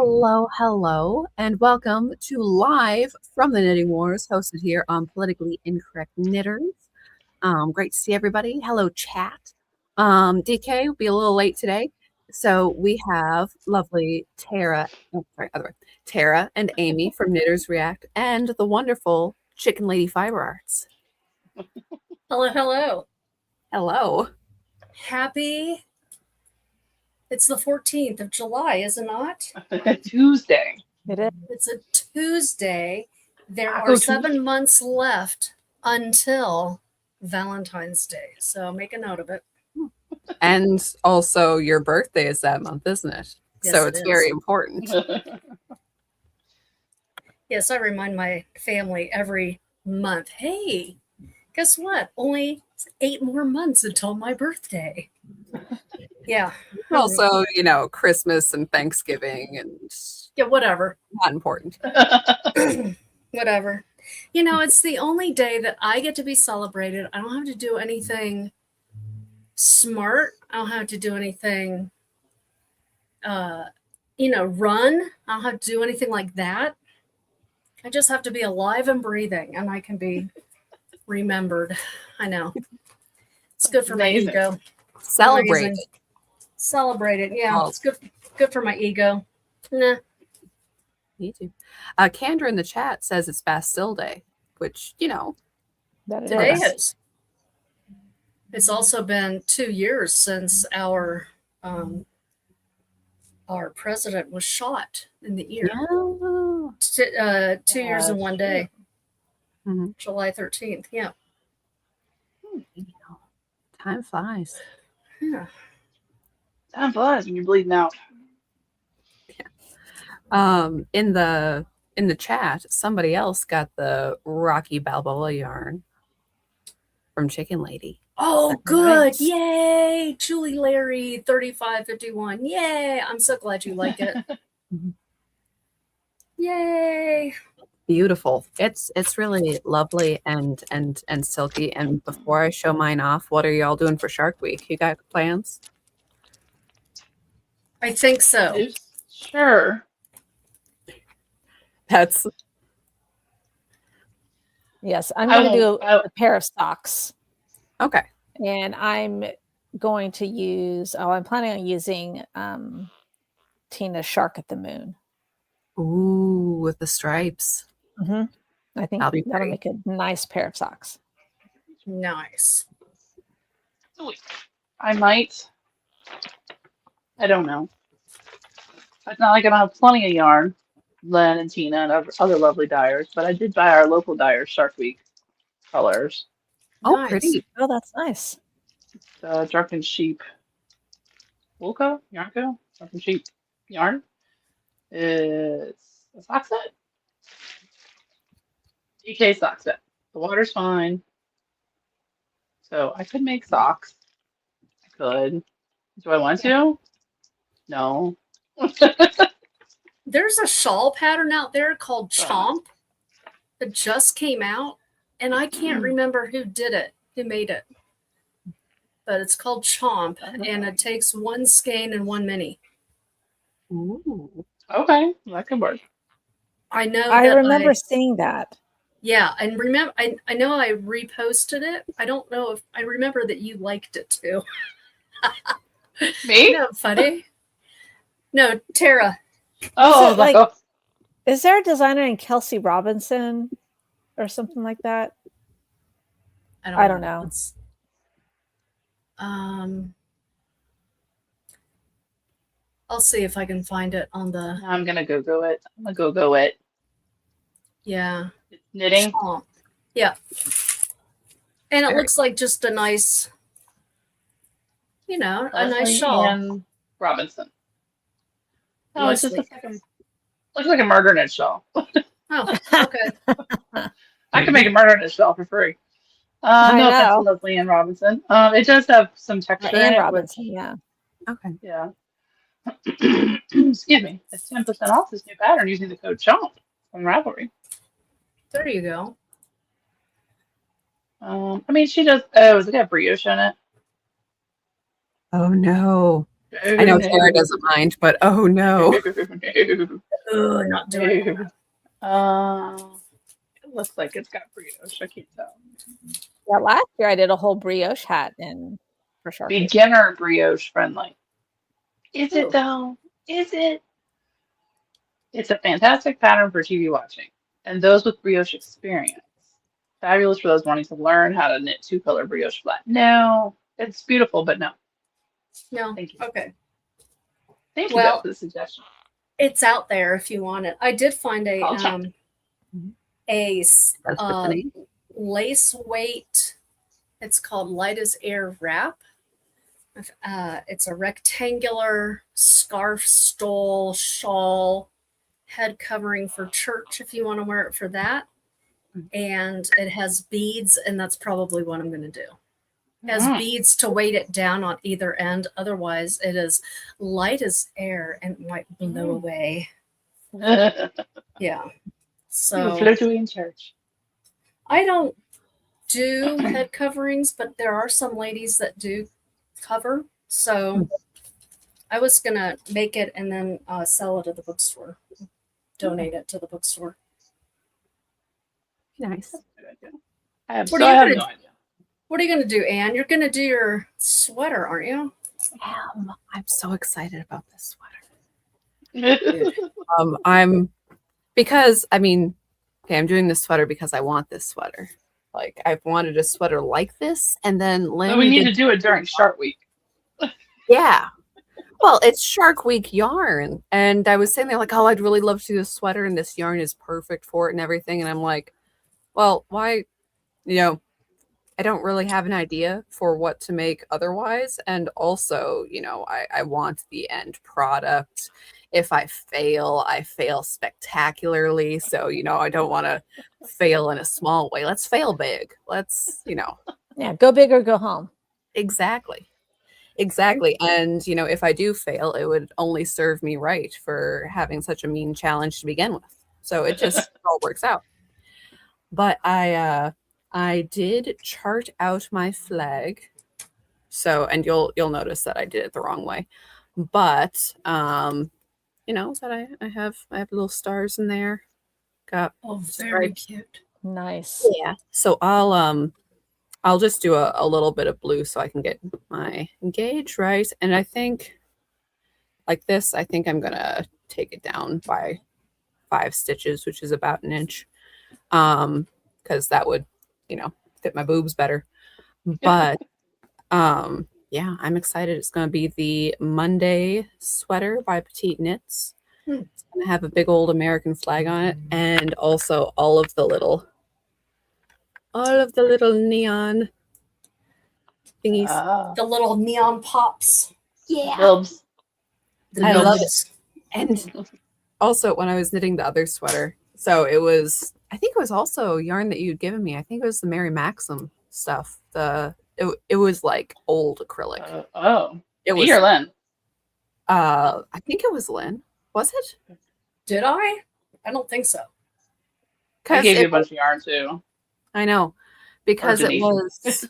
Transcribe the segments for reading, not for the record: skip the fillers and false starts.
Hello, and welcome to Live from the Knitting Wars, hosted here on Politically Incorrect Knitters. Great to see everybody. Hello, chat. DK will be a little late today, so we have lovely Tara and Amy from Knitters React, and the wonderful Chicken Lady Fiber Arts. Hello, hello. Hello. It's the 14th of July, is it not? Tuesday. It is. It's a Tuesday. There are 7 months left until Valentine's Day. So make a note of it. And also your birthday is that month, isn't it? Yes, so it's very important. Yes, I remind my family every month, hey, guess what? Only 8 more months until my birthday. Yeah. Also, Christmas and Thanksgiving and whatever. Not important. Whatever. It's the only day that I get to be celebrated. I don't have to do anything smart. I don't have to do anything, run. I don't have to do anything like that. I just have to be alive and breathing, and I can be remembered. I know. It's good for my ego. Celebrate it. Yeah, it's good for my ego. Nah. Me too. Kendra in the chat says it's Bastille Day, which, Today is. It's also been 2 years since our president was shot in the ear. Yeah. 2 years in one day. Mm-hmm. July 13th. Yeah. Time flies. Yeah. Time flies when you're bleeding out. Yeah. In the chat, somebody else got the Rocky Balboa yarn from Chicken Lady. Oh, good. Nice. Yay. Julie Larry 3551. Yay. I'm so glad you like it. Yay. Beautiful. It's really lovely and silky. And before I show mine off, what are y'all doing for Shark Week? You got plans? I think so. Sure. Yes, I'm going to do a pair of socks. Okay. And I'm going to I'm planning on using Tina's Shark at the Moon. Ooh, with the stripes. Mm-hmm. I think that'll make a nice pair of socks. Nice. I might. I don't know. It's not like I don't have plenty of yarn, Len and Tina and other lovely dyers, but I did buy our local dyers Shark Week colors. Oh, nice. Pretty. Oh, that's nice. Drunken Sheep Woolco? Yarnco? Drunken Sheep yarn. It's a sock set. PK sock set. The water's fine. So I could make socks. I could. Do I want to? No. There's a shawl pattern out there called Chomp that just came out, and I can't remember who made it. But it's called Chomp, and it takes one skein and one mini. Ooh. Okay, that could work. I know. I remember seeing that. Yeah, and remember, I know I reposted it. I don't know if I remember that you liked it too. Me? No, funny. No, Tara. Oh, is there a designer named Kelsey Robinson or something like that? I don't know. I'll see if I can find it on the. I'm gonna go it. I'm gonna go it. Yeah. It's knitting. Yeah. And it looks like just a nice, a nice shawl. And Robinson. Oh, it's just looks like a murder knit shawl. Oh, okay. I can make a murder knit shawl for free. No offense to Leslie Ann Robinson. It does have some texture in it. Robinson, yeah. Okay. Yeah. Excuse me. It's 10% off this new pattern using the code CHOMP from Ravelry. There you go. I mean, she does. Oh, does it have brioche in it? Oh no. I know Tara doesn't mind, but oh no. Ugh, not doing it. It looks like it's got brioche. I can't tell. Yeah, last year I did a whole brioche hat in for Shark Week. Beginner brioche friendly. Is Ooh. it though? Is it? It's a fantastic pattern for TV watching and those with brioche experience. Fabulous for those wanting to learn how to knit two-color brioche flat. No, it's beautiful, but no. No. Thank you. Okay. Thank you, Well, though, for the suggestion. it's out there if you want it. I did find I'll check. a Tiffany. lace weight. It's called Light as Air Wrap. It's a rectangular scarf, stole, shawl, head covering for church if you want to wear it for that. And it has beads, and that's probably what I'm going to do. It has beads to weight it down on either end. Otherwise, it is light as air and might blow away. Yeah. So float away in church. I don't do head coverings, but there are some ladies that do cover. So I was going to make it and then sell it at the bookstore, donate it to the bookstore. Nice. I have What no are idea. What are you going to do, Anne? You're going to do your sweater, aren't you? I'm so excited about this sweater. I'm because I'm doing this sweater because I want this sweater. Like I've wanted a sweater like this, and then But we need to do it during Shark Week. Yeah. Well, it's Shark Week yarn, and I was saying there like, oh, I'd really love to do a sweater, and this yarn is perfect for it and everything, and I'm like, well, why? I don't really have an idea for what to make otherwise, and also, I want the end product. If I fail spectacularly. So, I don't want to fail in a small way. Let's fail big. Let's, Yeah, go big or go home. Exactly. And, if I do fail, it would only serve me right for having such a mean challenge to begin with. So it just all works out. But I did chart out my flag. So, and you'll notice that I did it the wrong way. But that I have little stars in there. Got very cute. Nice. Yeah. So I'll just do a little bit of blue so I can get my gauge right. And I think like this, I think I'm gonna take it down by 5 stitches, which is about an inch. Because that would, fit my boobs better. But yeah, I'm excited. It's gonna be the Monday sweater by Petite Knits. It's gonna have a big old American flag on it, and also all of the little neon thingies. The little neon pops. Yeah. Bilbs. I love it. And also when I was knitting the other sweater, so I think it was also yarn that you'd given me. I think it was the Mary Maxim stuff. It was like old acrylic. It was or Lynn? I think it was Lynn. Was it? Did I? I don't think so. I gave you a bunch of yarn too. I know. Because it was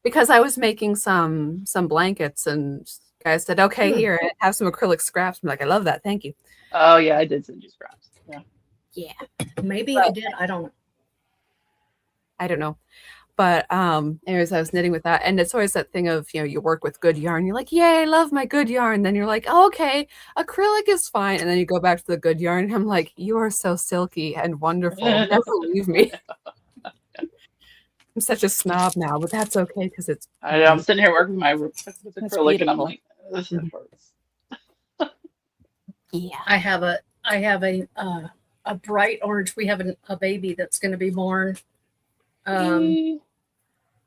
because I was making some blankets, and guys said, okay, here, have some acrylic scraps. I'm like, I love that. Thank you. Oh yeah, I did send you scraps. Yeah. Maybe I did. I don't know. But anyways, I was knitting with that. And it's always that thing of, you work with good yarn. You're like, yay, I love my good yarn. Then you're like, oh, okay, acrylic is fine. And then you go back to the good yarn. And I'm like, you are so silky and wonderful. Never leave me. I'm such a snob now, but that's okay because it's. I'm sitting here working with acrylic, beautiful. And I'm like, this hurts. Yeah. I have a bright orange. We have a baby that's going to be born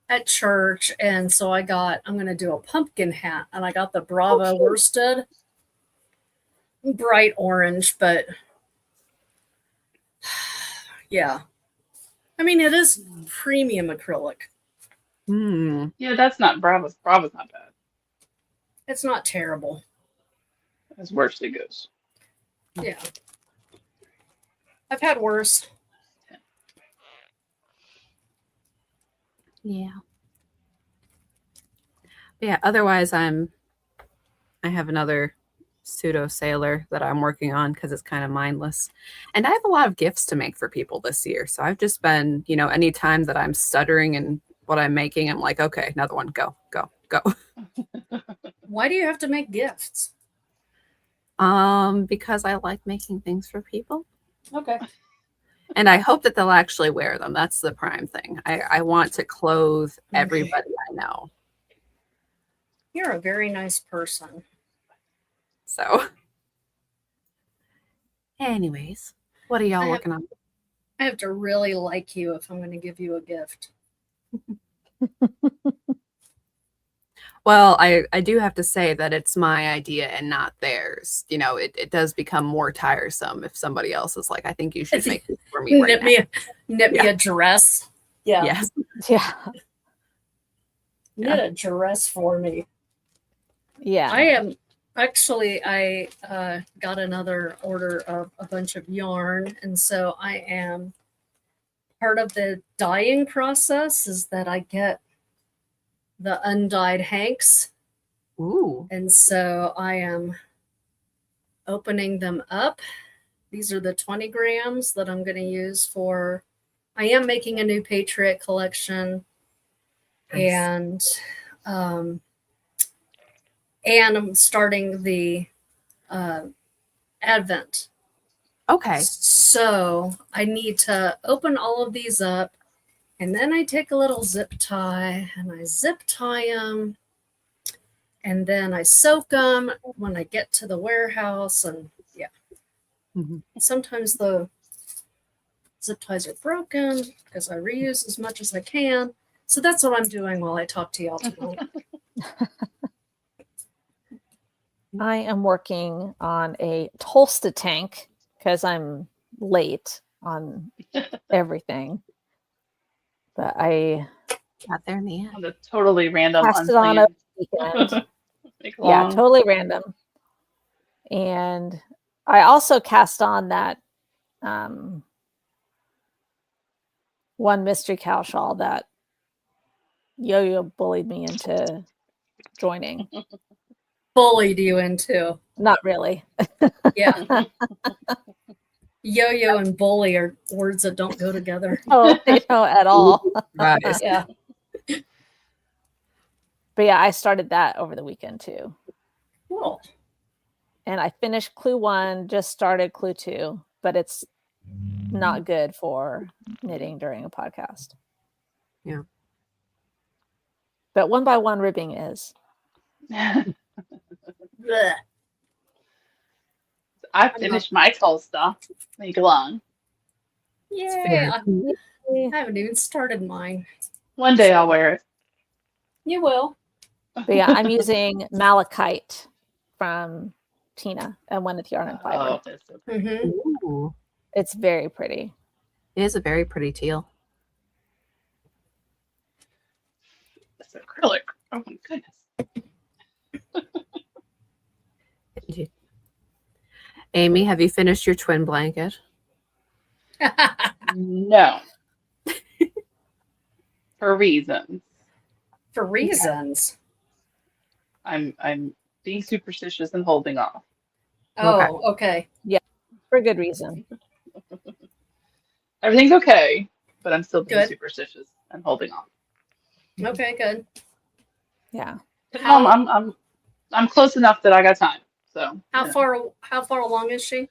at church, and so I'm going to do a pumpkin hat, and I got the Brava worsted bright orange, but yeah. I mean, it is premium acrylic. Yeah, that's not Brava's not bad. It's not terrible. As worse it goes. Yeah. I've had worse. Yeah. Yeah. Otherwise, I'm I have another pseudo sailor that I'm working on because it's kind of mindless. And I have a lot of gifts to make for people this year. So I've just been, any time that I'm stuttering and what I'm making, I'm like, okay, another one, go, go, go. Why do you have to make gifts? Because I like making things for people. Okay. And I hope that they'll actually wear them. That's the prime thing. I want to clothe everybody I know. You're a very nice person. So, anyways, what are y'all working on? I have to really like you if I'm going to give you a gift. Well, I do have to say that it's my idea and not theirs. It does become more tiresome if somebody else is like, I think you should make this for me right knit me a dress. Yeah. Yes. Yeah. Knit a dress for me. Yeah. I got another order of a bunch of yarn. And so I am part of the dyeing process is that I get the undyed hanks. Ooh. And so I am opening them up. These are the 20 grams that I'm going to use for, I am making a new Patriot collection. Nice. And I'm starting the Advent. Okay. So I need to open all of these up. And then I take a little zip tie and I zip tie them. And then I soak them when I get to the warehouse. And yeah. Mm-hmm. Sometimes the zip ties are broken because I reuse as much as I can. So that's what I'm doing while I talk to y'all tonight. I am working on a Tolsta tank because I'm late on everything. But I got there in the end. On a totally random, cast it on a weekend. Yeah, totally random. And I also cast on that one mystery cow shawl that Yo-Yo bullied me into joining. Bullied you into? Not really. Yeah. Yo-yo and bully are words that don't go together. Oh, they don't at all. Right. Yeah. But yeah, I started that over the weekend too. Cool. And I finished clue 1, just started clue 2, but it's not good for knitting during a podcast. Yeah. But 1 by 1 ribbing is. I finished my Tolsta. Make long. Yay. I haven't even started mine. One day I'll wear it. You will. But yeah, I'm using malachite from Tina and One with Yarn and Fiber. Oh, that's so pretty. Mm-hmm. Ooh. It's very pretty. It is a very pretty teal. It's acrylic. Oh my goodness. Amy, have you finished your twin blanket? No. For reasons. For reasons. I'm being superstitious and holding off. Oh, okay. Yeah, for good reason. Everything's okay, but I'm still being Good. superstitious and holding off. Okay, good. Yeah. But I'm close enough that I got time. So How far along is she?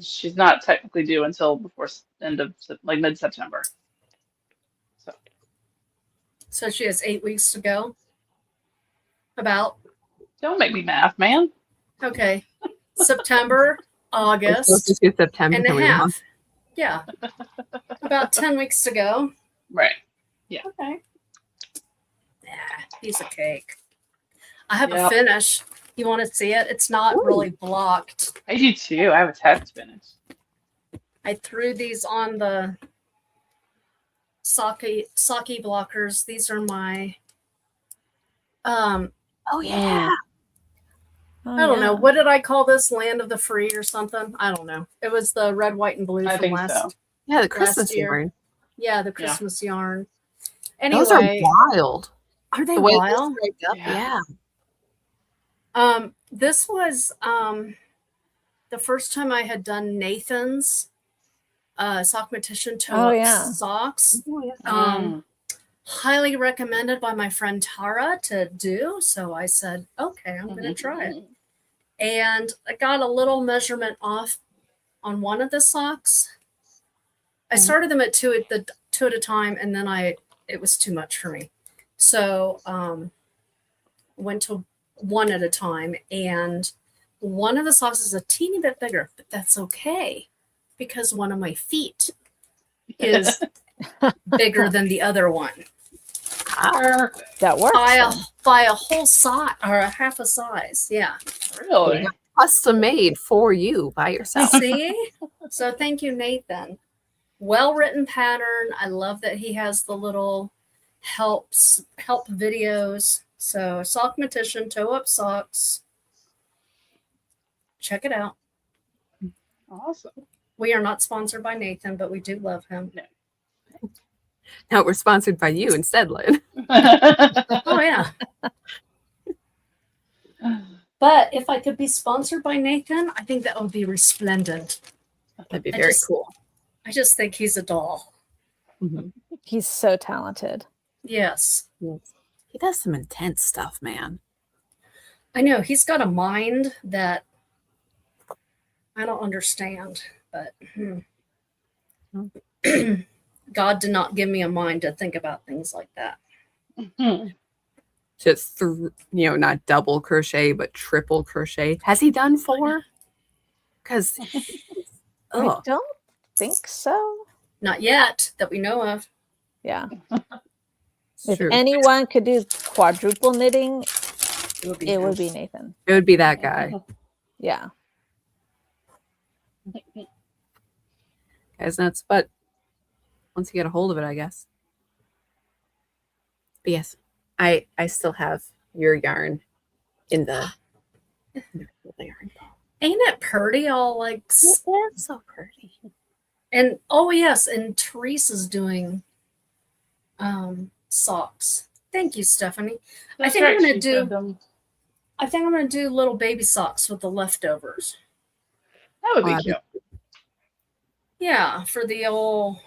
She's not technically due until before end of mid-September. So she has 8 weeks to go. About. Don't make me math, man. Okay. September, August, September and a half. Yeah. About 10 weeks to go. Right. Yeah. Okay. Yeah, piece of cake. I have a finish. You want to see it? It's not really blocked. I do too. I have a test finish. I threw these on the sake blockers. These are my Oh yeah. Oh, I don't know. What did I call this? Land of the Free or something? I don't know. It was the red, white, and blue I from think last. so. Yeah, the Christmas year. yarn. Yeah, the Christmas yarn. Anyway, Those are wild. Are they The way wild? they're striped up, yeah. This was the first time I had done Nathan's Sockmatician toe up socks. Oh, yeah. Highly recommended by my friend Tara to do. So I said, okay, I'm going to try it. And I got a little measurement off on one of the socks. I started them at two at a time, and then it was too much for me. So went to one at a time, and one of the socks is a teeny bit bigger, but that's okay because one of my feet is bigger than the other one. That works. By a whole size or a half a size. Yeah. Really? Custom made for you by yourself. See? So thank you, Nathan. Well-written pattern. I love that he has the little help videos. So Sockmatician toe up socks. Check it out. Awesome. We are not sponsored by Nathan, but we do love him. No. Now we're sponsored by you instead, Lynn. Oh, yeah. But if I could be sponsored by Nathan, I think that would be resplendent. That'd be very cool. I just think he's a doll. Mm-hmm. He's so talented. Yes. He does some intense stuff, man. I know. He's got a mind that I don't understand, but God did not give me a mind to think about things like that. Just not double crochet, but triple crochet. Has he done 4? Because I don't think so. Not yet that we know of. Yeah. If anyone could do quadruple knitting, it would be Nathan. It would be that guy. Yeah. Guy's nuts, but once you get a hold of it, I guess. But yes, I still have your yarn in the yarn ball. Ain't it pretty? All like it's so pretty. And oh yes, and Teresa's doing socks. Thank you, Stephanie. I think I'm gonna do little baby socks with the leftovers. That would be cute. Yeah, for the old,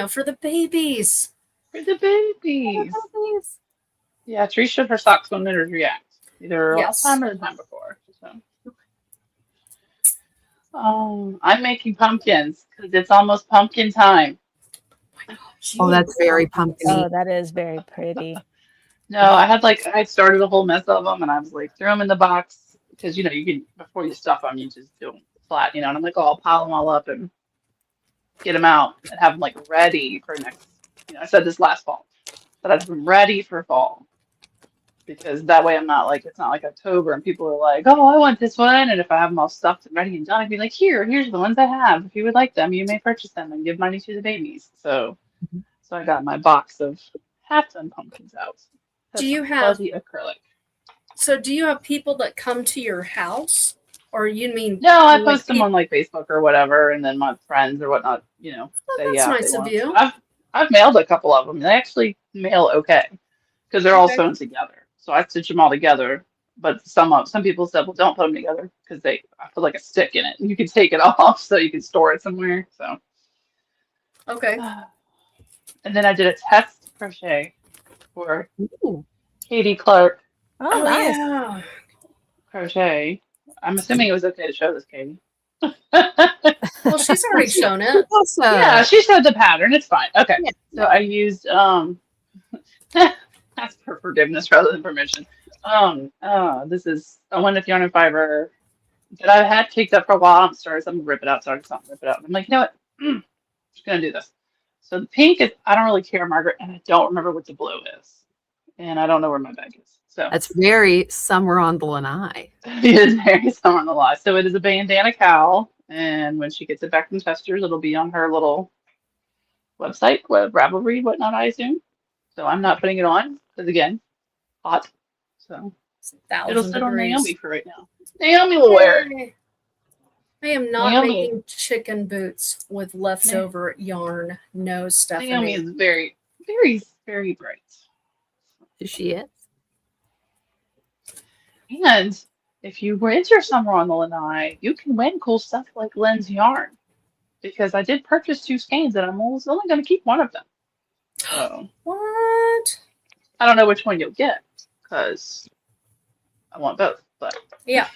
for the babies. For the babies. Yeah, Teresa showed her socks when Knitters React. Either last time or the time before. So. I'm making pumpkins because it's almost pumpkin time. Oh, that's very pumpkin-y. Oh, that is very pretty. No, I started a whole mess of them, and I was like, throw them in the box because you can before you stuff them, you just do them flat, and I'm like, oh, I'll pile them all up and get them out and have them ready for next. I said this last fall, but I've been ready for fall because that way I'm not it's not like October and people are like, oh, I want this one, and if I have them all stuffed and ready and done, I'd be like, here's the ones I have. If you would like them, you may purchase them and give money to the babies. So I got my box of half-done pumpkins out. Do you have fuzzy acrylic? So do you have people that come to your house, or you mean? No, I post them on Facebook or whatever, and then my friends or whatnot, say that's nice of you. I've mailed a couple of them. They actually mail okay because they're all sewn together. So I stitch them all together. But some people said, well, don't put them together because I put a stick in it, and you can take it off so you can store it somewhere. So okay. And then I did a test crochet for Katie Clark. Oh, nice. Yeah. Crochet. I'm assuming it was okay to show this, Katie. Well, she's already shown it. Yeah, she showed the pattern. It's fine. Okay. Yeah. So I used ask for forgiveness rather than permission. This is a one with yarn and fiber that I had caked up for a while. I'm sorry, so I'm gonna rip it out. Sorry, it's not rip it out. I'm like, you know what? I'm just gonna do this. So the pink is I don't really care, Margaret, and I don't remember what the blue is. And I don't know where my bag is. So that's very summer on the lanai. It is very summer on the lanai. So it is a bandana cowl, and when she gets it back from testers, it'll be on her little website, web Ravelry, whatnot, I assume. So I'm not putting it on because again, hot. So it'll sit on Naomi for right now. Naomi will wear it. I am not making chicken boots with leftover yarn. No, Stephanie. Naomi is very, very, very bright. She is. And if you enter somewhere on the lanai, you can win cool stuff like Len's yarn. Because I did purchase 2 skeins and I'm only going to keep one of them. So What? I don't know which one you'll get because I want both. But Yeah.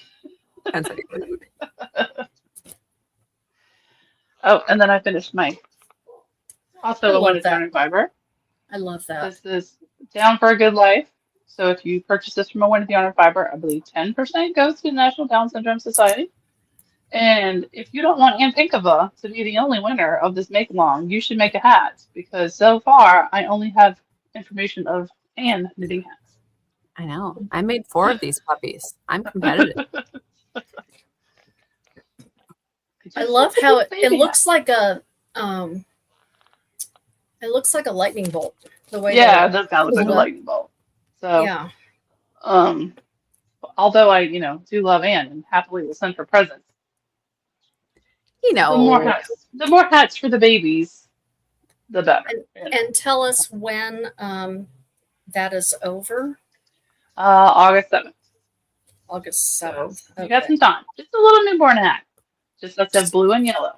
Depends on your mood. oh, and then I finished my I also a love Winter that. Yarn and Fiber. I love that. This is Down for a Good Life. So if you purchase this from a Winter Yarn and Fiber, I believe 10% goes to the National Down Syndrome Society. And if you don't want Ann Pinkava to be the only winner of this make along, you should make a hat because so far I only have information of Ann knitting hats. I know. I made 4 of these puppies. I'm competitive. I love how it looks like a it looks like a lightning bolt. The way yeah, it does kind of look like a look. lightning bolt. So yeah. Although I, do love Ann and happily will send her presents. You The more know, hats for the babies, the better. And tell us when that is over. August 7th. August So 7th. you got some time. Just a little newborn hat. Just has to have blue and yellow.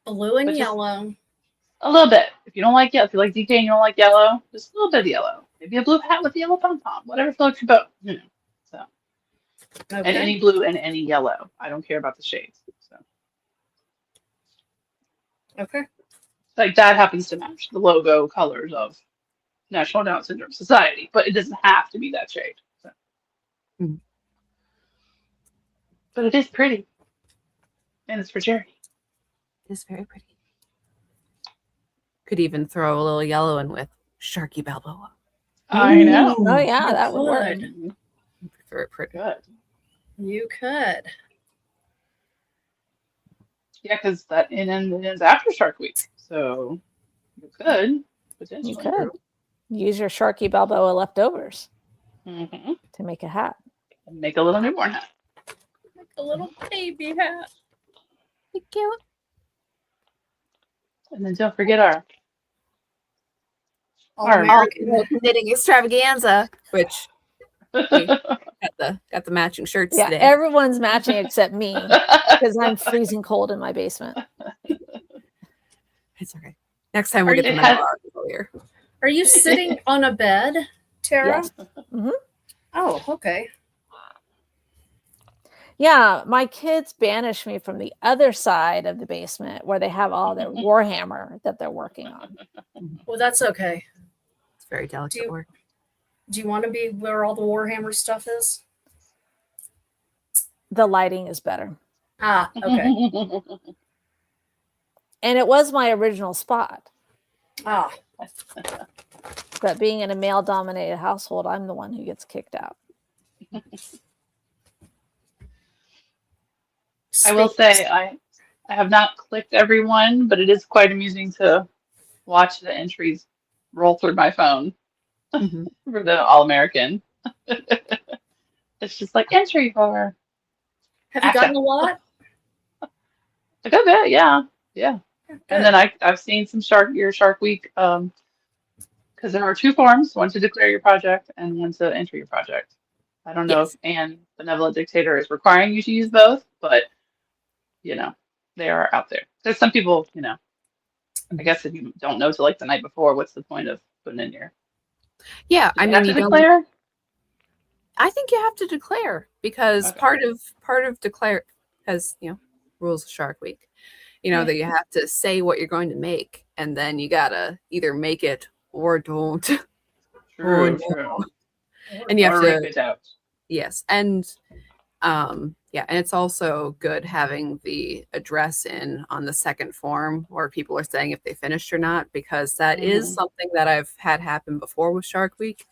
Blue and But just yellow. a little bit. If you don't like yellow, if you like DK and you don't like yellow, just a little bit of yellow. Maybe a blue hat with a yellow pom pom. Whatever floats your boat. So Okay. and any blue and any yellow. I don't care about the shades. So Okay. like that happens to match the logo colors of National Down Syndrome Society, but it doesn't have to be that shade. So. Mhm. But it is pretty. And it's for charity. it is very pretty. Could even throw a little yellow in with Sharky Balboa. I know. Oh yeah, You that would work. could. Very pretty. Good. You could. Yeah, because that ends after Shark Week. So you could potentially. You could use your Sharky Balboa leftovers Mm-hmm. to make a hat. And make a little newborn hat. Like a little baby hat. Be cute. And then don't forget our All Our- American. Knitting extravaganza, which got the matching shirts Yeah, today. everyone's matching except me because I'm freezing cold in my basement. It's okay. Next time we'll Are get the you- metal article here. Are you sitting on a bed, Tara? Yes. Mhm. Oh, okay. Yeah, my kids banished me from the other side of the basement where they have all their Warhammer that they're working on. Well, that's okay. It's very delicate you- work. Do you want to be where all the Warhammer stuff is? The lighting is better. Ah, okay. And it was my original spot. Ah, But being in a male dominated household, I'm the one who gets kicked out. I will say I have not clicked every one, but it is quite amusing to watch the entries roll through my phone Mhm. for the All American. It's just like entry for have you gotten a lot? a good bit, yeah. Good. And then I've seen some Shark Week because there are 2 forms, one to declare your project and one to enter your project. I don't know Yes. if Anne Benevolent Dictator is requiring you to use both, but they are out there. There's some people, I guess if you don't know till like the night before, what's the point of putting in your Yeah, Do I you mean, have you to don't. declare? I think you have to declare because Okay. part of declare because rules of Shark Week, Yeah. that you have to say what you're going to make, and then you gotta either make it or don't. True, no. true. And you have Or to- rip it out. Yes, and and it's also good having the address in on the second form where people are saying if they finished or not, because that is Mhm. something that I've had happen before with Shark Week,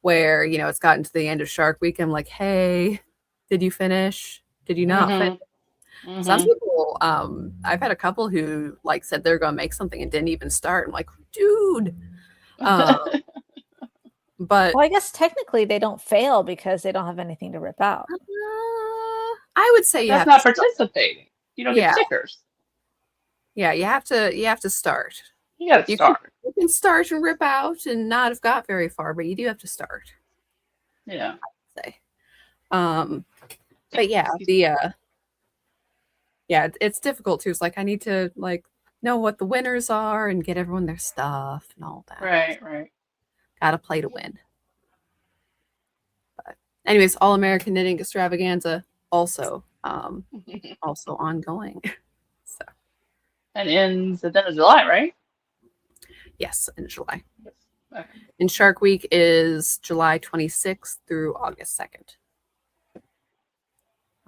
where it's gotten to the end of Shark Week. I'm like, hey, did you finish? Did you not finish? Mhm. Some people, I've had a couple who said they're gonna make something and didn't even start. I'm like, dude. But Well, I guess technically they don't fail because they don't have anything to rip out. I would say you That's have not to start. participating. You don't Yeah. get stickers. Yeah, you have to start. You gotta You start. You can start and rip out and not have got very far, but you do have to start. Yeah. Say, um, But yeah, it's difficult too. It's like I need to like know what the winners are and get everyone their stuff and all that. Right. Gotta play to win. But anyways, All American Knitting Extravaganza also also ongoing. So And ends at the end of July, right? yes, in July. Yes. Okay. And Shark Week is July 26th through August 2nd.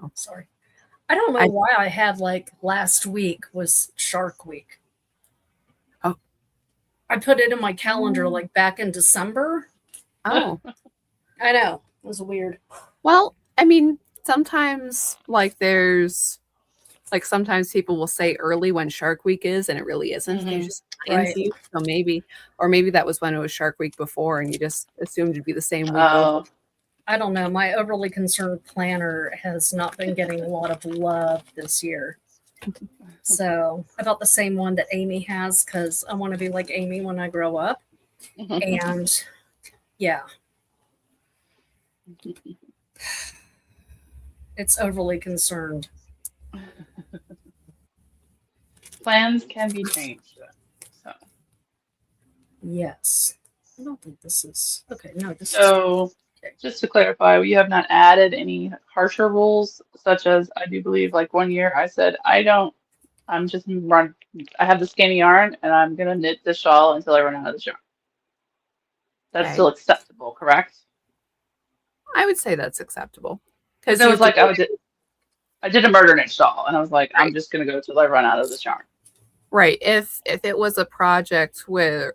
Oh, sorry. I don't know why I had like last week was Shark Week. Oh. I put it in my calendar like back in December. Oh. I know. It was weird. Well, I mean, sometimes like there's like sometimes people will say early when Shark Week is and it really isn't. They just Right. into you. So maybe that was when it was Shark Week before and you just assumed it'd be the same week Oh. over. I don't know. My overly concerned planner has not been getting a lot of love this year. So I bought the same one that Amy has because I want to be like Amy when I grow up. And yeah, it's overly concerned. Plans can be changed. So. Yes. I don't think this is okay. No, this is So, just to clarify, we have not added any harsher rules, such as I do believe, like one year I said, I have the skinny yarn and I'm going to knit the shawl until I run out of the yarn. That's Okay. still acceptable, correct? I would say that's acceptable. Because it was like I did a murder knit shawl and I was like, I'm just going to go till I run out of this yarn. Right. If it was a project where,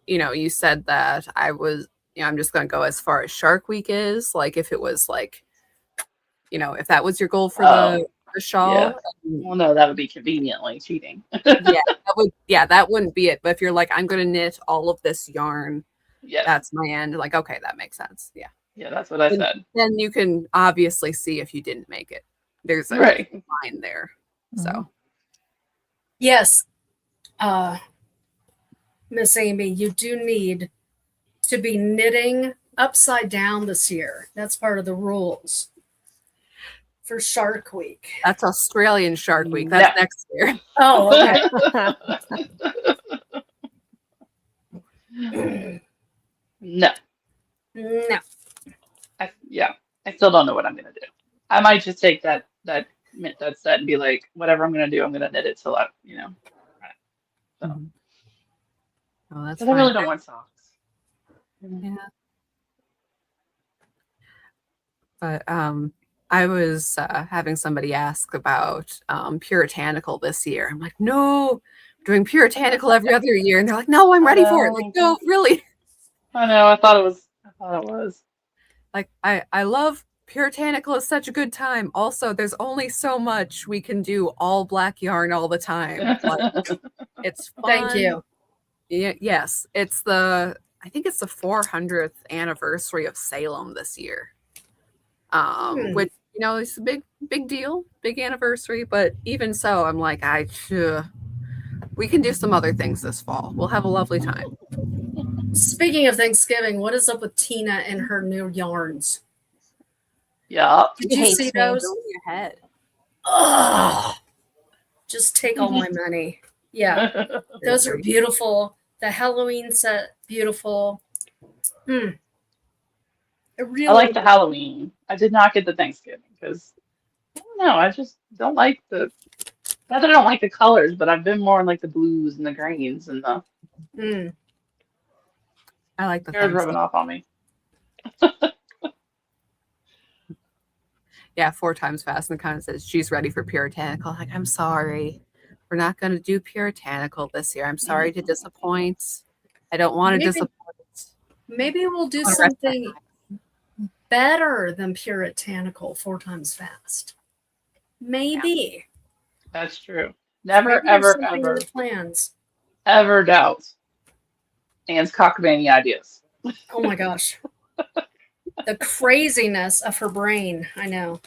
you said that I'm just going to go as far as Shark Week is, like if it was like, if that was your goal for the shawl. Yeah. Well, no, that would be conveniently cheating. That wouldn't be it. But if you're like, I'm going to knit all of this yarn, that's my end. Like, okay, that makes sense. Yeah. Yeah, that's what I said. Then you can obviously see if you didn't make it. There's a line there. So. Yes. Miss Amy, you do need to be knitting upside down this year. That's part of the rules for Shark Week. That's Australian Shark Week. That's next year. Oh, okay. No. I still don't know what I'm gonna do. I might just take that set and be like, whatever I'm gonna do, I'm gonna knit it till So. Oh, that's fine. I really don't want socks. Yeah. But I was having somebody ask about puritanical this year. I'm like, no, I'm doing puritanical every other year, and they're like, no, I'm ready for it. Like, no, really. I know. I thought it was. Like, I love puritanical is such a good time. Also, there's only so much we can do all black yarn all the time. Like, it's fun. Thank you. Yes, I think it's the 400th anniversary of Salem this year. Which it's a big deal, big anniversary. But even so, I'm like, we can do some other things this fall. We'll have a lovely time. Speaking of Thanksgiving, what is up with Tina and her new yarns? Yeah. Did you see those? In your head. Oh, just take all my money. Yeah, those are beautiful. The Halloween set, beautiful. I like the Halloween. I did not get the Thanksgiving because I don't know. I just don't like not that I don't like the colors, but I've been more in like the blues and the greens and the. I like the hair's rubbing off on me. Yeah, 4 times fast, and the comment says she's ready for puritanical. Like, I'm sorry, we're not going to do puritanical this year. I'm sorry to disappoint. I don't want to disappoint. Maybe we'll do something better than puritanical 4 times fast. Maybe. That's true. Never, ever, ever plans. Ever doubt Anne's cockamamie ideas. Oh my gosh. The craziness of her brain. I know.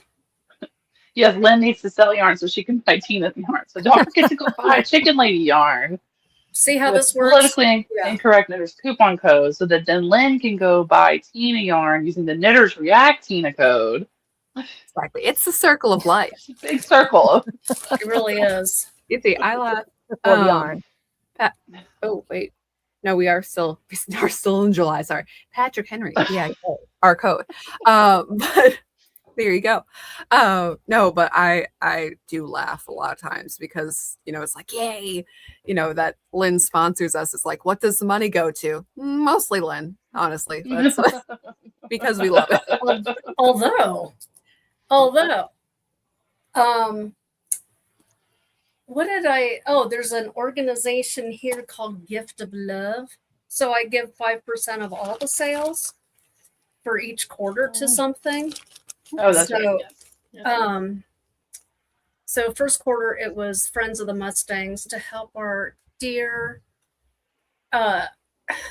Yes, Lynn needs to sell yarn so she can buy Tina's yarn. So don't forget to go buy Chicken Lady yarn. See how this works? Politically incorrect Knitters coupon code so that then Lynn can go buy Tina yarn using the Knitters React Tina code. Exactly. It's the circle of life. It's a big circle. It really is. You see, I laugh. Full of yarn. Oh, wait. No, we're still in July. Sorry. Patrick Henry, PIK, our code. But there you go. No, but I do laugh a lot of times because, it's like, yay, that Lynn sponsors us. It's like, what does the money go to? Mostly Lynn, honestly. That's because we love it. Although, there's an organization here called Gift of Love. So I give 5% of all the sales for each quarter to something. Oh, that's So, right. Yes. So first quarter, it was Friends of the Mustangs to help our dear, the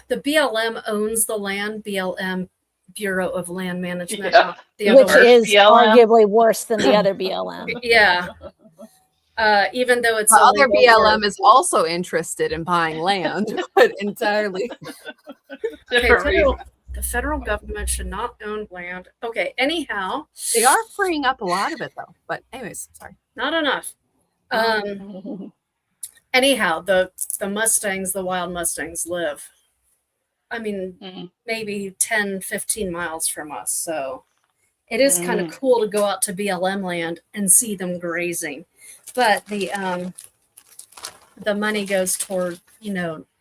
BLM owns the land, BLM, Bureau of Land Management. Yeah. The Which other is BLM. arguably worse than the other BLM. yeah. Even though it's The other illegal BLM is also interested in buying land, but entirely Different reason. the federal government should not own land. Okay, anyhow. They are freeing up a lot of it though. But anyways, sorry. Not enough. Anyhow, the Mustangs, the wild Mustangs live, I mean, maybe 10, 15 miles from us. So it is kind of cool to go out to BLM land and see them grazing. But the money goes toward,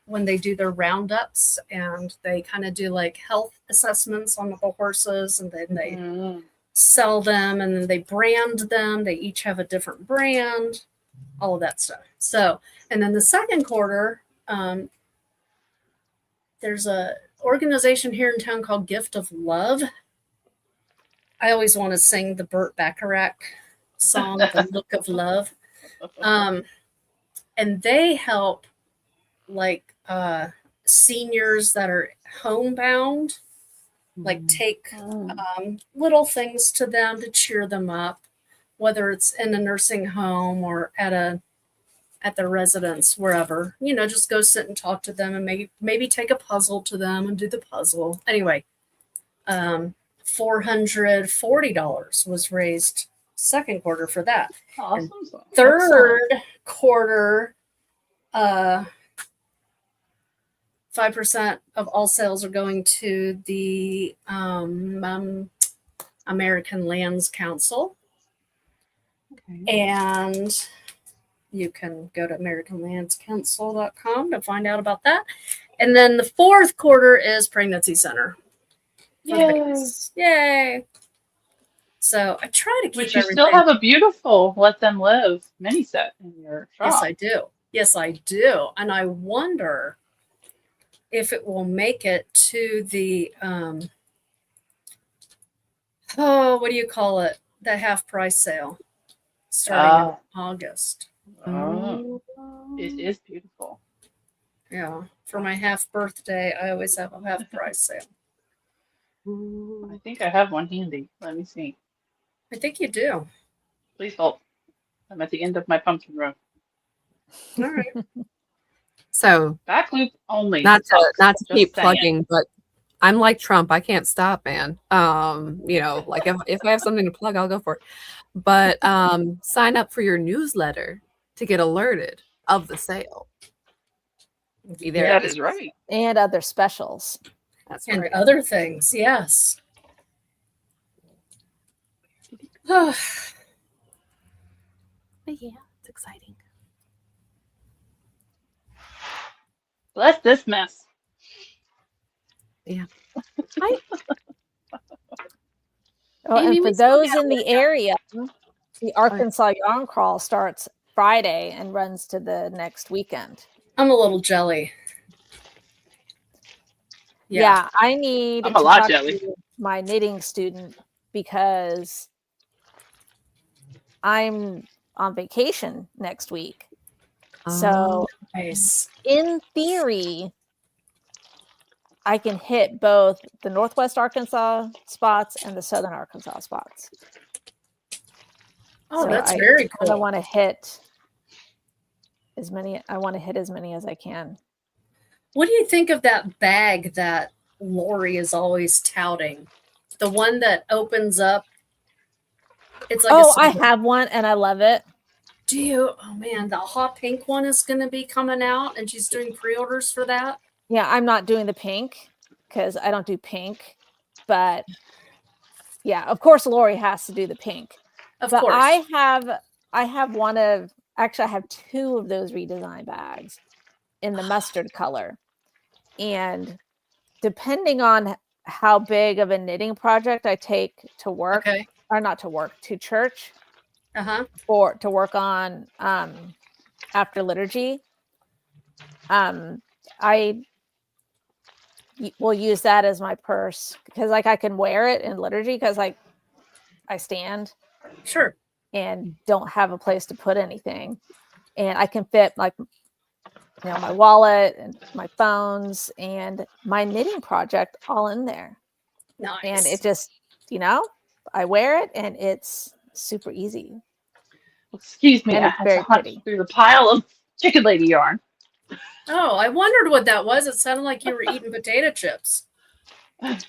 when they do their roundups and they kind of do like health assessments on the horses, and then they sell them, and then they brand them. They each have a different brand, all of that stuff. So, and then the second quarter, there's a organization here in town called Gift of Love. I always want to sing the Burt Bacharach song, The Look of Love. And they help like seniors that are homebound, like take little things to them to cheer them up, whether it's in a nursing home or at their residence, wherever, just go sit and talk to them and maybe take a puzzle to them and do the puzzle. Anyway, $440 was raised second quarter for that. Awesome. Third quarter, 5% of all sales are going to the American Lands Council. Okay. And you can go to AmericanLandsCouncil.com to find out about that. And then the fourth quarter is Pregnancy Center. Yay. So I try to keep But you still have a beautiful Let Them Live mini set in your shop. Yes, I do. And I wonder if it will make it to the, what do you call it? The half price sale starting in August. Oh, it is beautiful. Yeah. For my half birthday, I always have a half price sale. I think I have one handy. Let me see. I think you do. Please hold. I'm at the end of my pumpkin row. All right. So Back loop only. not to Just keep saying. plugging, but I'm like Trump. I can't stop, man. Like if I have something to plug, I'll go for it. But sign up for your newsletter to get alerted of the sale. Be there. That is right. And other specials. That's And right. other things, yes. But yeah, it's exciting. Bless this mess. Yeah. Oh, Amy, and we for still those got in the one. area, the Arkansas Yarn Crawl starts Friday and runs to the next weekend. I'm a little jelly. Yeah, I need I'm to a lot talk jelly. to my knitting student because I'm on vacation next week. So Nice. in theory, I can hit both the Northwest Arkansas spots and the Southern Arkansas spots. Oh, So that's very cool. I want to hit as many. I want to hit as many as I can. What do you think of that bag that Lori is always touting? The one that opens up It's like Oh, a I silver. have one and I love it. Do you? Oh man, the hot pink one is going to be coming out, and she's doing pre-orders for that. Yeah, I'm not doing the pink because I don't do pink, but yeah, of course Lori has to do the pink. Of But course. I have one of actually I have two of those redesign bags in the mustard color. And depending on how big of a knitting project I take to work, Okay. or not to work, to church, Uh-huh. or to work on after liturgy, I will use that as my purse because like I can wear it in liturgy because like I stand Sure. and don't have a place to put anything, and I can fit like my wallet and my phones and my knitting project all in there. Nice. And it just, I wear it and it's super easy. Excuse me, And I it's had to very hunt pretty. through the pile of chicken lady yarn. Oh, I wondered what that was. It sounded like you were eating potato chips. And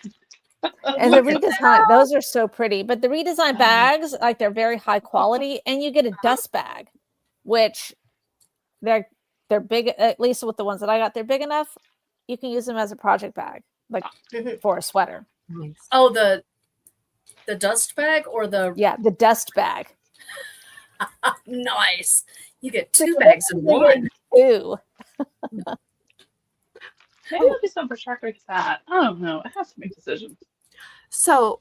the redesign, those are so pretty. But the redesign bags, like they're very high quality, and you get a dust bag, which they're big, at least with the ones that I got, they're big enough. You can use them as a project bag, like for a sweater. Nice. Oh, the dust bag or the the dust bag. nice. You get two bags in one. Two. Maybe I'll do something for Shark Week's hat. I don't know. I have to make decisions. So,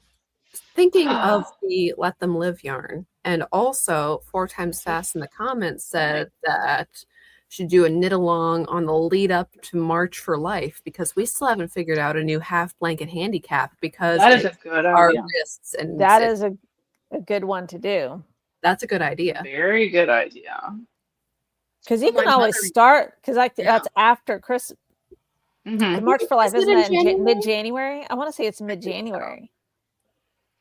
thinking of the Let Them Live yarn, and also 4 Times Fast in the comments said that should do a knit along on the lead up to March for Life because we still haven't figured out a new half blanket handicap because That is a good our idea. wrists and That is a good one to do. that's a good idea. Very good idea. Because you can always start because that's after Christmas. Mm-hmm. March for Life, Is it isn't that in mid-January? I want to say it's mid-January.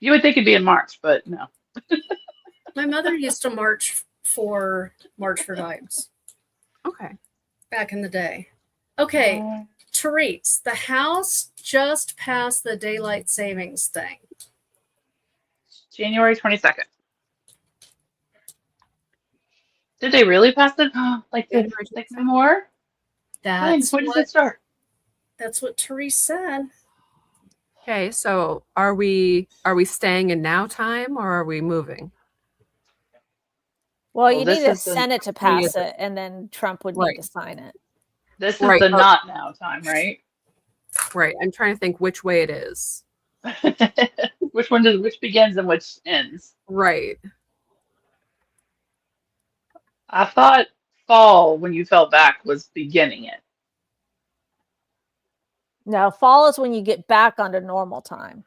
You would think it'd be in March, but no. My mother used to march for Dimes. Okay. Back in the day. Okay, Therese, the house just passed the daylight savings thing. January 22nd. Did they really pass it? Like no more? When does it start? That's what Therese said. Okay, so are we staying in now time or are we moving? Well, you need the Senate to pass it, and then Trump would need to sign it. This is the not now time, right? Right. I'm trying to think which way it is. Which begins and which ends. Right. I thought fall, when you fell back, was beginning it. No, fall is when you get back under normal time.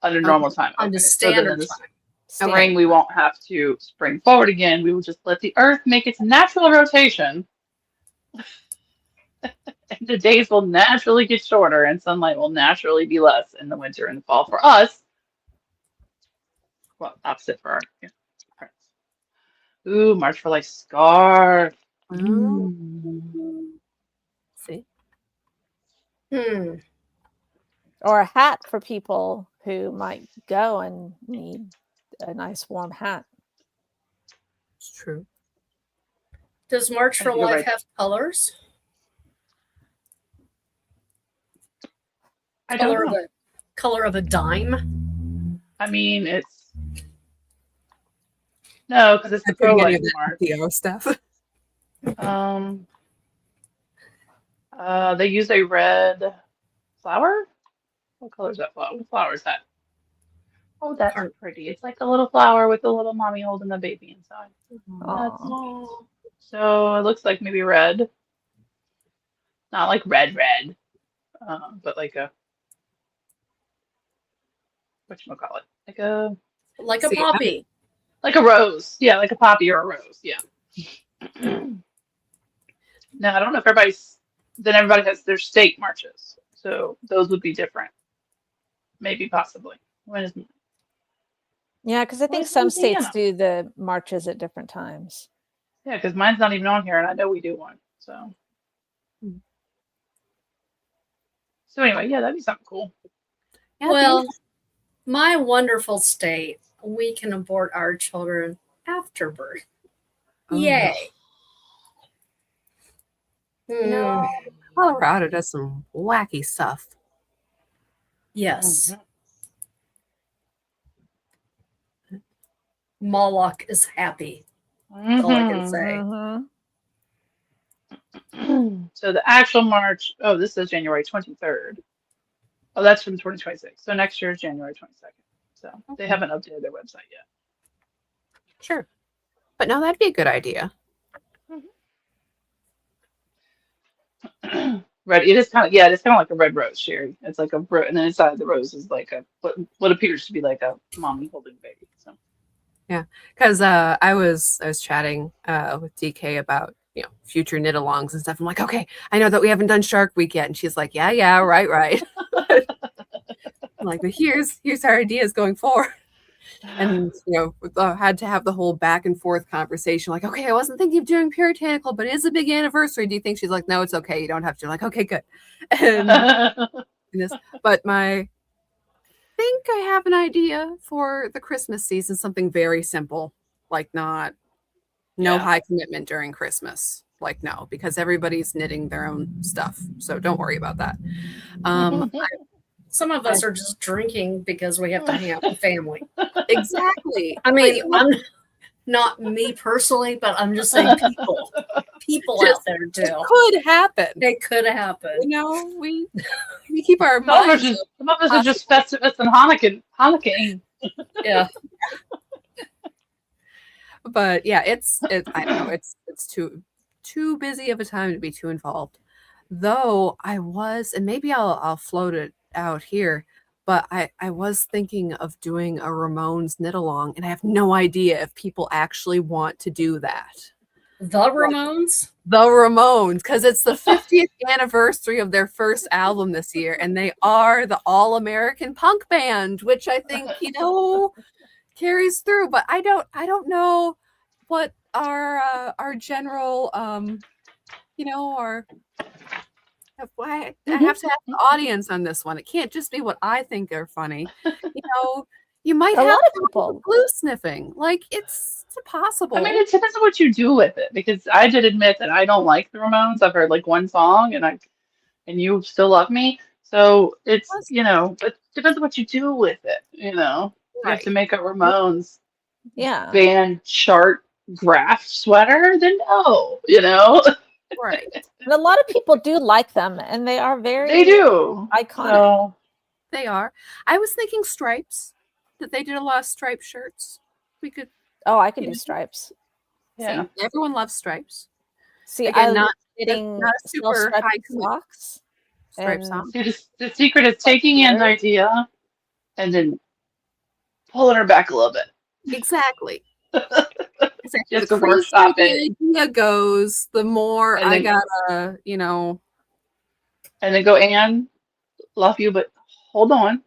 Under normal time. Okay. Under standard time. Spring, we won't have to spring forward again. We will just let the Earth make its natural rotation. And the days will naturally get shorter and sunlight will naturally be less in the winter and the fall for us. Well, opposite for our parents. Ooh, March for Life scarf. See? Or a hat for people who might go and need a nice warm hat. It's true. Does March for Life have colors? I don't know. Color of a dime? I mean, it's no, because it's the pro-life March. PR stuff. They use a red flower. What color is that flower? What flower is that? Oh, that's pretty. It's like a little flower with a little mommy holding the baby inside. That's so it looks like maybe red. Not like red, but like a whatchamacallit? Like a poppy. Like a rose. Yeah, like a poppy or a rose. Yeah. Now I don't know if everybody has their state marches. So those would be different. Maybe possibly. Yeah, because I think some states do the marches at different times. Yeah, because mine's not even on here, and I know we do one. So anyway, yeah, that'd be something cool. Well, my wonderful state, we can abort our children after birth. Oh, Yay. No. Colorado does some wacky stuff. Yes. Moloch is happy. That's all I can say. So the actual March, oh, this is January 23rd. Oh, that's from 2026. So next year is January 22nd. So they haven't updated their website yet. Sure. But no, that'd be a good idea. Red, it is kind of, yeah, it's kind of like a red rose, Sherry. It's like a and then inside the rose is like a what appears to be like a mommy holding baby. So Yeah, because I was chatting with DK about future knit alongs and stuff. I'm like, okay, I know that we haven't done Shark Week yet, and she's like, yeah, right. I'm like, but here's our ideas going forward. And had to have the whole back and forth conversation. Like, okay, I wasn't thinking of doing puritanical, but it is a big anniversary. Do you think? She's like, no, it's okay. You don't have to. I'm like, okay, good. But I think I have an idea for the Christmas season. Something very simple, like no high commitment during Christmas. Like no, because everybody's knitting their own stuff. So don't worry about that. Some of us are just drinking because we have to hang out with family. Exactly. I mean, I'm not me personally, but I'm just saying people out there do. It could happen. It could happen. We keep our minds. Some of us are just Festivus and Hanukkah. Yeah. But yeah, I don't know. It's too busy of a time to be too involved. Though I was, and maybe I'll float it out here, but I was thinking of doing a Ramones knit along, and I have no idea if people actually want to do that. The Ramones? The Ramones, because it's the 50th anniversary of their first album this year, and they are the all-American punk band, which I think carries through. But I don't know what our general our I have to have an audience on this one. It can't just be what I think are funny. You might have a lot of people glue sniffing. Like it's possible. I mean, it depends on what you do with it. Because I did admit that I don't like the Ramones. I've heard like one song, and you still love me. So it's it depends on what you do with it. You have to make a Ramones band chart graph sweater. Then no, Right. And a lot of people do like them, and they are they do iconic. So, they are. I was thinking stripes. That they did a lot of striped shirts. We could. Oh, I could do stripes. Yeah. See, everyone loves stripes. See, Again, I'm getting not super high socks. Stripes on. The secret is taking Anne's idea and then pulling her back a little bit. Exactly. Just the workshop the idea goes, the more and then, I gotta, and then go, Anne, love you, but hold on.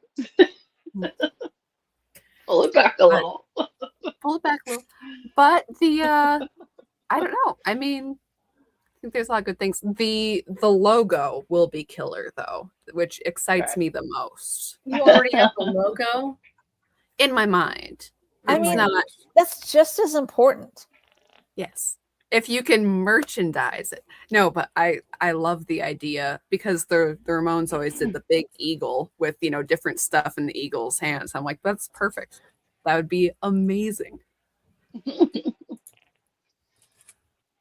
Pull it back a little. Pull it back a little. But I don't know. I mean, I think there's a lot of good things. The logo will be killer though, which excites me the most. You already have the logo in my mind. I mean, that's just as important. Yes. If you can merchandise it. No, but I love the idea because the Ramones always did the big eagle with, different stuff in the eagle's hands. I'm like, that's perfect. That would be amazing.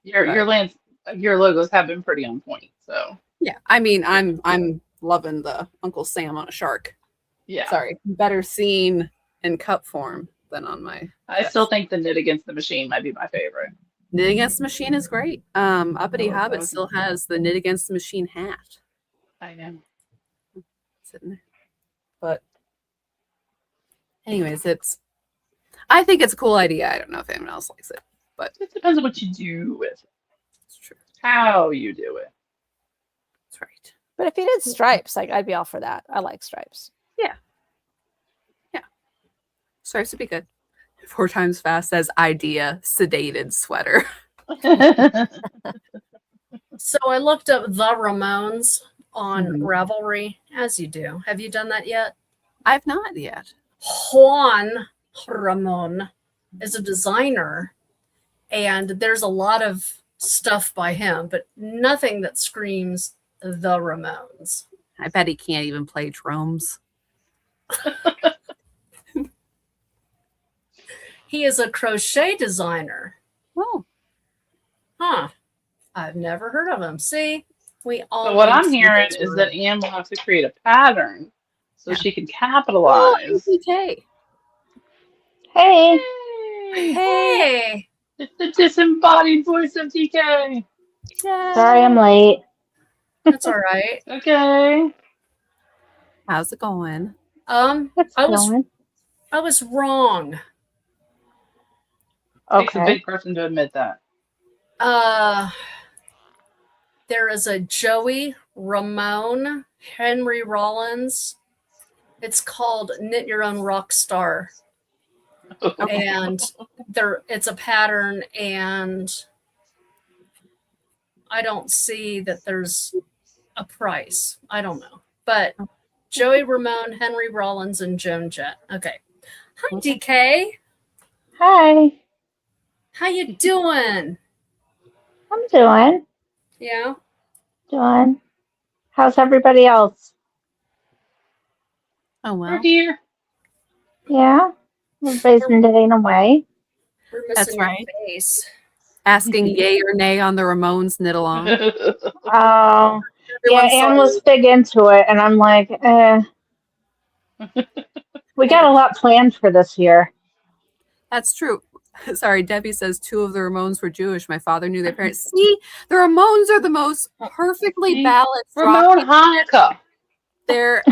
Your logos have been pretty on point. So yeah, I mean, I'm loving the Uncle Sam on a shark. Yeah. Sorry. Better seen in cup form than on my. I still think the Knit Against the Machine might be my favorite. Knit Against the Machine is great. Uppity Hobbit still has the Knit Against the Machine hat. I know. Sitting there. But anyways, I think it's a cool idea. I don't know if anyone else likes it, but it depends on what you do with it. It's true. How you do it. That's right. But if you did stripes, I'd be all for that. I like stripes. Yeah. Yeah. Stripes would be good. 4 times fast as idea sedated sweater. So I looked up the Ramones on Ravelry, as you do. Have you done that yet? I've not yet. Juan Ramon is a designer, and there's a lot of stuff by him, but nothing that screams the Ramones. I bet he can't even play drums. He is a crochet designer. Oh, Huh. I've never heard of him. See, we all So what need I'm to hearing get is to that it. Anne will have to create a pattern so Yeah. she can oh, capitalize. APK. Hey, Yay! Hey, It's the disembodied voice of TK. sorry I'm late. that's all right. Okay. How's it going? It's I was going. wrong. Takes a Okay. big person to admit that. There is a Joey Ramone Henry Rollins. It's called Knit Your Own Rock Star. And it's a pattern, and I don't see that there's a price. I don't know. But Joey Ramone, Henry Rollins, and Joan Jett. Okay. Hi, DK. Hi. How you doing? I'm doing. Yeah. Doing. How's everybody else? Oh, We're well, here. Yeah? Everybody's knitting away. We're That's missing your right. face. Asking yay or nay on the Ramones knit along. Oh, yeah, Everyone Anne saw was big into it, and I'm like, we got a lot planned for this year. That's true. Sorry, Debbie says 2 of the Ramones were Jewish. My father knew their parents. See, the Ramones are the most perfectly See, balanced Ramon rock. Hanukkah. They're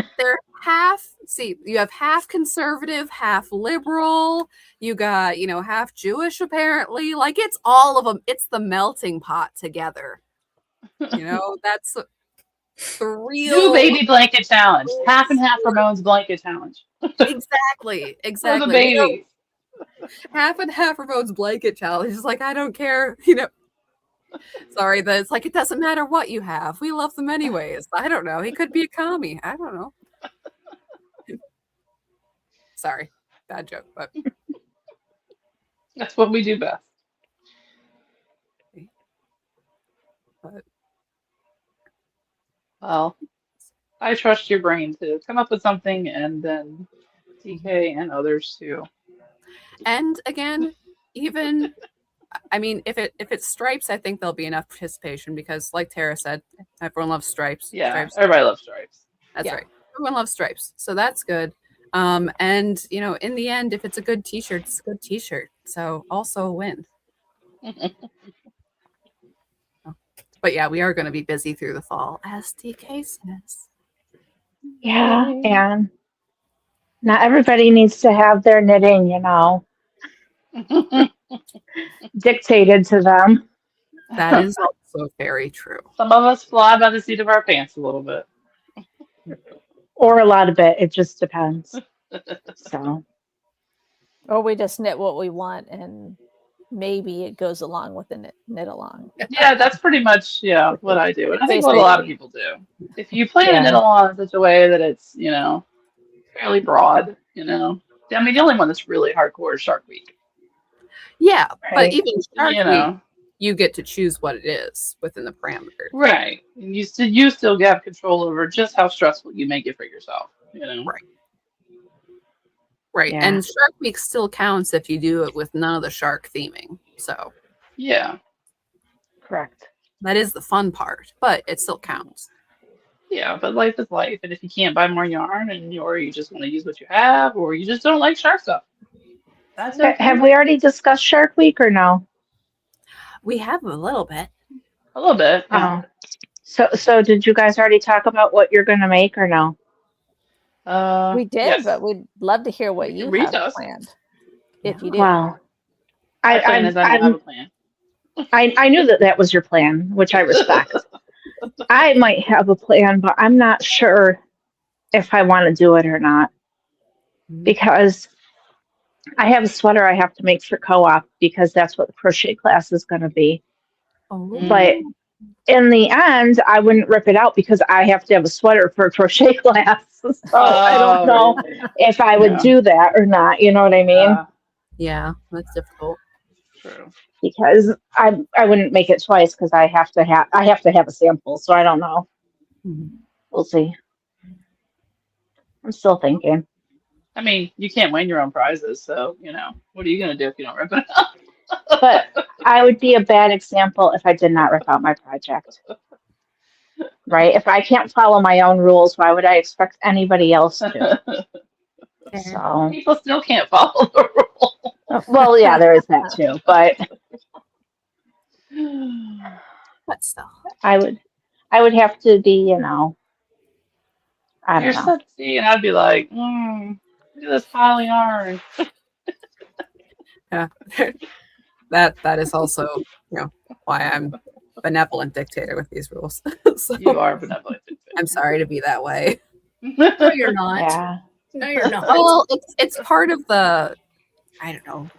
half. See, you have half conservative, half liberal. You got half Jewish apparently. Like it's all of them. It's the melting pot together. That's the New real. baby blanket challenge. Half and half Ramon's blanket challenge. Exactly. For the Exactly. babies. Half and half Ramones blanket challenge. It's like I don't care. Sorry, that it's like it doesn't matter what you have. We love them anyways. I don't know. He could be a commie. I don't know. Sorry, bad joke, but That's what we do best. Well, I trust your brain to come up with something, and then TK and others too. And again, even I mean, if it's stripes, I think there'll be enough participation because, like Tara said, everyone loves stripes. Yeah, Stripes. everybody loves stripes. That's Yeah. right. Everyone loves stripes, so that's good. And in the end, if it's a good T-shirt, it's a good T-shirt. So also a win. But yeah, we are going to be busy through the fall, as TK says. Yeah, and not everybody needs to have their knitting, dictated to them. That is also very true. Some of us fly by the seat of our pants a little bit. Or a lot of it. It just depends. So, Or we just knit what we want, and maybe it goes along with the knit along. Yeah, that's pretty much what I do. And I think what a Basically. lot of people do. If you plan to Yeah. knit along in such a way that it's, fairly broad, I mean, the only one that's really hardcore is Shark Week. Yeah, but Right. even Shark Week, know. you get to choose what it is within the parameters. Right. And you still have control over just how stressful you make it for yourself, Right. Right. Yeah. And Shark Week still counts if you do it with none of the shark theming. So Yeah. Correct. that is the fun part, but it still counts. Yeah, but life is life, and if you can't buy more yarn, or you just want to use what you have, or you just don't like shark stuff, that's okay. Have we already discussed Shark Week or no? We have a little bit. A little bit. Yeah. So did you guys already talk about what you're going to make or no? We did, yes. but we'd love to hear what We you can read have us. planned. If you do. Well, My plan is I don't have a plan. I knew that was your plan, which I respect. I might have a plan, but I'm not sure if I want to do it or not. Because I have a sweater I have to make for co-op because that's what the crochet class is going to be. Oh. But in the end, I wouldn't rip it out because I have to have a sweater for a crochet class. So I don't know if I would Yeah. do that or not. You know what I mean? Yeah, that's difficult. True. Because I wouldn't make it twice because I have to have a sample. So I don't know. Mhm. We'll see. I'm still thinking. I mean, you can't win your own prizes, so what are you gonna do if you don't rip it up? But I would be a bad example if I did not rip out my project. Right? If I can't follow my own rules, why would I expect anybody else to? Fair. So, People still can't follow the well, yeah, there is that too. But rule. But still. I would, I would have to be, I You're don't know. sudsy, and I'd be like, look at this pile of yarn. Yeah. That is also, why I'm benevolent dictator with these rules. So You are benevolent. I'm sorry to be that way. No, you're not. Yeah. No, you're not. Well, it's part of the, I don't know.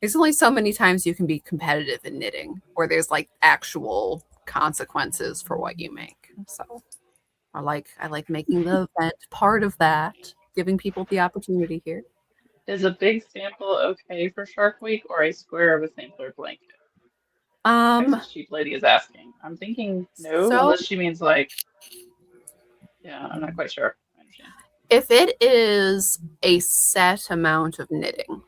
There's only so many times you can be competitive in knitting where there's like actual consequences for what you make. So I like making the event part of that, giving people the opportunity here. Is a big sample okay for Shark Week or a square of a sampler blanket? Texas Cheap Lady is asking. I'm thinking no, So unless she means like, yeah, I'm not quite sure. I understand. if it is a set amount of knitting,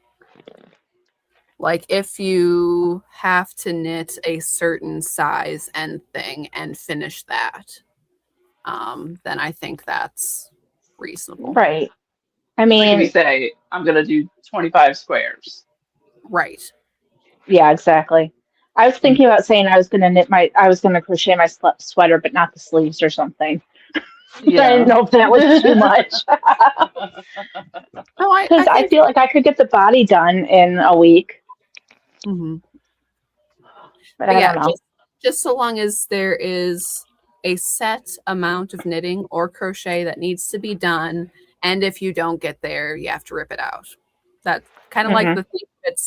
like if you have to knit a certain size and thing and finish that, then I think that's reasonable. Right. I Like if you mean, say, I'm gonna do 25 squares. Right. yeah, exactly. I was thinking about saying I was going to crochet my sweater, but not the sleeves or something. I didn't know if that was too much. Oh, I Because I think. feel like I could get the body done in a week, Mhm. but But I yeah, don't know. just so long as there is a set amount of knitting or crochet that needs to be done, and if you don't get there, you have to rip it out. That's kind of like Hmm. the thing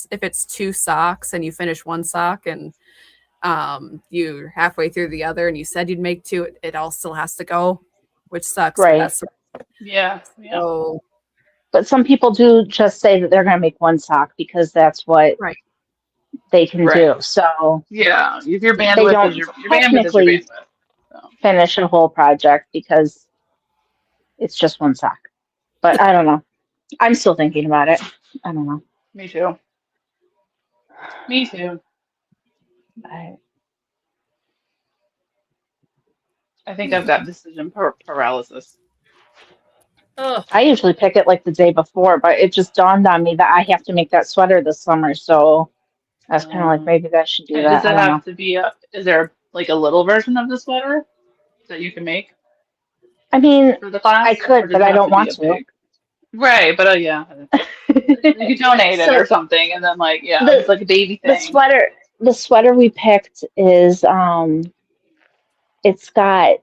if it's two socks and you finish one sock and you're halfway through the other and you said you'd make two, it all still has to go, which sucks, but Right. that's Yeah. so But some people do just say that they're going to make one sock because that's what right. they can Right. do. So Yeah. If your they bandwidth don't is your bandwidth is your technically bandwidth. So. finish a whole project because it's just one sock. But I don't know. I'm still thinking about it. I don't know. Me too. Me too. But I think I've got decision paralysis. Oh, I usually pick it like the day before, but it just dawned on me that I have to make that sweater this summer. So I was kind of like, maybe I should do And does that. I that don't know. have to be is there like a little version of the sweater that you can make I mean, for the I class? Or could, does but it I have don't to be want a to. big? Right, but yeah. You could donate it or So something and then like, yeah, it's the like a baby the thing. sweater we picked is it's got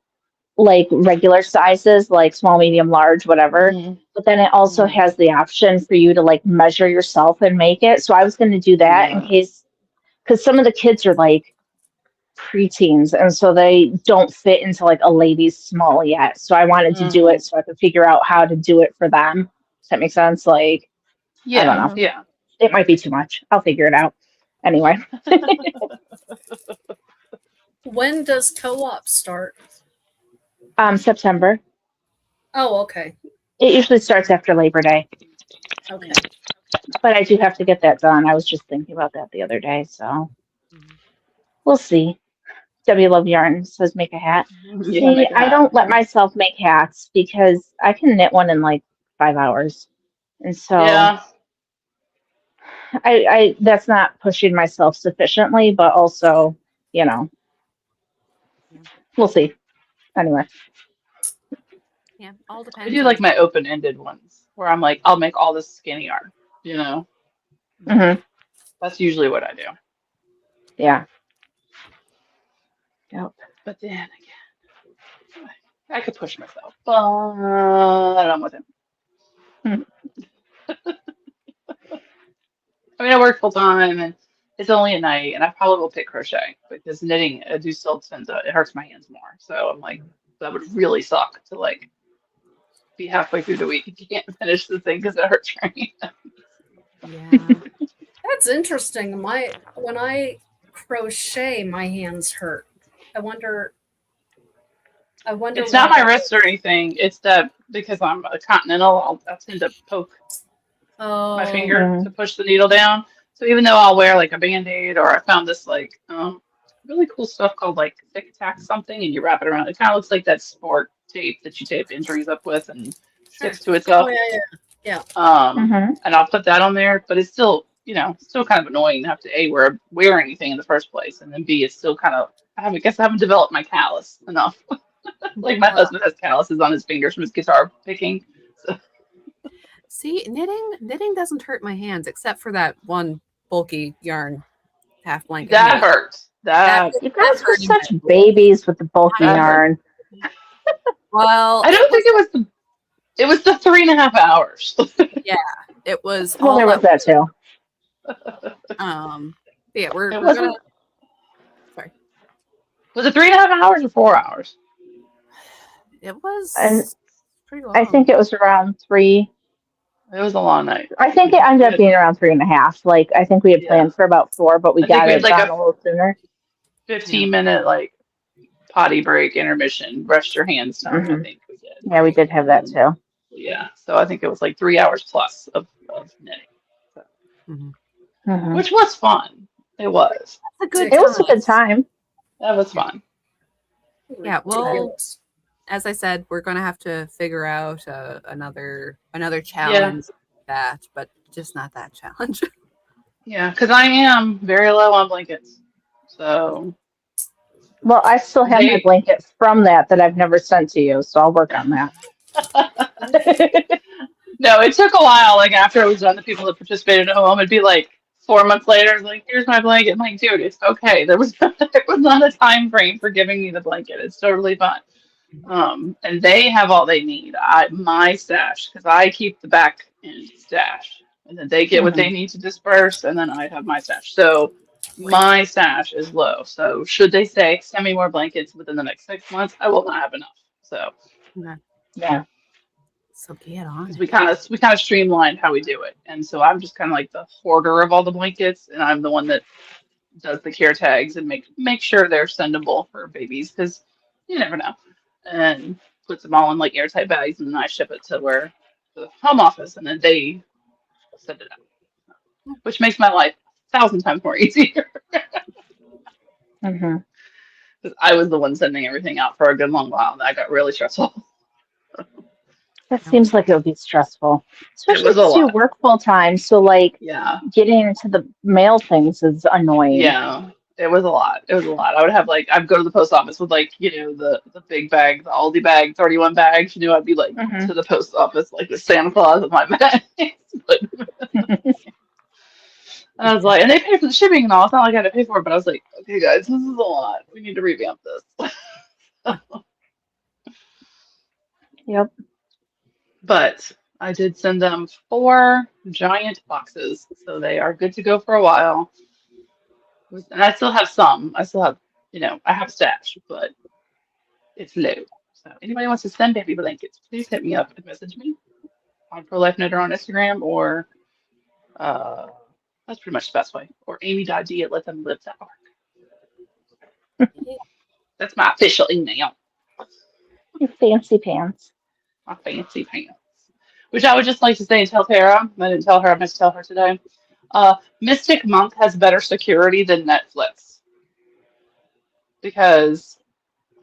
like regular sizes, like small, medium, large, whatever. Hmm. But then it also Hmm. has the option for you to like measure yourself and make it. So I was going to do that in case, because some of the kids are like preteens, and so they don't fit into like a lady's small yet. So I wanted to do Hmm. it so I could figure out how to do it for them. Does that make sense? Like, I don't Yeah, know. yeah. It might be too much. I'll figure it out. Anyway, when does co-op start? September. Oh, okay. It usually starts after Labor Day, Okay. but I do have to get that done. I was just thinking about that the other day, so we'll see. W Love Yarn says make a hat. Yeah, See, make a I hat. don't let myself make hats because I can knit one in like 5 hours. And so Yeah. I that's not pushing myself sufficiently, but also, you know, we'll see. Anyway. Yeah, all I depends do on like my open-ended ones where I'm like, I'll make all this skinny yarn, you know? Hmm. That's usually what I do. Yeah. Yep. But then again, I could push myself, but I'm with him. Hmm. I mean, I work full time and it's only at night, and I probably will pick crochet because knitting, I do still tend to, it hurts my hands more. So I'm like, that would really suck to like be halfway through the week and you can't finish the thing because it hurts your hand. Yeah. That's interesting. When I crochet, my hands hurt. I wonder. It's Why not my that wrist or is. anything. It's that because I'm a continental, I'll tend to poke my Oh, finger to push the needle down. So even though I'll wear like a band-aid, or I found this like really cool stuff called like Thick Tack something, and you wrap it around. It kind of looks like that sport tape that you tape injuries up with and sure. sticks to Oh itself. yeah, yeah, And I'll put that on there, but it's still, still kind of annoying to have to wear anything in the first place, and then B, it's still kind of, I guess I haven't developed my callus enough. Like my yeah. husband has calluses on his fingers from his guitar picking. So See, knitting doesn't hurt my hands except for that one bulky yarn half blanket that hoodie. hurts. That That You that guys were hurt such immensely. babies with the bulky I that hurt. yarn. Well, I don't think it was the 3.5 hours. yeah, it was Well, there all was that. that too. Yeah, we're It gonna. wasn't. Sorry, Was it 3.5 hours or 4 hours? it And was pretty I long. think it was around 3. It was a long night. I think it ended up being around 3.5. Like, I think we had Yeah. planned for about 4, but we I think got we had it like done a a little sooner. 15-minute like potty break intermission, rest your hands time. I Hmm. think we did. Yeah, we did have that And too. yeah, so I think it was like 3 hours plus of knitting, so, Mhm. Hmm. which was fun. It was. A good It was a good time. time. That was fun. Yeah, well, Ridiculous. as I said, we're gonna have to figure out another Yeah. challenge that, but just not that challenge. Yeah, because I am very low on blankets. So Well, I still have my they blanket from that I've never sent to you, so I'll work on that. no, it took a while. Like after I was done, the people that participated at home, it'd be like 4 months later, like, here's my blanket. I'm like, dude, it's okay. There was not a time frame for giving me the blanket. It's totally fine. And they have all they need. My stash, because I keep the back end stash, and then they get what Hmm. they need to disperse, and then I have my stash. So my stash is low. So should they say send me more blankets within the next 6 months, I will not have enough. So No, Yeah. so get on because it. we kind of streamlined how we do it, and so I'm just kind of like the hoarder of all the blankets, and I'm the one that does the care tags and make sure they're sendable for babies because you never know, and puts them all in like airtight bags, and then I ship it to the home office, and then they send it out, which makes my life 1,000 times more easier Hmm. because I was the one sending everything out for a good long while, and that got really stressful. That seems like it would be stressful, It especially was a because you lot. work full time. So, like, Yeah. getting into the mail things is annoying. Yeah, it was a lot. It was a lot. I would have like I'd go to the post office with like the big bag, the Aldi bag, 31 bags. I'd be like Hmm. to the post office like the Santa Claus with my bag. But I was like, and they pay for the shipping and all. It's not like I had to pay for it, but I was like, okay, guys, this is a lot. We need to revamp this. Yep. But I did send them 4 giant boxes, so they are good to go for a while. And I still have some. I still have, I have a stash, but it's low. So anybody wants to send baby blankets, please hit me up and message me on Pro Life Knitter on Instagram, or uh, that's pretty much the best way. Or amy.d at letthemlive.org. That's my official email. You fancy pants. My fancy pants. Which I would just like to say and tell Tara. I didn't tell her. I meant to tell her today. Mystic Monk has better security than Netflix because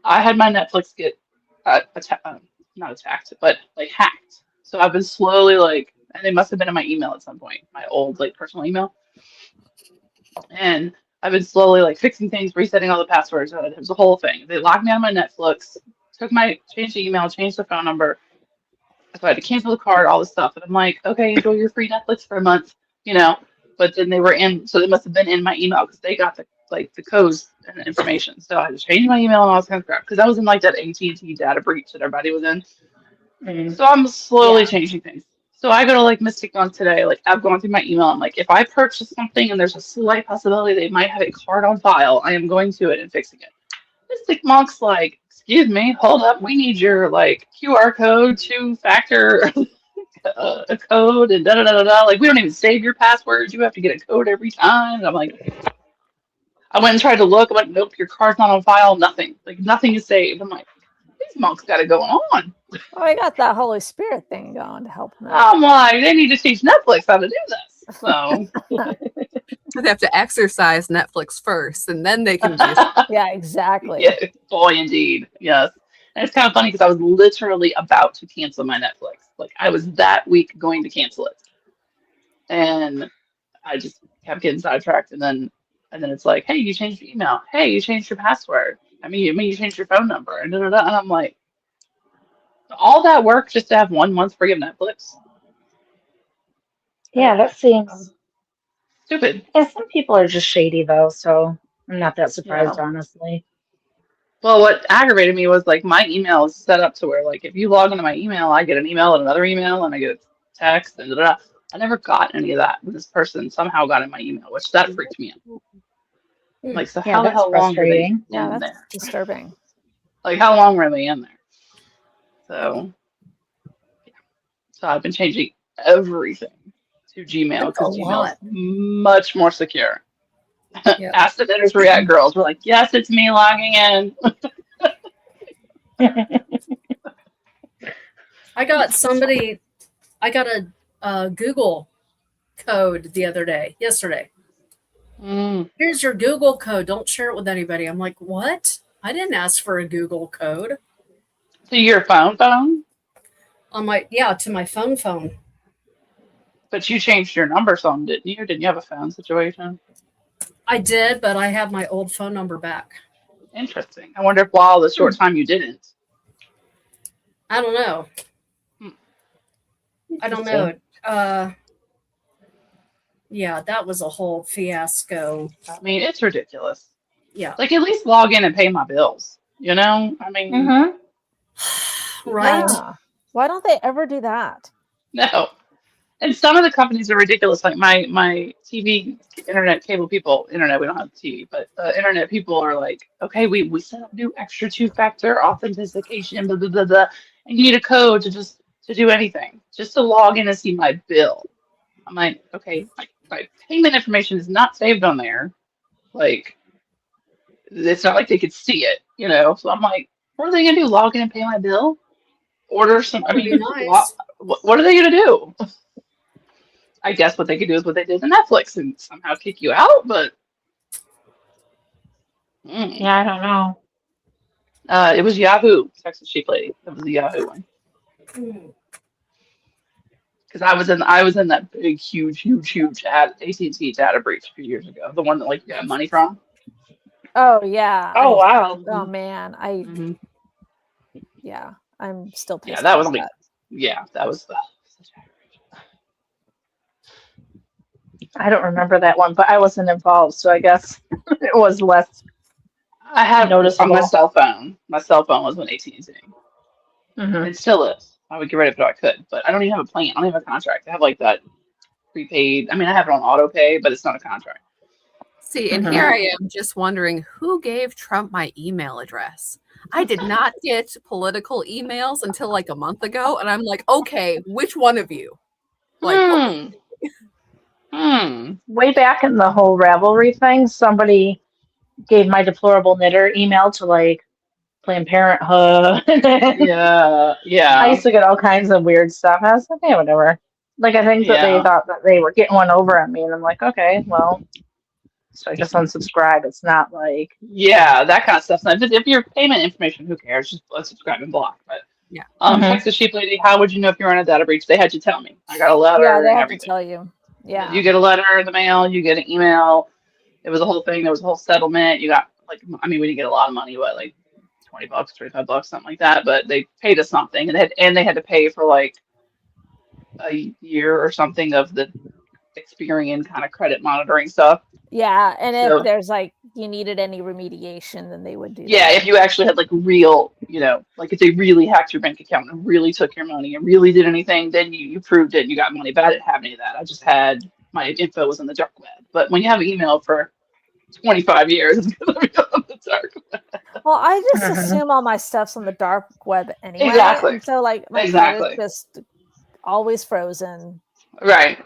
I had my Netflix get not attacked, but like hacked. So I've been slowly like, and they must have been in my email at some point, my old like personal email, and I've been slowly like fixing things, resetting all the passwords. It was a whole thing. They locked me out of my Netflix, changed the email, changed the phone number. So I had to cancel the card, all this stuff, and I'm like, okay, enjoy your free Netflix for a month, you know. But then they were in, so they must have been in my email because they got the codes and the information. So I had to change my email and all this kind of crap because I was in like that AT&T data breach that everybody was in. Mm. So I'm slowly Yeah. changing things. So I go to like Mystic Monk today. Like I've gone through my email. I'm like, if I purchase something and there's a slight possibility they might have a card on file, I am going to it and fixing it. Mystic Monk's like, excuse me, hold up, we need your like QR code, two-factor code, and da da da da da. Like we don't even save your passwords. You have to get a code every time. And I'm like, I went and tried to look. I'm like, nope, your card's not on file. Nothing. Like nothing is saved. I'm like, these monks got it going on. Oh, I got that Holy Spirit thing going to help them. I'm like, they need to teach Netflix how to do this. So They have to exercise Netflix first, and then they can just. Yeah, exactly. yeah, boy, indeed, yes. And it's kind of funny because I was literally about to cancel my Netflix. Like I was that week going to cancel it, and I just kept getting sidetracked. And then it's like, hey, you changed your email. Hey, you changed your password. You changed your phone number. And, da, da, da. And I'm like, all that work just to have 1 month free of Netflix? Yeah, that seems. Stupid. Yeah, some people are just shady though, so I'm not that surprised, Yeah. honestly. Well, what aggravated me was like my email is set up to where like if you log into my email, I get an email and another email and I get a text and da, da, da. I never got any of that. This person somehow got in my email, which that freaked me out. Like, so Yeah, how the that's hell long were they frustrating. Yeah, in that's there? disturbing. Like, how long were they in there? So, yeah. So I've been changing everything to Gmail That's a because Gmail is lot. much more secure. Yep. Ask the Knitters React girls. We're like, yes, it's me logging in. I got a Google code the other day, yesterday. Here's your Google code. Don't share it with anybody. I'm like, what? I didn't ask for a Google code. To your phone? To my phone. But you changed your number some, didn't you? Didn't you have a phone situation? I did, but I have my old phone number back. Interesting. I wonder if while the short time you didn't. I don't know. I don't know. Yeah, that was a whole fiasco. I mean, it's ridiculous. Yeah. Like, at least log in and pay my bills. You know? I mean, Right. Yeah. Why don't they ever do that? no. And some of the companies are ridiculous. Like my TV, internet, cable people, internet, we don't have TV, but internet people are like, okay, we set up new extra two-factor authentication, blah, blah, blah, blah, and you need a code to do anything, just to log in and see my bill. I'm like, okay, my payment information is not saved on there. Like, it's not like they could see it, you know? So I'm like, what are they going to do? Log in and pay my bill? Order some, I That would be mean, nice. what are they going to do? I guess what they could do is what they did to Netflix and somehow kick you out, but Yeah, I don't know. it was Yahoo, Texas Sheep Lady. That was the Yahoo one. Because I was in that big, huge AT&T data breach a few years ago. The one that like you got money from. Oh yeah. Oh, wow. Oh man. Mm-hmm. Yeah. I'm still pissed. Yeah, that was about like, yeah, that was the. I don't remember that one, but I wasn't involved, so I guess it was less. I had Noticeable. on my cell phone. My cell phone was on AT&T. Mhm. It still is. I would get rid of it if I could, but I don't even have a plan. I don't even have a contract. I have like that prepaid. I mean, I have it on auto pay, but it's not a contract. See, and here I am just wondering who gave Trump my email address. I did not get political emails until like a month ago, and I'm like, okay, which one of you? Like, Way back in the whole Ravelry thing, somebody gave my deplorable knitter email to like Planned Parenthood. Yeah, yeah. I used to get all kinds of weird stuff. I was like, okay, whatever. Like, I think that they Yeah. thought that they were getting one over on me, and I'm like, okay, well, so I just unsubscribe. It's not like, Yeah, that kind of stuff. So if your payment information, who cares? Just unsubscribe and block. But Yeah. Texas Sheep Lady, how would you know if you're in a data breach? They had to tell me. I got a letter Yeah, they and have everything. to tell you. Yeah. You get a letter in the mail, you get an email. It was a whole thing. There was a whole settlement. You got like, I mean, we didn't get a lot of money, but like $20, $25, something like that. But they paid us something, and they had to pay for like a year or something of the Experian kind of credit monitoring stuff. Yeah, and So if there's like you needed any remediation, then they would do yeah, that. if you actually had like real, like if they really hacked your bank account and really took your money and really did anything, then you proved it and you got money. But I didn't have any of that. I just had my info was in the dark web. But when you have email for 25 years, it's gonna be on the dark web. Well, I just Mhm. assume all my stuff's on the dark web anyway. Exactly. And so like my Exactly. credit's just always frozen. Right.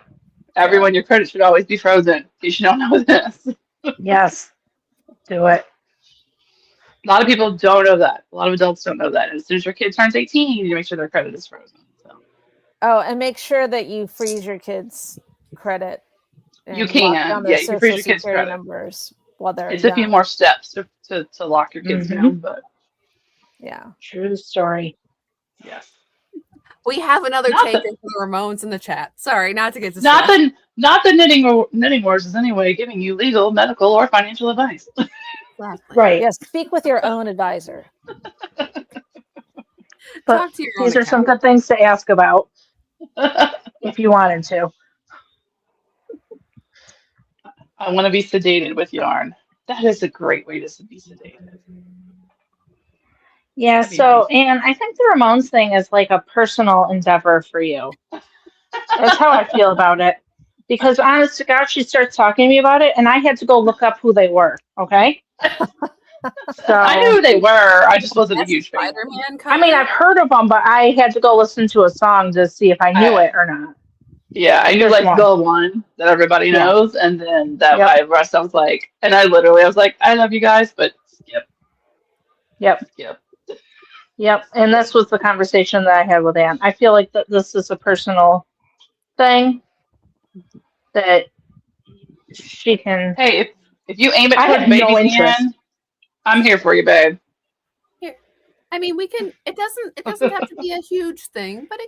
Everyone, your credit should always be frozen. In case you don't know this. Yes. Do it. A lot of people don't know that. A lot of adults don't know that. And as soon as your kid turns 18, you need to make sure their credit is frozen. So Oh, and make sure that you freeze your kids' credit and you lock can. down Yeah, their you can social freeze your kids' security credit. numbers while they're It's a few young. more steps to lock your kids Mhm. down, but Yeah. True story. yes. We have another Not taker the for the Ramones in the chat. Sorry, not to get not distracted. the knitting wars is anyway giving you legal, medical, or financial advice. Exactly. Right. Yes, speak with your own advisor. But Talk to your own these are some account. good things to ask about I if you wanted to. want to be sedated with yarn. That is a great way to be sedated. Yeah, That'd be so, nice. and I think the Ramones thing is like a personal endeavor for you. That's how I feel about it. Because honest to God, she starts talking to me about it, and I had to go look up who they were, okay? So, I knew who they were. I just wasn't a That's huge fan. Spider-Man I mean, cover? I've heard of them, but I had to go listen to a song to see if I knew it or not. Yeah, I knew There's like one. the one that everybody Yeah. knows, and then that Yep. I rest. I was like, I was like, I love you guys, but skip. Yep. And this was the conversation that I had with Ann. I feel like that this is a personal thing that she can. Hey, if you aim it I towards have no babies, interest. Ian, I'm here for you, babe. I mean, it doesn't have to be a huge thing, but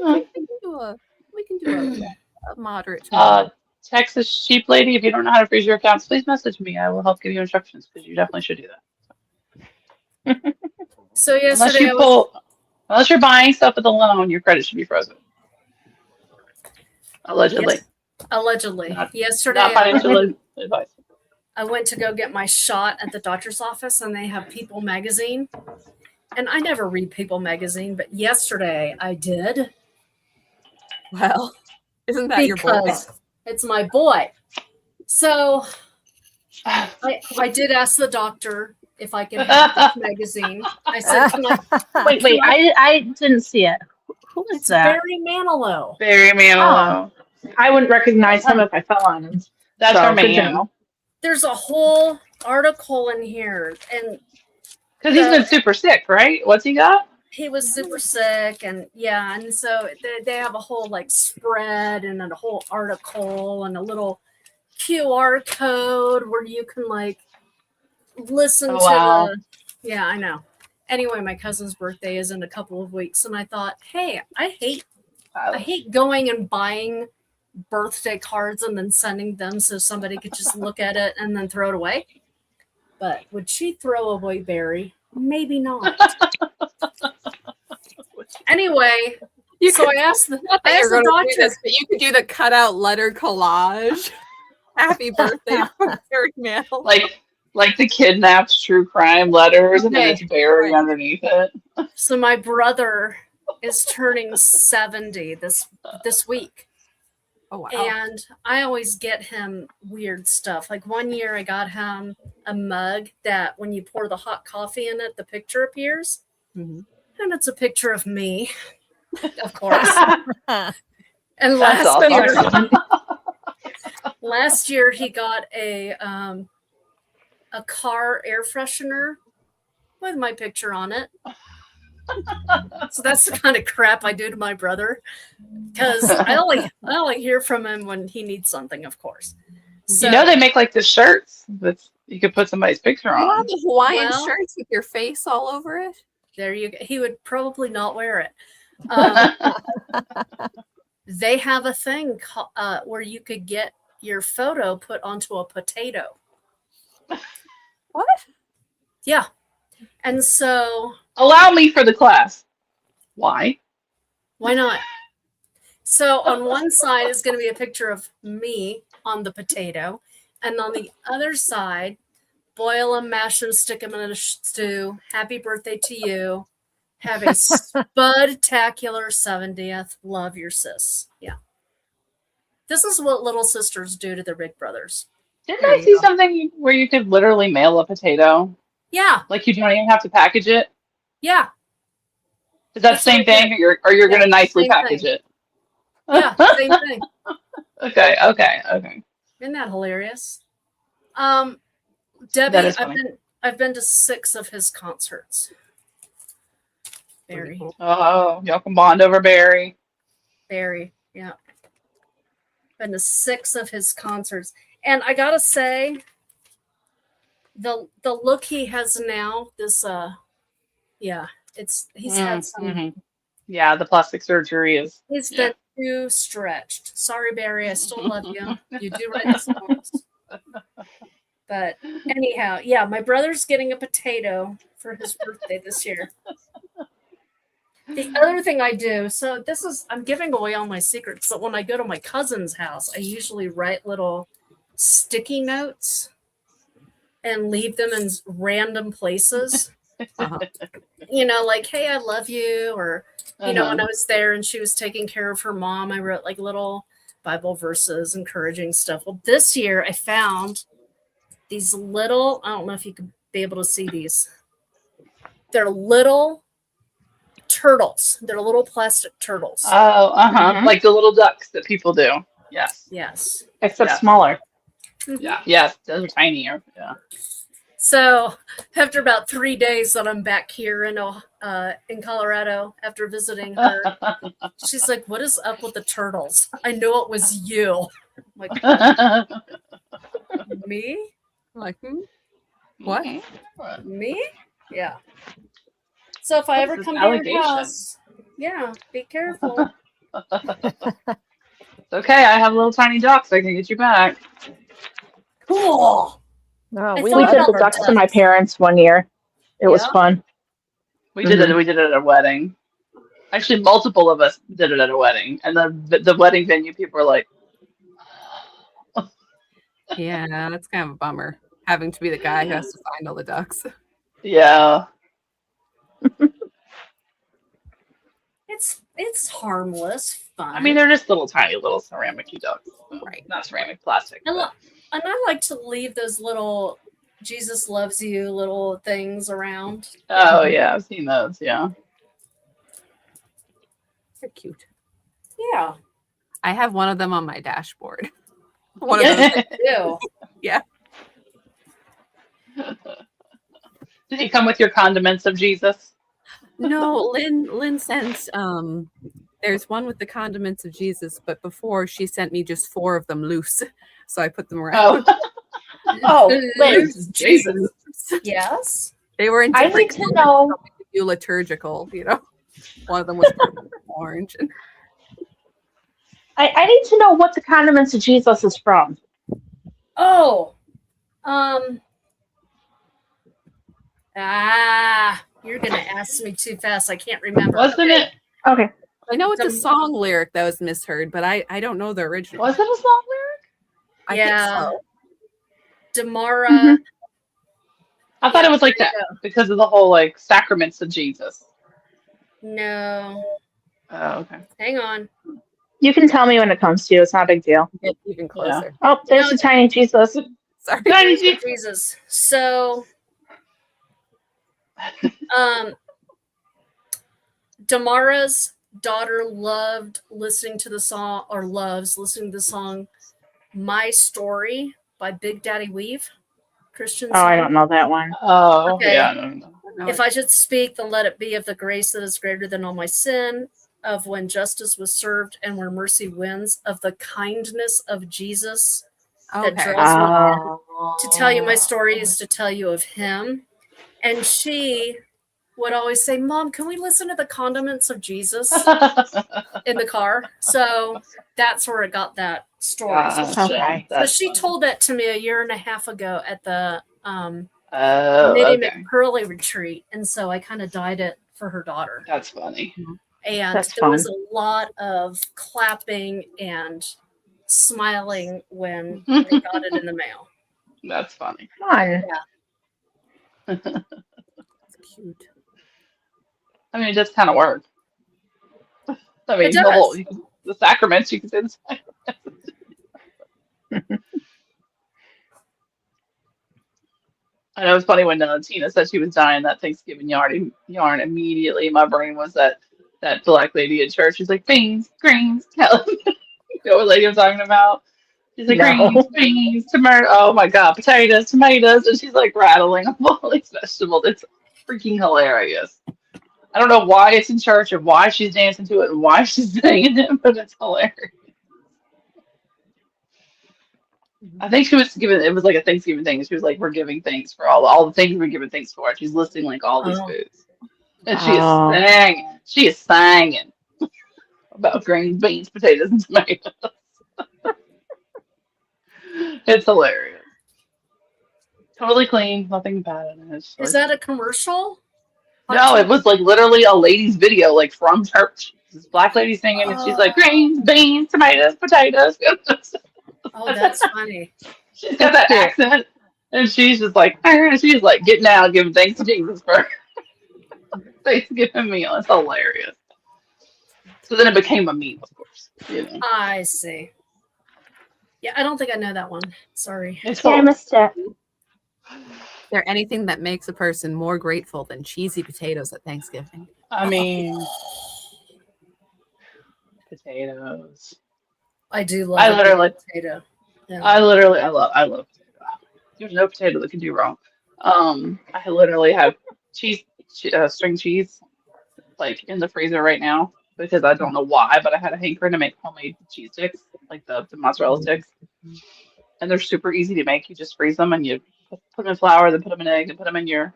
we can do a moderate to moderate. Texas sheep lady, if you don't know how to freeze your accounts, please message me. I will help give you instructions because you definitely should do that. So yesterday Unless you're buying stuff with a loan, your credit should be frozen. Allegedly. Yes, allegedly. Not Yesterday financial advice. I went to go get my shot at the doctor's office, and they have People magazine. And I never read People magazine, but yesterday I did. Well, isn't that your boy? Because it's my boy. So I did ask the doctor if I can have this magazine. I said, can I? Wait, I didn't see it. Who is It's that? Barry Manilow. Barry Manilow. I wouldn't recognize him if I fell on him. That's So, her good to man. know. There's a whole article in here, and Because he's been super sick, right? What's he got? he was super sick, and so they have a whole like spread and a whole article and a little QR code where you can like listen to wow. yeah, I know. Anyway, my cousin's birthday is in a couple of weeks, and I thought, hey, I hate going and buying birthday cards and then sending them so somebody could just look at it and then throw it away. But would she throw away Barry? Maybe not. Anyway, I asked the doctor. But you could do the cutout letter collage. Happy birthday, Barry Manilow. Like the kidnapped true crime letters, and then it's Barry underneath it. So my brother is turning 70 this week. Oh wow! And I always get him weird stuff. Like one year, I got him a mug that when you pour the hot coffee in it, the picture appears, and it's a picture of me, of course. And last year, he got a car air freshener with my picture on it. So that's the kind of crap I do to my brother, because I only hear from him when he needs something, of course. So, they make like the shirts that you could put somebody's picture on. You have the Hawaiian shirts with your face all over it. There you go. He would probably not wear it. They have a thing where you could get your photo put onto a potato. What? Yeah. And so... Allow me for the class. Why? Why not? So on one side is going to be a picture of me on the potato, and on the other side, boil them, mash them, stick them in a stew. Happy birthday to you. Have a spud-tacular 70th. Love your sis. Yeah. This is what little sisters do to their big brothers. Didn't There I you see go. something where you could literally mail a potato? Yeah. Like you don't even have to package it? Yeah. Is that the That's what same I thing, did. or you're Yeah, gonna nicely same package thing. it? Yeah, same thing. Okay. Isn't that hilarious? That Debbie, is funny. I've been to 6 of his concerts. Pretty Very, cool. Oh, y'all can bond over Barry. very, yeah. Been to 6 of his concerts. And I gotta say, the look he has now, this yeah, he's had some Mm-hmm. Yeah, the plastic surgery is. he's Yeah. been too stretched. Sorry, Barry, I still love you. You do write the songs. But anyhow, yeah, my brother's getting a potato for his birthday this year. The other thing I do, so I'm giving away all my secrets, but when I go to my cousin's house, I usually write little sticky notes and leave them in random places. Uh-huh. Like, hey, I love you. Or, when Uh-huh. I was there and she was taking care of her mom, I wrote like little Bible verses, encouraging stuff. Well, this year I found these little, I don't know if you could be able to see these. They're little turtles. They're little plastic turtles. Oh, Mhm. Like the little ducks that people do. Yes. Yes. Except Yeah. smaller. Yeah. Yes. Those are tinier. Yeah. So after about 3 days that I'm back here in Colorado after visiting her, she's like, "What is up with the turtles? I know it was you." I'm like, me? Like, what? Me? Yeah. So if I What ever is this come to your allegation? house, yeah, be careful. It's okay. I have little tiny ducks. I can get you back. Cool. No, I we thought We love took about the our ducks to my ducks. parents one year. It was Yeah. fun. We did it. Mhm. We did it at a wedding. Actually, multiple of us did it at a wedding, and the wedding venue people were like, Yeah, that's kind of a bummer. Having to be the guy who has to find all the ducks. "Yeah, It's harmless, fun. I mean, they're just little tiny little ceramic-y ducks. Right. Not ceramic, plastic. And But. I like to leave those little Jesus loves you little things around. Oh yeah, I've seen those. Yeah. They're cute. Yeah. I have one of them on my dashboard. One of those. Ew. Yeah. Did he come with your condiments of Jesus? No, Lynn sent there's one with the condiments of Jesus, but before she sent me just 4 of them loose. So I put them around. Oh, Oh, Liz, Loose Jesus. Yes. They were in I different need to know. liturgical, One of them was purple and orange. And I need to know what the condiments of Jesus is from. Oh. You're gonna ask me too fast. I can't remember. Wasn't it? Okay. I know it's a Some- song lyric that was misheard, but I don't know the original. Was it a song lyric? I Yeah. think so. Damara. Mhm. I thought Yeah, it was like there that you because of the whole like sacraments of Jesus. No. Oh, okay. Hang on. You can tell me when it comes to you. It's not a big deal. Get even closer. Oh, there's No, a tiny Jesus. Sorry. Tiny Praise Jesus. Jesus. So Damara's daughter loved listening to the song, or loves listening to the song My Story by Big Daddy Weave. Christian Oh, I song. don't know that one. Oh, Okay. yeah. No. No, If I should speak, then let it be of the grace that is greater than all my sin, of when justice was served and where mercy wins, of the kindness of Jesus that okay. draws me in. Oh. To tell you my story is to tell you of him. And she would always say, Mom, can we listen to the condiments of Jesus in the car? So that's where it got that story. Okay. So she told that to me 1.5 years ago at the Oh, Knitting okay. McPurley retreat. And so I kind of dyed it for her daughter. That's funny. And That's there was fun. a lot of clapping and smiling when they got it in the mail. That's funny. Fun. It's cute. I mean, it does kind of work. I It mean, does. the sacraments you can say. I know it's funny when Tina said she was dying that Thanksgiving yarn. Immediately, my brain was that black lady at church. She's like beans, greens, Kelly. You know what lady I'm talking about? She's like greens, No. beans, tomato. Oh my God, potatoes, tomatoes, and she's like rattling off all these vegetables. It's freaking hilarious. I don't know why it's in church and why she's dancing to it and why she's singing it, but it's hilarious. I think she was giving it was like a Thanksgiving thing. She was like, "We're giving thanks for all the things we're giving thanks for." She's listing like all these Oh, foods, and Oh, she is singing about greens, beans, potatoes, and tomatoes. It's hilarious. Totally clean, nothing bad in it. It's is really that cute. a commercial on No, it TV? was like literally a lady's video, like from church. This black lady singing, and she's like, Oh, "Greens, beans, tomatoes, potatoes." oh, that's funny. She's got that's that cute. accent, and she's just like, she's like getting out, giving thanks to Jesus for Thanksgiving meal. It's hilarious. So then it became a meme, of course. You know, I see. Yeah, I don't think I know that one. Sorry. it's Yeah, I all. missed it. Is there anything that makes a person more grateful than cheesy potatoes at Thanksgiving? I mean, potatoes. I do love I a good literally, potato. Yeah. I love potato. There's no potato that can do wrong. I literally have string cheese like in the freezer right now because I don't know why, but I had a hankering to make homemade cheese sticks, like the mozzarella sticks, and they're super easy to make. You just freeze them and you put them in flour, then put them in egg, and put them in your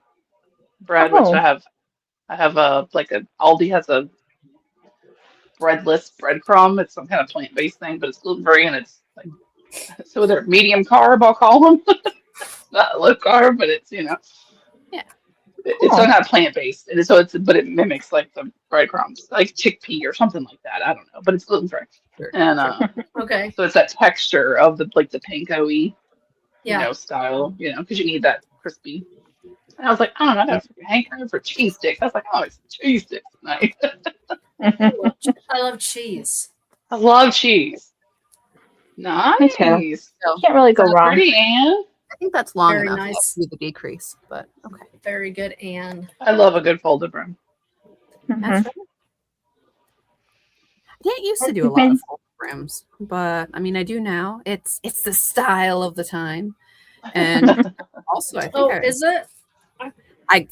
bread, which Oh, I have a like a Aldi has a breadless breadcrumb. It's some kind of plant-based thing, but it's gluten free and it's like so they're medium carb, I'll call them. Not low carb, but it's Yeah. it's some oh, kind of plant-based. And so but it mimics like the breadcrumbs, like chickpea or something like that. I don't know, but it's gluten free. Sure. And Okay. so it's that texture of the like the panko-y, Yeah. style, because you need that crispy. And I was like, I don't know, I got a freaking hankering for cheese sticks. I was like, oh, it's cheese sticks tonight. I love cheese. I love cheese. me too. Nice. So Can't really go So wrong. pretty, Anne. I think that's long Very enough nice. to do the decrease, but okay. Very good, Anne. I love a good folded brim. Mhm. That's right. I didn't used to do a lot of full brims, but I mean I do now. It's the style of the time. And also I think Oh, is it?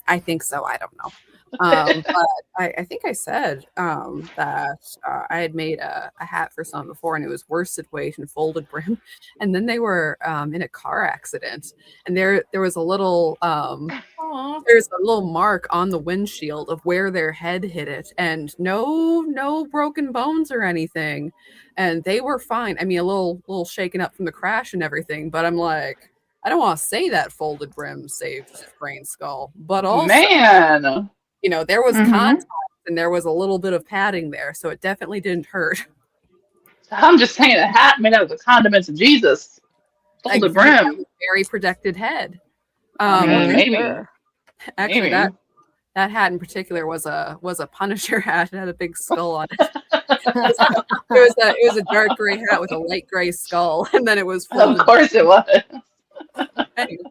I think so. I don't know. But I think I said that I had made a hat for someone before, and it was worsted weight and folded brim. And then they were in a car accident, and there was a little Aw. there's a little mark on the windshield of where their head hit it, and no broken bones or anything, and they were fine. I mean, a little shaken up from the crash and everything, but I'm like, I don't want to say that folded brim saved brain skull, but also, Man. there was Mhm. contact and there was a little bit of padding there, so it definitely didn't hurt. I'm just saying a hat made out of the condiments of Jesus. Like, Folded you have brim. a very protected head. I mean, And maybe. Sure. actually, Maybe. that hat in particular was a Punisher hat. It had a big skull on it. It was a dark gray hat with a light gray skull, and then it was Of folded. course it was. Anyway.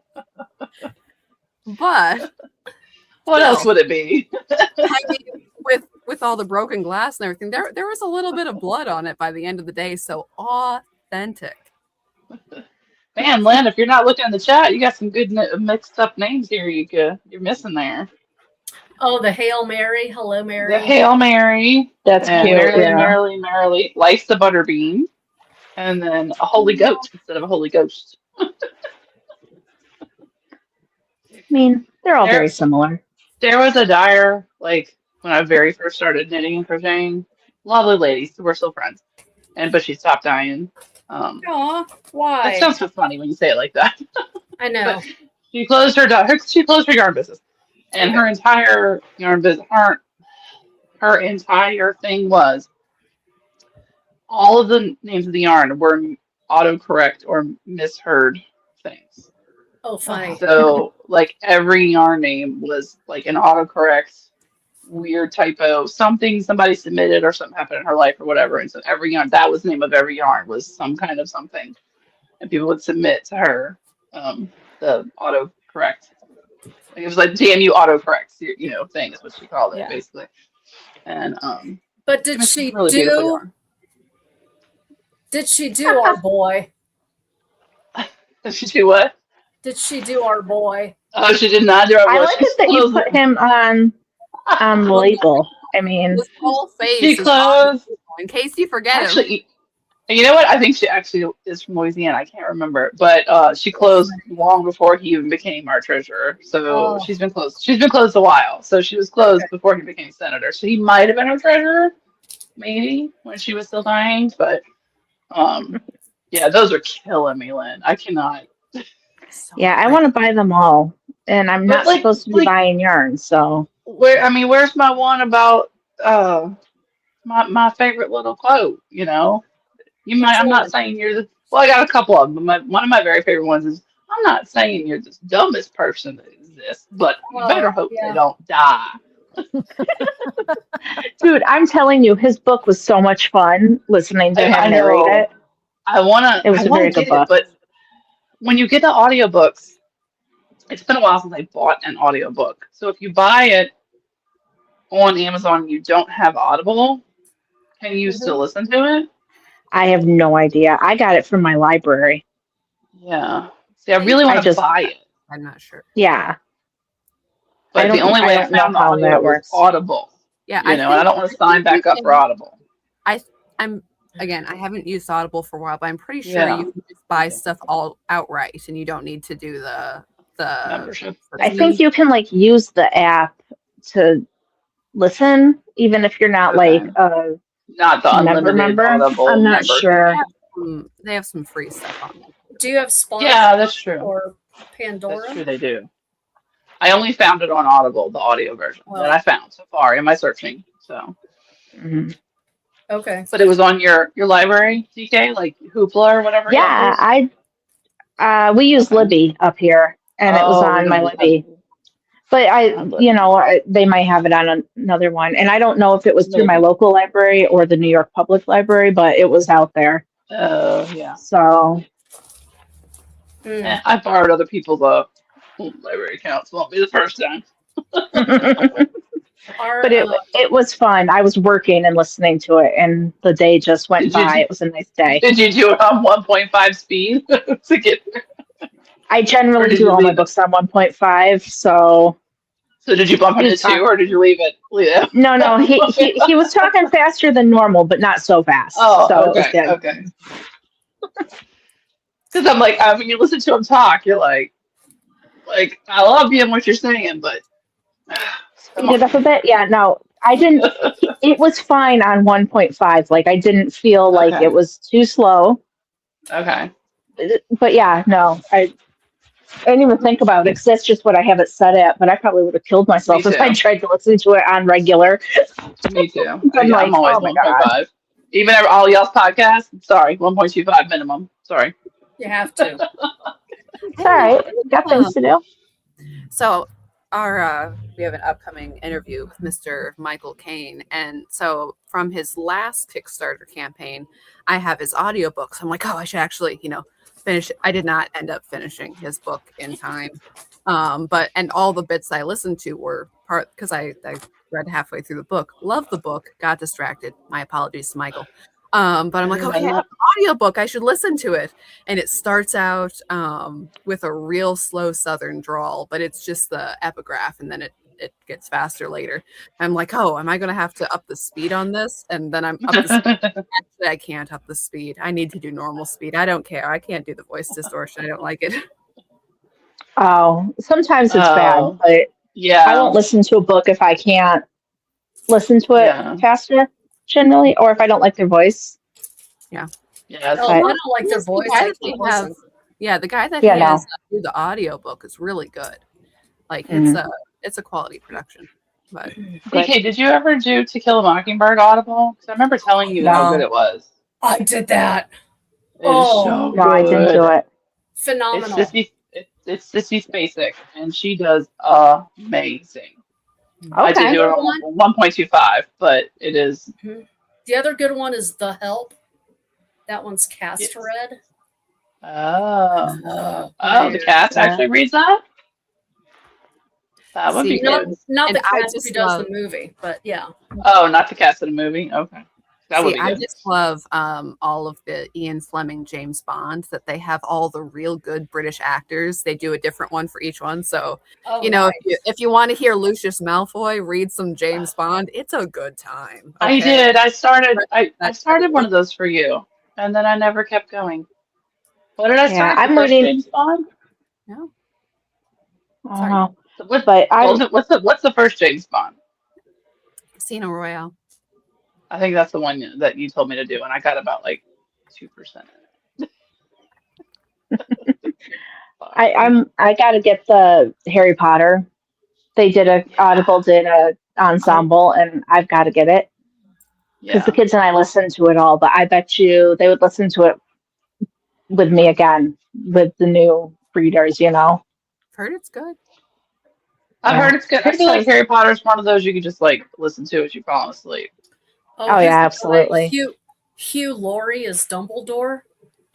But What else still, would it be? I mean, with all the broken glass and everything, there was a little bit of blood on it by the end of the day. So authentic. Man, Lynn, if you're not looking in the chat, you got some good mixed up names here you're missing there. Oh, the Hail Mary. Hello, The Mary. Hail Mary That's and cute. Merrily, Yeah. Merrily, Merrily, Life's the Butterbean, and then a Holy Goat instead of a Holy Ghost. I mean, they're all There, very similar. there was a dyer, like, when I very first started knitting and crocheting. Lovely lady, we're still friends. But she stopped dying. Aw, That why? sounds so funny when you say it like that. I know. But she closed her yarn business, and her entire yarn business, her entire thing was all of the names of the yarn were autocorrect or misheard things. Oh, funny. So like every yarn name was like an autocorrect, weird typo, something somebody submitted or something happened in her life or whatever. And so every yarn, that was the name of every yarn was some kind of something. And people would submit to her the autocorrect. Like it was like damn you autocorrect, thing is what she called it basically. And But it did was she really beautiful yarn. Did she do our boy? Did she do what? Did she do our boy? Oh, she did not do our boy. I like it that you put him on the label. I mean, His whole face She is on closed. in case you forget him. Actually, you know what? I think she actually is from Louisiana. I can't remember, but she closed long before he even became our treasurer. So Oh. she's been closed. She's been closed a while. So she was closed before he became senator. So he might have been our treasurer, maybe when she was still dying. But yeah, those are killing me, Lynn. I cannot. yeah, I want to buy them all, and I'm not supposed to be buying yarn. So where's my one about my favorite little quote? I'm not saying you're the. Well, I got a couple of them. One of my very favorite ones is, "I'm not saying you're the dumbest person that exists, but you better hope they don't die." Dude, I'm telling you, his book was so much fun listening to him narrate it. It was a very good book. But when you get the audiobooks, it's been a while since I bought an audiobook. So if you buy it on Amazon and you don't have Audible, can you still listen to it? I have no idea. I got it from my library. Yeah. See, I really want to buy it. I'm not sure. Yeah. But the only way I found the audio was Audible. Yeah, and I don't want to sign back up for Audible. I haven't used Audible for a while, but I'm pretty sure you can just buy stuff all outright, and you don't need to do the membership. I think you can use the app to listen, even if you're not not the unlimited member. Audible I'm not sure. They have some free stuff on them. Do you have Spotify? Yeah, that's true. Or Pandora? That's true, they do. I only found it on Audible, the audio version that I found so far in my searching. So, okay. But it was on your library, DK, like Hoopla or whatever. Yeah, we use Libby up here, and it was on my Libby. But they might have it on another one, and I don't know if it was through my local library or the New York Public Library, but it was out there. Oh, yeah. So I borrowed other people's library accounts. Won't be the first time. But it was fun. I was working and listening to it, and the day just went by. It was a nice day. Did you do it on 1.5 speed to get there? I generally do all my books on 1.5, so did you bump into 2, or did you leave it? No. He was talking faster than normal, but not so fast. Oh, so okay. It was good. Okay. Because I'm like, when you listen to him talk, you're like, I love you and what you're saying, but speed it up a bit. Yeah, no, I didn't. It was fine on 1.5. Like I didn't feel like it was too slow. Okay. But yeah, no, I didn't even think about it because that's just what I have it set at. But I probably would have killed myself if I tried to listen to it on regular. Me too. I'm always 1.5. Even all y'all's podcasts, sorry, 1.25 minimum. Sorry. You have to. It's all right. Got things to do. So we have an upcoming interview with Mr. Michael Caine. And so from his last Kickstarter campaign, I have his audiobooks. I'm like, I should actually, finish it. I did not end up finishing his book in time. And all the bits I listened to were because I read halfway through the book, loved the book, got distracted. My apologies to Michael. But I'm like, okay, I have an audiobook. I should listen to it. And it starts out with a real slow Southern drawl, but it's just the epigraph. And then it gets faster later. I'm like, am I going to have to up the speed on this? And then I'm up the speed. Actually, I can't up the speed. I need to do normal speed. I don't care. I can't do the voice distortion. I don't like it. Oh, sometimes it's bad, but yeah, I won't listen to a book if I can't listen to it faster, generally, or if I don't like their voice. Yeah. I don't like their voice. The guy that he has do the audiobook is really good. Like it's a quality production. But DK, did you ever do To Kill a Mockingbird Audible? Because I remember telling you how good No, it was. I did that. It is Oh, so no, I didn't do good. it. It's phenomenal. Sissy. It's Sissy Spacek, and she does amazing. I did Okay. do it Other on one, 1.25, but it is. mhm. The other good one is The Help. That one's cast Yes. read. Oh, Oh oh, man. the cast Yeah. actually reads that. That would be see, Not good. not and the I cast who just does love the movie, but yeah. Oh, not the cast of the movie. Okay, that would See, be I good. just love all of the Ian Fleming James Bond that they have all the real good British actors. They do a different one for each one. So, Oh, you know, if you nice. if you want to hear Lucius Malfoy read some James Bond, it's a good time. I Okay. did. I That started one totally. of those for you, and then I never kept going. What did I Yeah, start? The I'm first waiting. James Bond? No, I don't sorry. know, What? but Well, I'm. what's the first James Bond? Casino Royale. I think that's the one that you told me to do, and I got about like 2%. Fine. I gotta get the Harry Potter. They did a Yeah. Audible did a Oh, ensemble, and I've got to get it because the Yeah. kids and I listen to it all. But I bet you they would listen to it with me again with the new readers. heard it's good. I've Yeah. heard it's good. I Chris feel like says, Harry Potter's one of those you could just like listen to as you fall asleep. Oh, "Oh who's yeah, the guy? absolutely." Hugh Laurie is Dumbledore.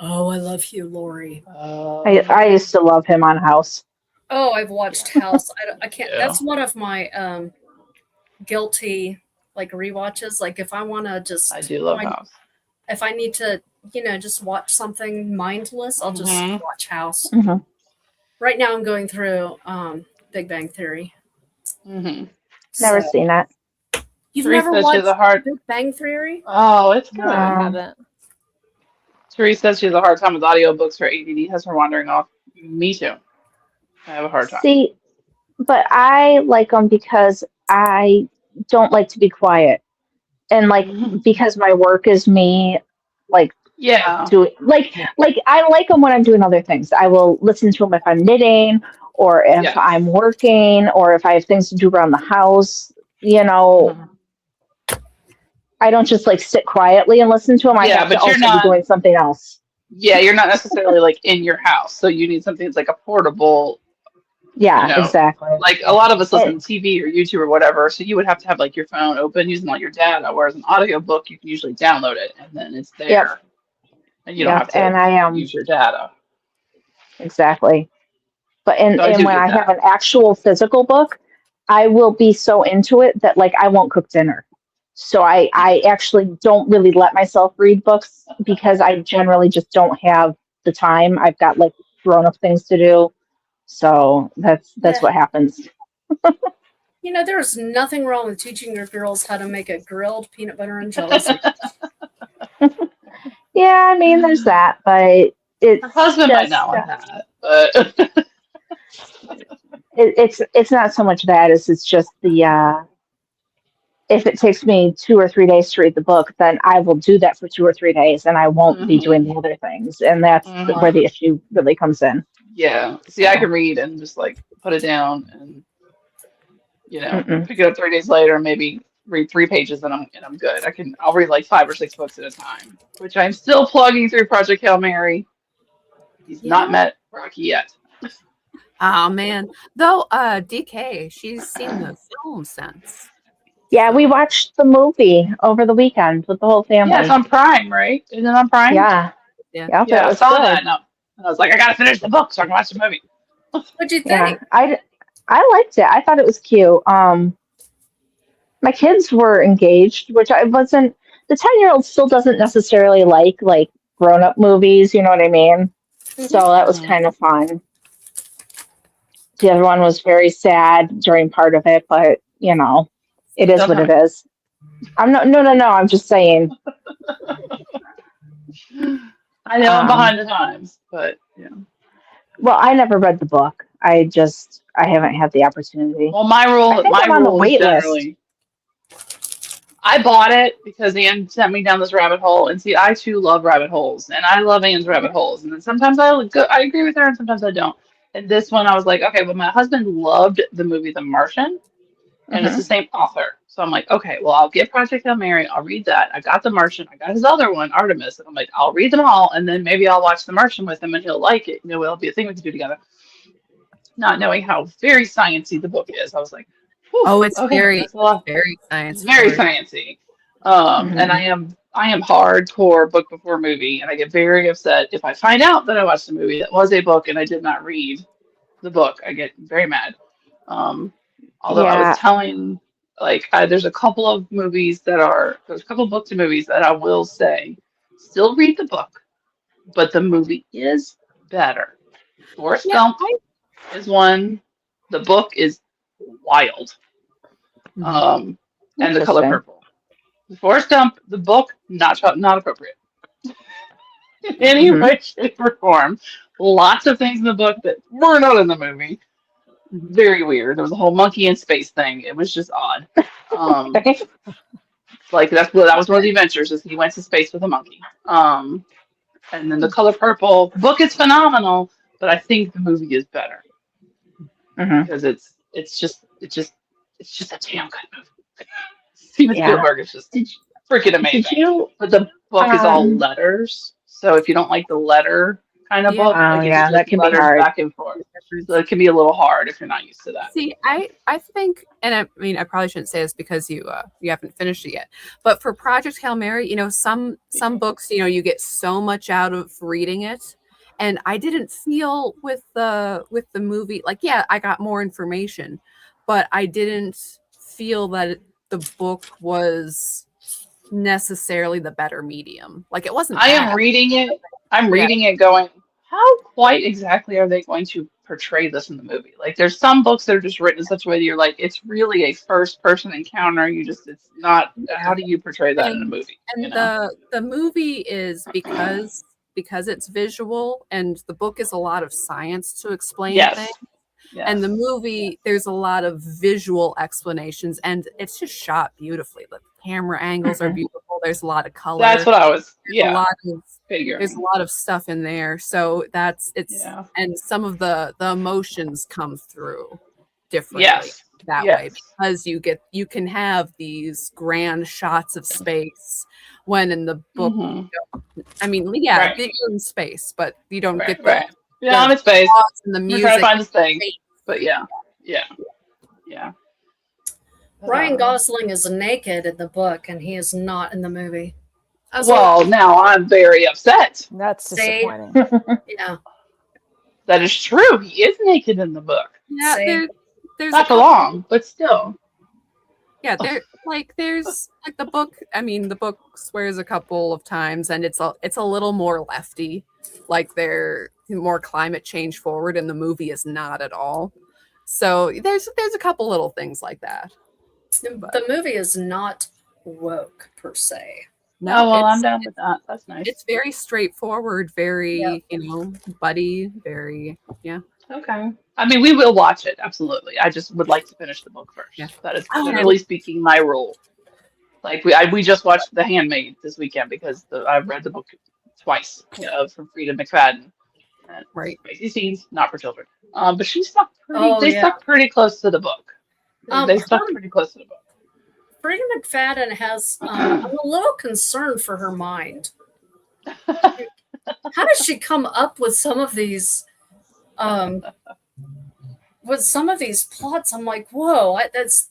Oh, I love Hugh Laurie. I used to love him on House. Oh, I've watched House. I can't. Yeah. That's one of my guilty like rewatches. Like if I want to I just do love House. if I need to, just watch something mindless, I'll just Hmm. watch House. Hmm. Right now, I'm going through Big Bang Theory. Hmm. Never So seen that. you've never Teresa says she has a watched hard. Big Bang Theory? Oh, it's No, I good. Um, haven't. Teresa says she has a hard time with audiobooks. Her ADD has her wandering off. Me too. I have a hard time. see, but I like them because I don't like to be quiet, and like Mhm. because my work is me, like Yeah. doing Yeah. like I like them when I'm doing other things. I will listen to them if I'm knitting or if Yes. I'm working or if I have things to do around the house. You know, Mhm. I don't just like sit quietly and listen to them. I Yeah, have to but you're also be not. doing something else. Yeah, you're not necessarily like in your house, so you need something that's like a portable. You Yeah, know, exactly. like a lot of us listen It, to TV or YouTube or whatever, so you would have to have like your phone open using all your data, whereas an audiobook you can usually download it and then it's yep, there, and you don't yep. have to And I am use your data. exactly. But So I and do when get I have that. an actual physical book, I will be so into it that like I won't cook dinner. So I actually don't really let myself read books because I generally just don't have the time. I've got like grown up things to do. So that's Yeah. what happens. There's nothing wrong with teaching your girls how to make a grilled peanut butter and jelly sandwich. Yeah, I mean there's that, but Her it's husband might not just want that, but it's not so much that as it's just the if it takes me 2 or 3 days to read the book, then I will do that for 2 or 3 days and I won't be doing hmm the other things. And that's hmm where the issue really comes in. yeah. See, I So, can read and just like put it down and mm-mm. pick it up 3 days later, and maybe read 3 pages, and I'm good. I'll read like 5 or 6 books at a time, which I'm still plugging through Project Hail Mary. He's not Yeah. met Rocky yet. Oh man. Though DK, she's seen the film since. Yeah, we So watched the movie over the weekend with the whole Yeah, it's family. on Prime, right? Isn't it on Prime? Yeah, yeah. yep, it Yeah, I was saw that, good. and I was like, I gotta finish the book so I can watch the movie. What'd you Yeah, think? I liked it. I thought it was cute. My kids were engaged, which I wasn't. The 10-year-old still doesn't necessarily like grown up movies. You know what I mean? So Hmm. that was Hmm. kind of fun. The other one was very sad during part of it, but it is Don't what tell it me. is. I'm not. No, no, no. I'm just saying. I know I'm Um, behind the times, but yeah. well, I never read the book. I haven't had the opportunity. Well, my I rule think my I'm on the rule is wait list. generally I bought it because Anne sent me down this rabbit hole, and see, I too love rabbit holes, and I love Anne's rabbit holes, and then sometimes I agree with her, and sometimes I don't. And this one, I was like, okay, but my husband loved the movie The Martian, and it's the same author. So I'm like, okay, well, I'll get Project Hail Mary. I'll read that. I got The Martian. I got his other one, Artemis. And I'm like, I'll read them all, and then maybe I'll watch The Martian with him, and he'll like it. It'll be a thing we can do together. Not knowing how very sciencey the book is, I was like, whew, Oh, it's okay, that's a lot. very It's science very forward. sciencey. And I am hardcore book before movie, and I get very upset if I find out that I watched a movie that was a book and I did not read the book. I get very mad. Although I was Yeah. telling, there's a couple of there's a couple of books and movies that I will say, still read the book, but the movie is better. Forrest Yeah, Gump is one. The book is wild. And The Color Interesting. Purple. Forrest Gump, the book, not appropriate in any way, shape, or form. Lots of things in the book that were not in the movie. Very weird. There was a whole monkey in space thing. It was just odd. That was one of the adventures, is he went to space with a monkey. And then The Color Purple, the book is phenomenal, but I think the movie is better because it's just a damn good movie. Steven Spielberg is just freaking amazing. But the book is all letters, so if you don't like the letter kind of book, it's just that can be letters hard. back and forth. So it can be a little hard if you're not used to that. See, I think, and I mean, I probably shouldn't say this because you haven't finished it yet, but for Project Hail Mary, some books, you get so much out of reading it, and I didn't feel with the movie, I got more information, but I didn't feel that the book was necessarily the better medium. It wasn't. I am reading it. I'm reading it going, how quite exactly are they going to portray this in the movie? There's some books that are just written in such a way that you're like, it's really a first person encounter. It's not, how do you portray that in a movie? And the movie is because it's visual, and the book is a lot of science to explain things. Yes. And the movie, there's a lot of visual explanations, and it's just shot beautifully. The camera angles are beautiful. There's a lot of color. That's what I was figuring. There's a lot of stuff in there. So and some of the emotions come through differently way, because you can have these grand shots of space when in the book, I mean, they're in space, but you don't get the I'm in space. And the I'm music. trying to find this thing. But yeah. Ryan Gosling is naked in the book, and he is not in the movie. Now I'm very upset. That's disappointing. Yeah. That is true. He is naked in the book. Yeah, there's not for long, but still. Yeah, there's the book. I mean, the book swears a couple of times, and it's a little more lefty. They're more climate change forward, and the movie is not at all. So there's a couple little things like that. The movie is not woke per se. No, I'm down with that. That's nice. It's very straightforward, very buddy, very Okay. I mean, we will watch it, absolutely. I just would like to finish the book first. Yeah. That is generally speaking my rule. We just watched The Handmaid this weekend because I've read the book twice from Frida McFadden. Crazy scenes, not for children. But she stuck stuck pretty close to the book. They stuck pretty close to the book. Frida McFadden has, I'm a little concerned for her mind. How does she come up with some of these plots? I'm like, whoa,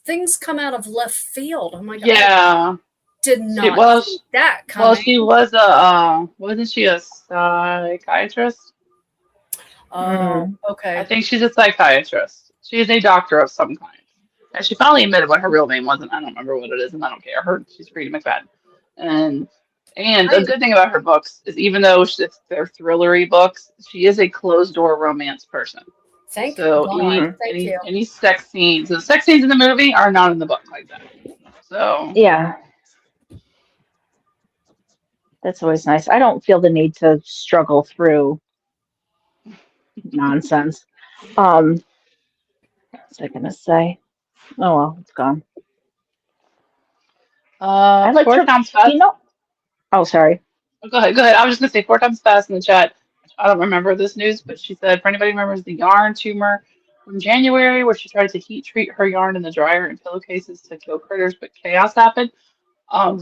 things come out of left field. I'm like, I did not see that coming. Well, she was wasn't she a psychiatrist? Oh, okay. I think she's a psychiatrist. She is a doctor of some kind. And she finally admitted what her real name was, and I don't remember what it is, and I don't care. She's Frida McFadden. And a good thing about her books is, even though they're thrillery books, she is a closed-door romance person. Thank you. Any sex scenes. The sex scenes in the movie are not in the book like that. So yeah. That's always nice. I don't feel the need to struggle through nonsense. What was I gonna say? Oh well, it's gone. I like 4 times fast. Oh, sorry. Go ahead. I was just gonna say 4 times fast in the chat. I don't remember this news, but she said, for anybody who remembers the yarn tumor from January where she tried to heat treat her yarn in the dryer and pillowcases to kill critters, but chaos happened.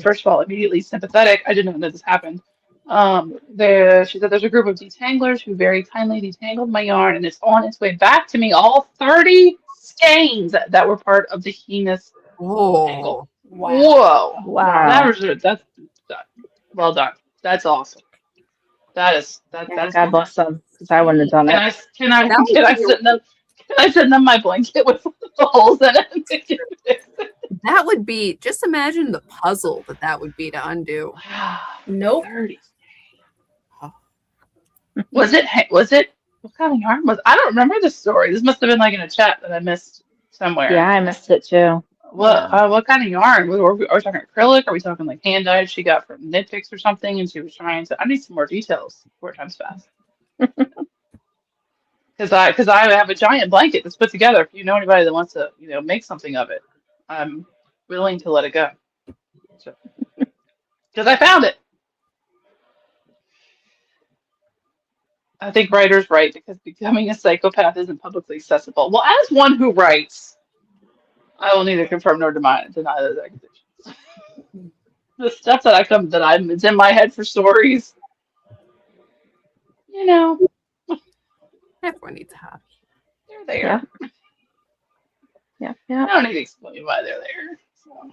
First of all, immediately sympathetic. I didn't know that this happened. She said there's a group of detanglers who very kindly detangled my yarn, and it's on its way back to me. All 30 skeins that were part of the heinous tangle. Oh, Whoa! Wow. That's well done. That's awesome. That's Yeah, God bless them, because I wouldn't have done Can it. I can I that would can I be send them? Can I send them my blanket with the holes in it? that would be just imagine the puzzle that would be to undo. Nope. 30. Was it what kind of yarn was? I don't remember the story. This must have been like in a chat that I missed somewhere. Yeah, I missed it too. What kind of yarn? Are we talking acrylic? Are we talking like hand dyed she got from Knit Picks or something? And she was trying to. I need some more details. 4 times fast. Because I have a giant blanket that's put together. If you know anybody that wants to make something of it, I'm willing to let it go. Because I found it. I think writers write because becoming a psychopath isn't publicly accessible. Well, as one who writes, I will neither confirm nor deny those accusations. The stuff it's in my head for stories. Everyone needs a hobby. They're there. Yeah. I don't need to explain why they're there. So.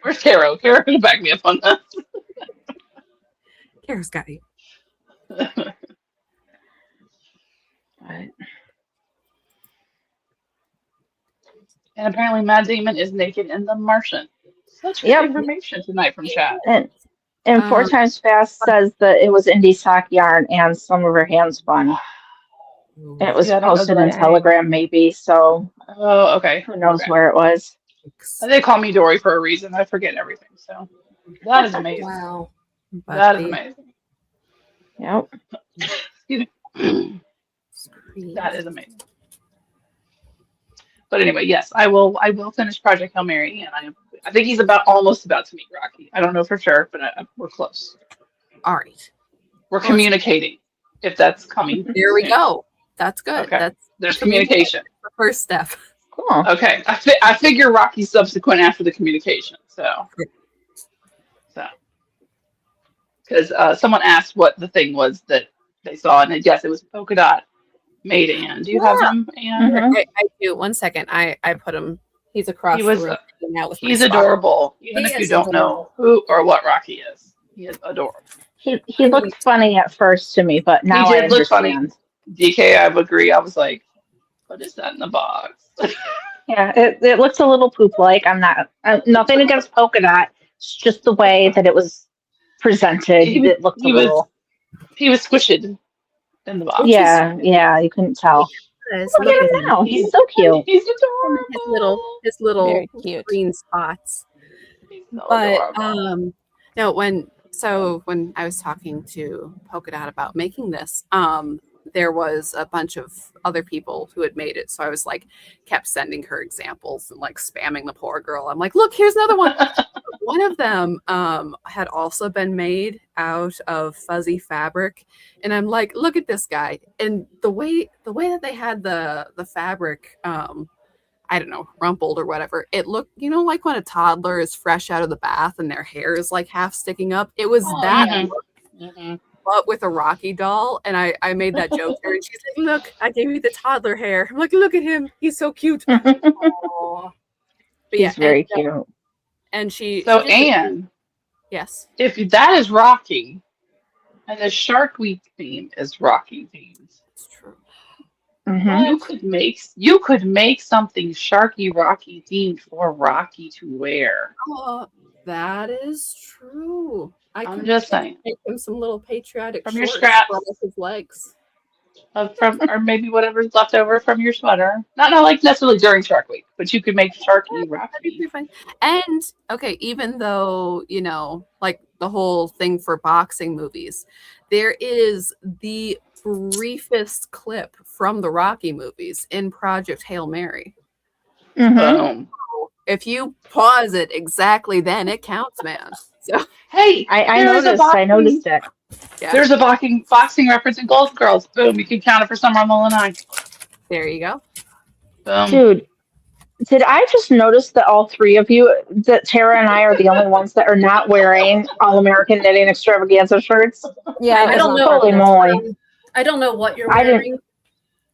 Where's Caro? Caro can back me up on that. Kara's got you. Right. And apparently Matt Damon is naked in The Martian. Such good information tonight from chat. And 4 times fast says that it was indie sock yarn and some of her hand spun. It was posted in Telegram maybe, so oh, okay. Who knows where it was. They call me Dory for a reason. I forget everything. So that is amazing. Wow. That is amazing. Yep. Excuse me. That is amazing. But anyway, yes, I will finish Project Hail Mary, and I think he's almost about to meet Rocky. I don't know for sure, but we're close. All right. We're communicating, if that's coming. There we go. That's good. Okay. There's communication. The first step. Cool. Okay. I figure Rocky's subsequent after the communication. So. Because someone asked what the thing was that they saw, and yes, it was polka dot made Anne. Do you have him, Anne? Mm-hmm. I do. 1 second. I put him. He's across the room. He's adorable, even if you don't know who or what Rocky is. He is adorable. He looked funny at first to me, but now I understand. Look funny. DK, I would agree. I was like, what is that in the box? Yeah, it looks a little poop-like. I'm not nothing against polka dot. It's just the way that it was presented. It looked a little. He was squished in the box. Yeah, you couldn't tell. Look at him now. He's so cute. He's adorable. His little Very cute green spots. So but adorable. no, when I was talking to Polka Dot about making this, there was a bunch of other people who had made it. So I was like, kept sending her examples and like spamming the poor girl. I'm like, look, here's another one. One of them had also been made out of fuzzy fabric. And I'm like, look at this guy. And the way that they had the fabric, I don't know, rumpled or whatever, it looked, like when a toddler is fresh out of the bath and their hair is like half sticking up. It was that look, but with a Rocky doll. And I made that joke to her, and she's like, look, I gave you the toddler hair. I'm like, look at him. He's so cute. But he's very cute. And So Anne, yes, if that is Rocky, and the Shark Week theme is Rocky themed, it's true. Mm-hmm. You could make something Sharky Rocky themed for Rocky to wear. That is true. I'm just saying. Make him some little patriotic from your scraps from his legs. Or maybe whatever's left over from your sweater. Not like necessarily during Shark Week, but you could make Sharky Rocky. And okay, even though like the whole thing for boxing movies, there is the briefest clip from the Rocky movies in Project Hail Mary. Mm-hmm. If you pause it exactly then, it counts, man. So hey, I noticed it. Yeah. There's a boxing reference in Golden Girls. Boom, you can count it for Summer on the Line. There you go. Boom. Dude, did I just notice that all three of you, that Tara and I are the only ones that are not wearing All American Knitting Extravaganza shirts? Yeah, it I was don't on know. Holy purpose. moly. I don't know what you're I didn't,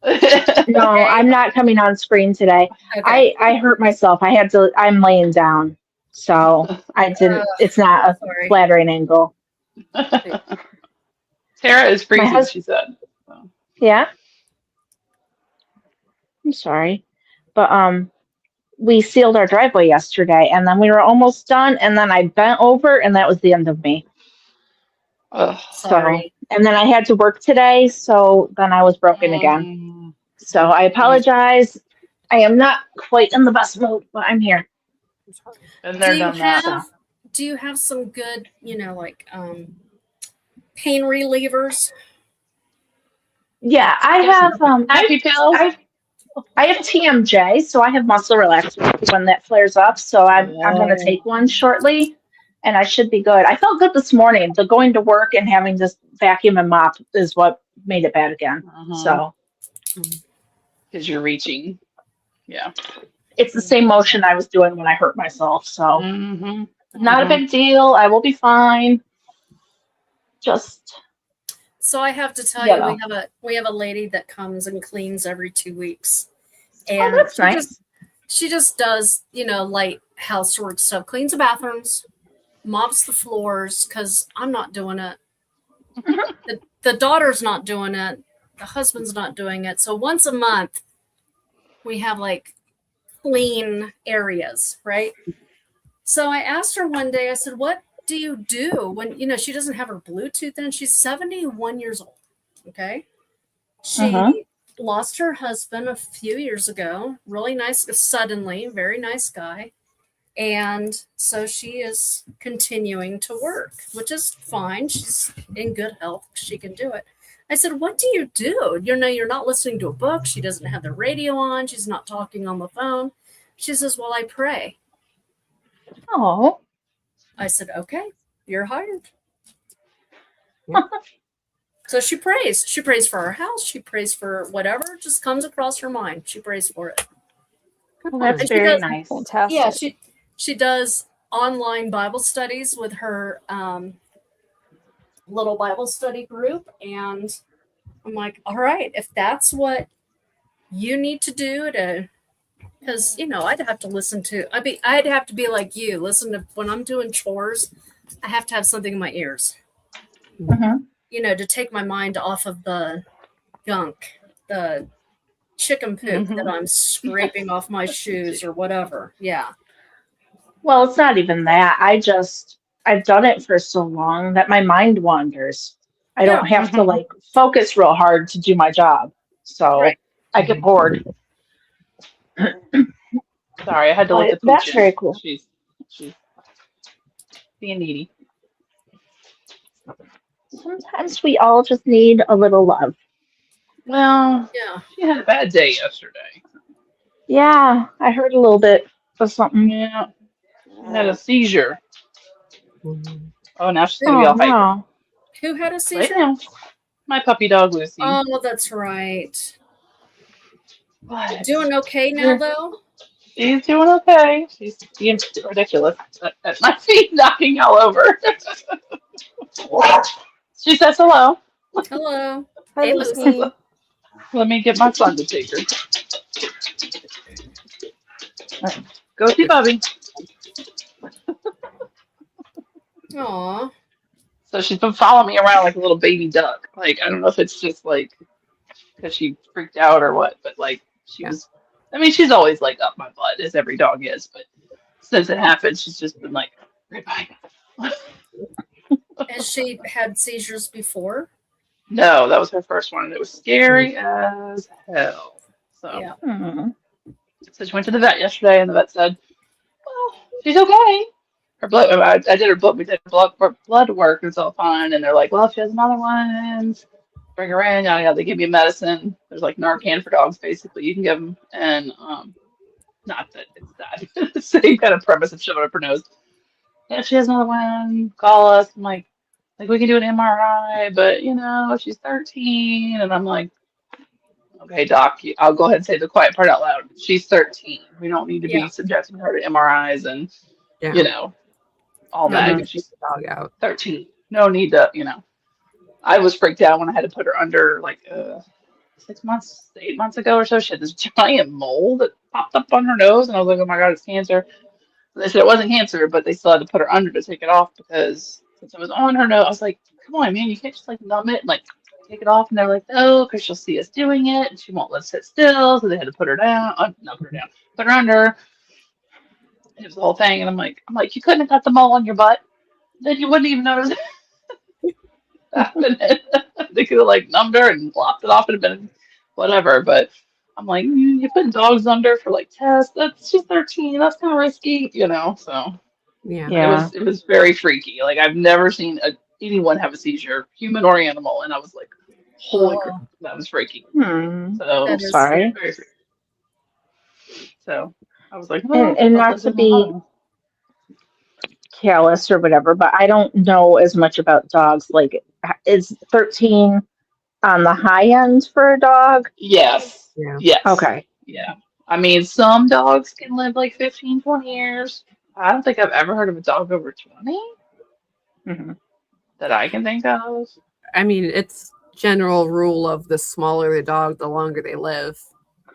wearing. no, Okay. I'm not coming on screen today. Okay. I hurt myself. I'm laying down. So it's not a Sorry. flattering angle. Tara is My freezing, husband, she said. So. yeah, I'm sorry. But, we sealed our driveway yesterday and then we were almost done and then I bent over and that was the end of me. Ugh. So, Sorry. and then I had to work today, so then I was broken again. So I apologize. I am not quite in the best mood, but I'm here. Been Do there, you done that. have some good, like pain relievers? Yeah, I have Happy pills? I have TMJ, so I have muscle relaxer when that flares up. So I'm gonna take one shortly, and I should be good. I felt good this morning. The going to work and having this vacuum and mop is what made it bad again. So Because you're reaching. Yeah. it's the same motion I was doing when I hurt myself. So not a Mhm. big deal. I will be fine. Just So I have to tell you you, know. we have a lady that comes and cleans every 2 weeks, Oh, and that's nice. she just does light housework stuff, cleans the bathrooms, mops the floors because I'm not doing it. The daughter's not doing it. The husband's not doing it. So once a month, we have like clean areas, right? So I asked her one day, I said, what do you do when, she doesn't have her Bluetooth in? She's 71 years old. Okay. She lost her husband a few years ago. Really nice, suddenly, very nice guy. And so she is continuing to work, which is fine. She's in good health. She can do it. I said, what do you do? You're not listening to a book. She doesn't have the radio on. She's not talking on the phone. She says, well, I pray. Oh. I said, okay, you're hired. So she prays. She prays for her house. She prays for whatever just comes across her mind. She prays for it. Well, that's And she very does, nice. Fantastic. yeah, she does online Bible studies with her little Bible study group. And I'm like, all right, if that's what you need to do because I'd have to I'd have to be like you. Listen to when I'm doing chores, I have to have something in my ears. To take my mind off of the gunk, the chicken poop that I'm scraping off my shoes or whatever. Yeah. Well, it's not even that. I've done it for so long that my mind wanders. I don't have to like focus real hard to do my job. So Right. I get bored. Sorry, I had to look at That's Pooch. very cool. She's being needy. Sometimes we all just need a little love. Well, Yeah. she had a bad day yesterday. Yeah, I heard a little bit of something. Yeah. She had a seizure. Oh, now she's going to be Oh all hyper. no. Who had a Wait seizure? now. My puppy dog, Lucy. Oh, that's right. What? Doing okay now, though? She's doing okay. She's being ridiculous at my feet, knocking all over. She says hello. Hello. Hi, Hey, Lucy. Let me get my son to take her. Go see Bubby. Aw. So she's been following me around like a little baby duck. Like, I don't know if it's just like because she freaked out or what, but like she was. I mean, she's always like up my butt, as every dog is, but since it happened, she's just been like, right behind me. Has she had seizures before? No, that was her first one, and it was scary as hell. So, Yeah. so she went to the vet yesterday, and the vet said, "Well, she's okay." Her blood, I did her blood, we did blood work, and it's all fine. And they're like, "Well, if she has another one, bring her in." Yada yada. They give me medicine. There's like Narcan for dogs, basically. You can give them, and not that it's that same kind of premise of shoving up her nose. Yeah, if she has another one, call us. I'm like we can do an MRI, but she's 13, and I'm like, Okay, doc, I'll go ahead and say the quiet part out loud. She's 13. We don't need to be Yeah. subjecting her to MRIs and, Yeah. you know, all No that Mhm. because she's The dog out. 13. No need to, I was freaked out when I had to put her under like 6 months, 8 months ago or so. She had this giant mole that popped up on her nose, and I was like, oh my God, it's cancer. They said it wasn't cancer, but they still had to put her under to take it off because since it was on her nose, I was like, come on, man, you can't just like numb it and like take it off. And they're like, no, because she'll see us doing it and she won't let us sit still. So they had to put her down, not put her down, put her under. And it was the whole thing. And I'm like, you couldn't have got the mole on your butt. Then you wouldn't even notice it happened. They could have like numbed her and lopped it off and been whatever. But I'm like, you put dogs under for like tests. That's just 13. That's kind of risky, So. Yeah. But it Yeah. was it was very freaky. Like I've never seen anyone have a seizure, human or animal, and I was like, holy crap, Oh, that was freaky. I'm So that is sorry. very freaky. So I was like, And well, and I'll not let to them know be how. callous or whatever, but I don't know as much about dogs. Like, is 13 on the high end for a dog? Yes, Yeah. yes, Okay. yeah. I mean, some dogs can live like 15, 20 years. I don't think I've ever heard of a dog over 20 Hmm. that I can think of. I mean, it's general rule of the smaller the dog, the longer they live.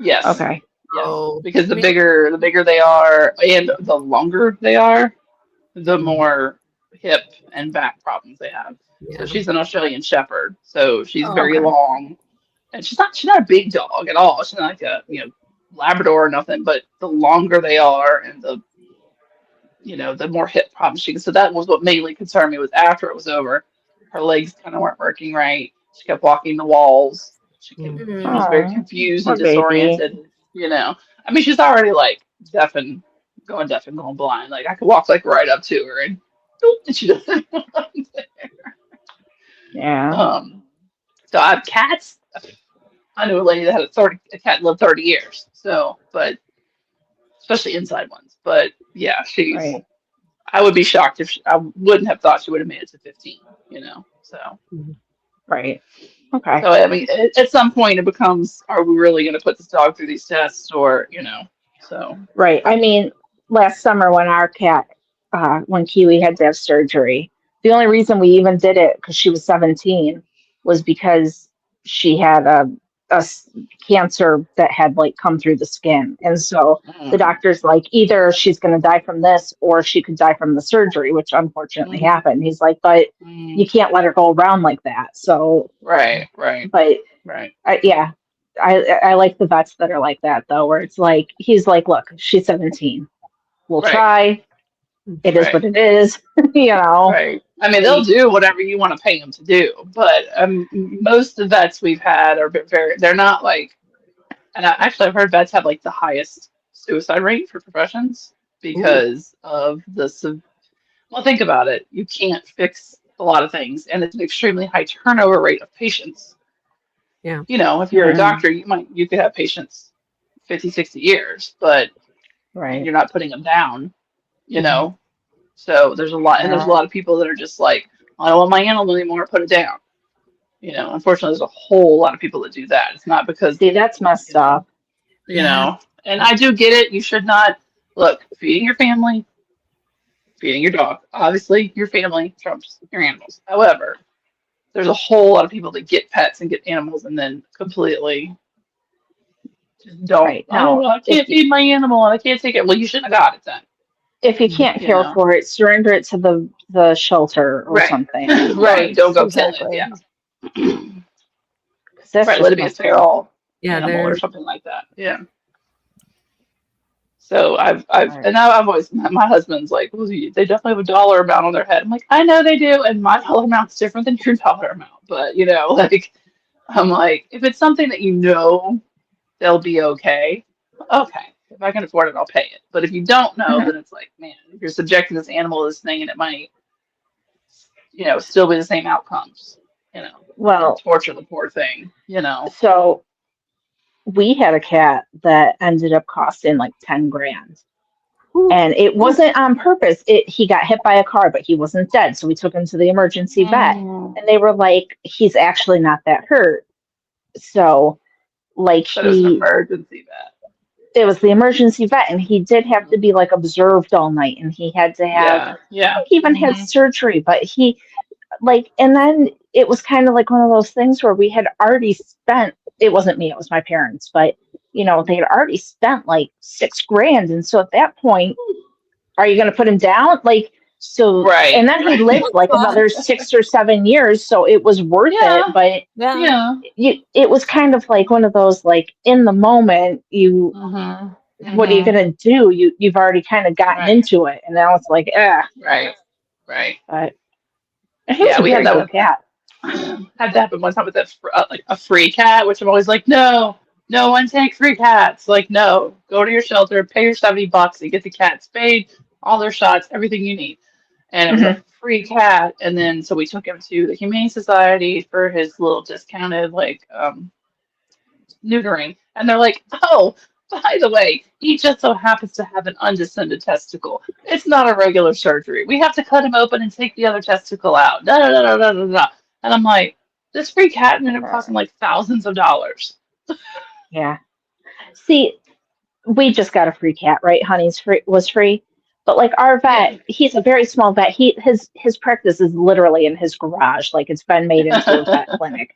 Yes, Okay. yes. So, Because I the mean, bigger they are and the longer they are, the mhm, more hip and back problems they have. So yeah. she's an Australian Shepherd, so she's oh, very Okay. long, and she's not a big dog at all. She's not like a Labrador or nothing. But the longer they are, and the more hip problems she gets. So that was what mainly concerned me was after it was over, her legs kind of weren't working right. She kept walking the walls. Mm. She was very Oh, confused and poor baby. disoriented. I mean, she's already like deaf and going blind. Like I could walk like right up to her and, boop, and she doesn't. Yeah. um, so I have cats. I knew a lady that had a cat that lived 30 years. So, but especially inside ones. But yeah, Right. I would be shocked if I wouldn't have thought she would have made it to 15. So, Mhm. Right. Okay. so I mean, at some point it becomes, are we really going to put this dog through these tests so. Right. I mean, last summer when our cat, when Kiwi had to have surgery, the only reason we even did it because she was 17 was because she had a cancer that had like come through the skin. And so the Mm, doctor's like, either she's going to die from this or she could die from the surgery, which unfortunately mm, happened. He's like, but mm. you can't let her go around like that. So, Right, right, but right, yeah, I like the vets that are like that though, where it's like he's like, look, she's 17. We'll right, try. It is right. what it is, you know. Right. I mean, they'll do whatever you want to pay them to do, but most of the vets we've had are they're not like, and actually I've heard vets have like the highest suicide rate for professions Ooh, because of well, think about it. You can't fix a lot of things, and it's an extremely high turnover rate of patients. yeah. If you're a Mm, doctor, you could have patients 50, 60 years, but and right. you're not putting them down, you Mhm. know. So there's a lot, and there's a Yeah. lot of people that are just like, I don't want my animal anymore, put it down. Unfortunately, there's a whole lot of people that do that. It's not because, See, that's you messed know, up. you yeah. know, and I do get it. You should not look feeding your family, feeding your dog. Obviously, your family trumps your animals. However, there's a whole lot of people that get pets and get animals and then completely just don't. Right. Oh, Now, well, I can't feed my animal and I can't take it. Well, you shouldn't have got it then. if you Mhm. can't You care know. for it, surrender it to the shelter or Right. something. Right. Don't go kill it. Exactly. Yeah. 'Cause that's Right. Let just it be a messed up. feral Yeah, animal or they're something like that. Yeah. So Right. and now I've always, my husband's like, well, they definitely have a dollar amount on their head. I'm like, I know they do, and my dollar amount's different than your dollar amount. But like, I'm like, if it's something that they'll be okay, okay. If I can afford it, I'll pay it. But if you don't know, Mhm. then it's like, man, if you're subjecting this animal to this thing, and it might, still be the same outcomes. And Well, torture the poor thing. so we had a cat that ended up costing like 10 grand. whew, And it wasn't on purpose. He got hit by a car, but he wasn't dead. So we took him to the emergency vet. Mm, And they were like, he's actually not that hurt. So like But it was an emergency vet. it was the emergency vet, and he did have to be like observed all night, and he had to have, I Yeah. think he even had surgery, but he like, and then it was kind of like one of those things where we had already spent, it wasn't me, it was my parents, but they had already spent like $6,000. And so at that point, are you going to put him down? Like, so, Right. and then he lived like another 6 or 7 years. So it was worth it. But Yeah. it was kind of like one of those, like in the moment, what are you going to do? You've already kind of gotten into it. And now it's like, Right. But he was a we had very that good cat. had that happen one time with like a free cat, which I'm always like, no one take free cats. Like, no, go to your shelter, pay your $70, and get the cat spayed, all their shots, everything you need. And it was a free cat. And then so we took him to the Humane Society for his little discounted like neutering. And they're like, oh, by the way, he just so happens to have an undescended testicle. It's not a regular surgery. We have to cut him open and take the other testicle out. Da, da, da, da, da, da, da. And I'm like, this free cat ended up costing like thousands of dollars. Yeah. See, we just got a free cat, right? Honey's was free. But like our vet, he's a very small vet. His practice is literally in his garage. Like it's been made into a vet clinic.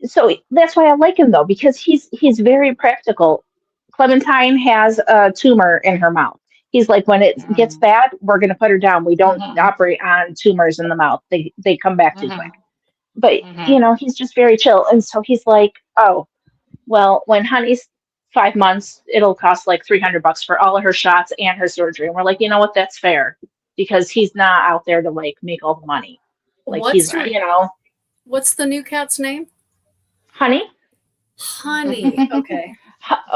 So that's why I like him though, because he's very practical. Clementine has a tumor in her mouth. He's like, when it gets bad, we're gonna put her down. We don't operate on tumors in the mouth. They come back too quick. But he's just very chill. And so he's like, oh, well, when Honey's 5 months, it'll cost like $300 for all of her shots and her surgery. And we're like, you know what? That's fair, because he's not out there to like make all the money. Like What's what's the new cat's name? Honey. Okay.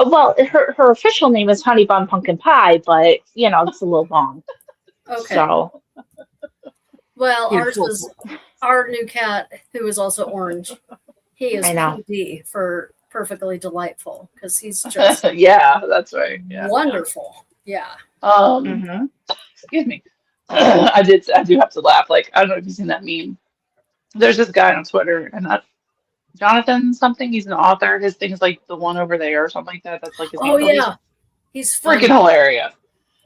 Well, her official name is Honey Bun Pumpkin Pie, but it's a little long. Okay. So, well, our new cat, who is also orange. He is PD for perfectly delightful, because he's just yeah, that's right. Yeah. Wonderful. Yeah. Excuse me. I do have to laugh. Like, I don't know if you've seen that meme. There's this guy on Twitter, and Jonathan something. He's an author. His thing is like the one over there or something like that. That's like his name. Yeah. He's freaking hilarious.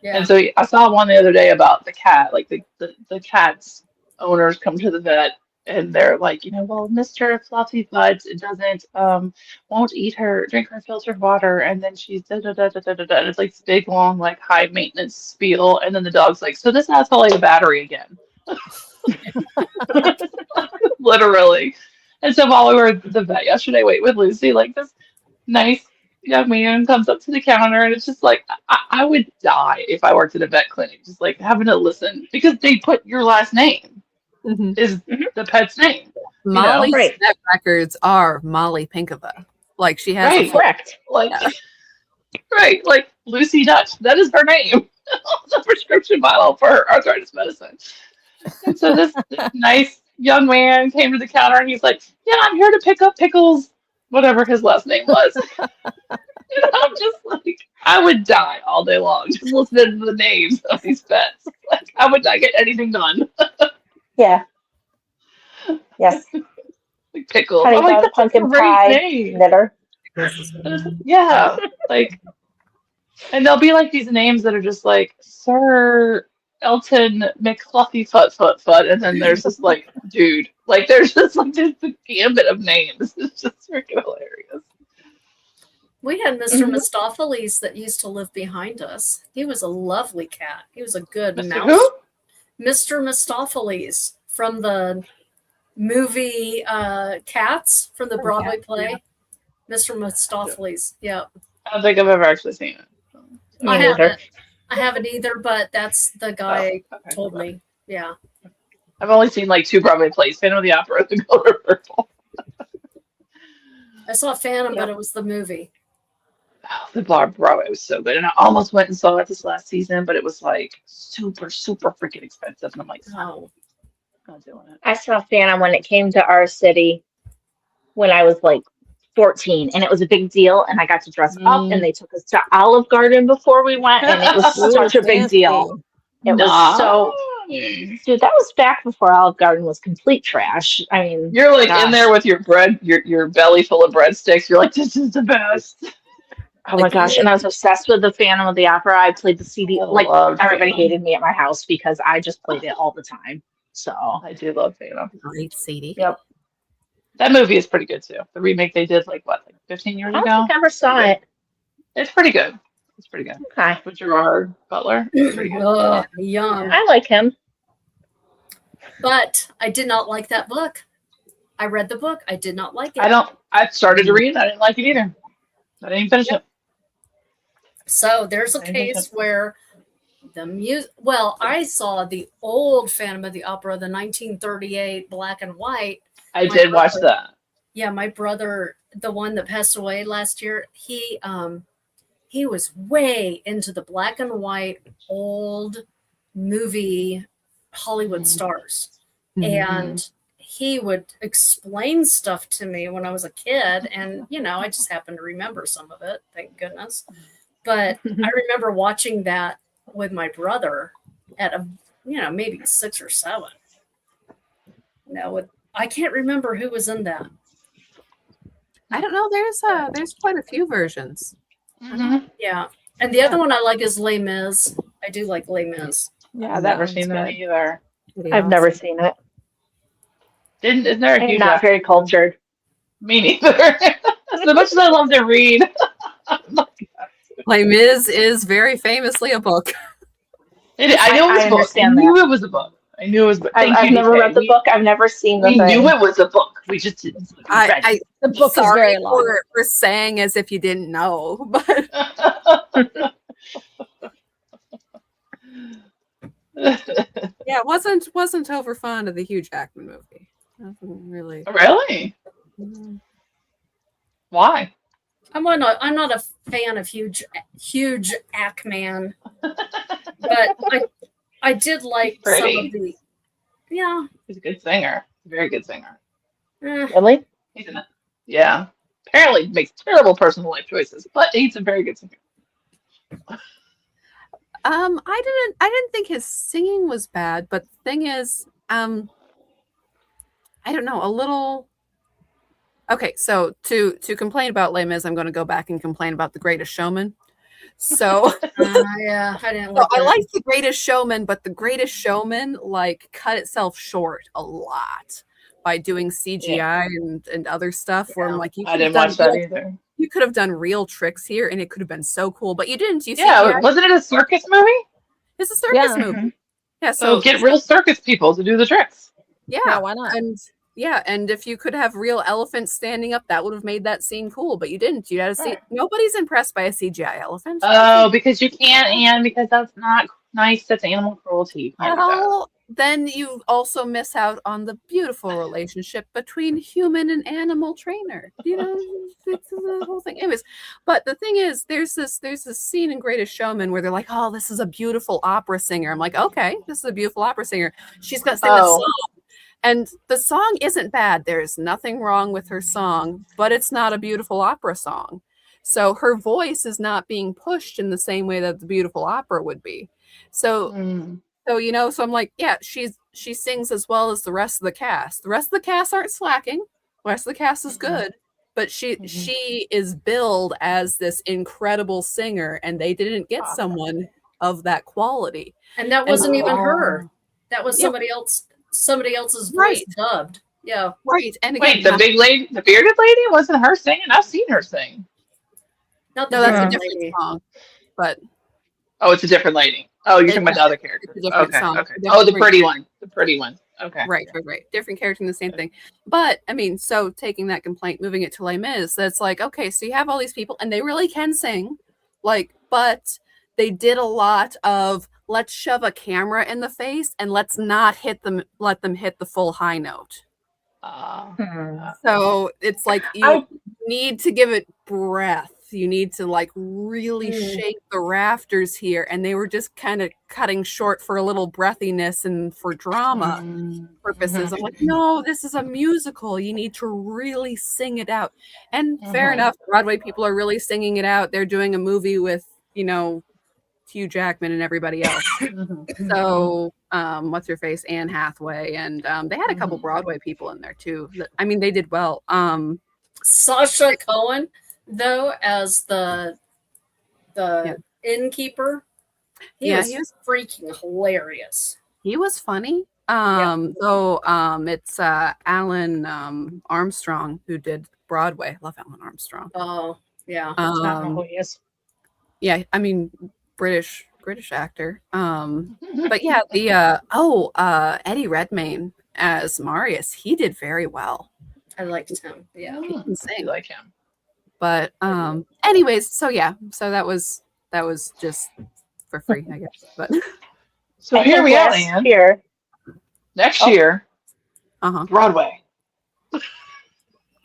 Yeah. And so I saw one the other day about the cat. Like the cat's owners come to the vet and they're like, well, Mr. Fluffy Butts doesn't won't drink her filtered water, and then she's da da da da da da da. And it's like this big long like high maintenance spiel, and then the dog's like, so this asshole ate a battery again. Literally. And so while we were at the vet yesterday, wait with Lucy, like this nice young man comes up to the counter, and it's just like I would die if I worked at a vet clinic, just like having to listen, because they put your last name is the pet's name. Molly's vet records are Molly Pinkova. Like she has correct. Like right, like Lucy Dutch. That is her name. The prescription bottle for her arthritis medicine. And so this nice young man came to the counter and he's like, yeah, I'm here to pick up Pickles, whatever his last name was. And I'm just like, I would die all day long just listening to the names of these pets. Like, I would not get anything done. Yeah. Yes. Like Pickles. Honey I'm like, Bun that's Pumpkin a great Pie name. Knitter. Yeah. Like, and there'll be like these names that are just like Sir Elton McFluffy Fut, and then there's this like dude. Like there's just like this gambit of names. It's just freaking hilarious. We had Mr. Mistopheles that used to live behind us. He was a lovely cat. He was a good mouse. Who? Mr. Mistopheles from the movie Cats, from the Broadway play. Yeah. Mr. Mistopheles. Yeah. I don't think I've ever actually seen it. I haven't either, but that's the guy told me. Yeah. I've only seen like 2 Broadway plays, Phantom of the Opera and The Color Purple. I saw Phantom, but it was the movie. Oh, the Broadway was so good. And I almost went and saw it this last season, but it was like super, super freaking expensive. And I'm like, no, I'm not doing it. I saw Phantom when it came to our city when I was like 14, and it was a big deal, and I got to dress up, and they took us to Olive Garden before we went, and it was such a big deal. It was so Dude, that was back before Olive Garden was complete trash. I mean, You're like in gosh. there with your bread, your belly full of breadsticks. You're like, this is the best. Oh my gosh. And I was obsessed with the Phantom of the Opera. I played the CD. I Like, love everybody Phantom. hated me at my house because I just played it all the time. So, I do love Phantom. Great CD. yep. That movie is pretty good too. The remake they did like 15 I years don't ago. think I ever saw Pretty good. it. It's pretty good. It's pretty good. Okay. With Gerard Butler. It's pretty good. Ugh, yum. I like him. But I did not like that book. I read the book. I did not like it. I started to read it. I didn't like it either. I didn't even finish it. So there's a I didn't case finish it. where the music. Well, I saw the old Phantom of the Opera, the 1938 black and white. I My did watch brother- that. Yeah, my brother, the one that passed away last year, he was way into the black and white old movie Hollywood stars. And he would explain stuff to me when I was a kid. And, I just happened to remember some of it, thank goodness. But I remember watching that with my brother at maybe 6 or 7. I can't remember who was in that. I don't know. There's quite a few versions. Mm-hmm. Yeah. And the other one I like is Les Mis. I do like Les Mis. Yeah, I've that never one's seen that good. either. Pretty I've never awesome. seen it. Isn't there a I'm huge not very cultured. Me neither. As much as I love to read. Les Mis is very famously a book. I knew it was a book. I understand knew it was a book. I knew it was a book. Thank I've you, never DK. read the book. I've never seen the We thing. knew it was a book. We just didn't read it. I The book is sorry very long. for saying as if you didn't know, but yeah, wasn't over fond of the Hugh Jackman movie. Nothing really. Really? Mhm. Why? I'm not a fan of huge Ackman, but I did like some Pretty. of the. Yeah. He's a good singer. A very good singer. Really? He's in it. Yeah. Apparently makes terrible personal life choices, but he's a very good singer. I didn't think his singing was bad, but the thing is, I don't know, a little. Okay, so to complain about Les Mis, I'm going to go back and complain about The Greatest Showman. So Yeah, I didn't So like I that. like The Greatest Showman, but The Greatest Showman cut itself short a lot by doing CGI and other stuff. Where I'm like, I didn't watch that either. You could have done real tricks here, and it could have been so cool, but you didn't. You Yeah, CGI. wasn't it a circus movie? It's a circus Yeah. movie. Yeah, So get real circus people to do the tricks. Yeah, why not? And if you could have real elephants standing up, that would have made that scene cool. But you didn't. You had to see. Nobody's impressed by a CGI elephant. Oh, because you can't, and because that's not nice. That's animal cruelty. Well, then you also miss out on the beautiful relationship between human and animal trainer. It's the whole thing. Anyways, but the thing is, there's this scene in Greatest Showman where they're like, "Oh, this is a beautiful opera singer." I'm like, "Okay, this is a beautiful opera singer. She's gonna sing this song." And the song isn't bad. There's nothing wrong with her song, but it's not a beautiful opera song. So her voice is not being pushed in the same way that the beautiful opera would be. So I'm like, yeah, she sings as well as the rest of the cast. The rest of the cast aren't slacking. The rest of the cast is good, but she is billed as this incredible singer, and they didn't get someone of that quality. And that wasn't even her. That was somebody else. Somebody else's voice dubbed. Yeah. Right. And again, wait, the big lady, the bearded lady, wasn't her singing? I've seen her sing. Not no, that's a different song. But it's a different lady. Oh, you're talking about the other character. It's a different song. Okay. Oh, the pretty one. The pretty one. Okay. Right. Different character in the same thing. But I mean, so taking that complaint, moving it to Les Mis, that's like, okay, so you have all these people and they really can sing, but they did a lot of let's shove a camera in the face and let's not let them hit the full high note. So it's like you need to give it breath. You need to really shake the rafters here. And they were just kind of cutting short for a little breathiness and for drama purposes. I'm like, no, this is a musical. You need to really sing it out. And fair enough, Broadway people are really singing it out. They're doing a movie with, Hugh Jackman and everybody else. Mhm. So, what's her face, Anne Hathaway, and they had a couple Broadway people in there too. I mean, they did well. Sasha Cohen, though, as the Yeah. innkeeper, he Yeah, was he was freaking hilarious. he was funny. Yeah. Though it's Alan Armstrong who did Broadway. Love Alan Armstrong. Oh, yeah. I don't know who he is. Yeah, I mean British actor. But yeah, the Eddie Redmayne as Marius, he did very well. I liked him. Yeah. He can I sing. like him. But anyways, so yeah, so that was just for free, I guess. But So I here think we are, last Anne. year. Next Oh. year, uh-huh. Broadway.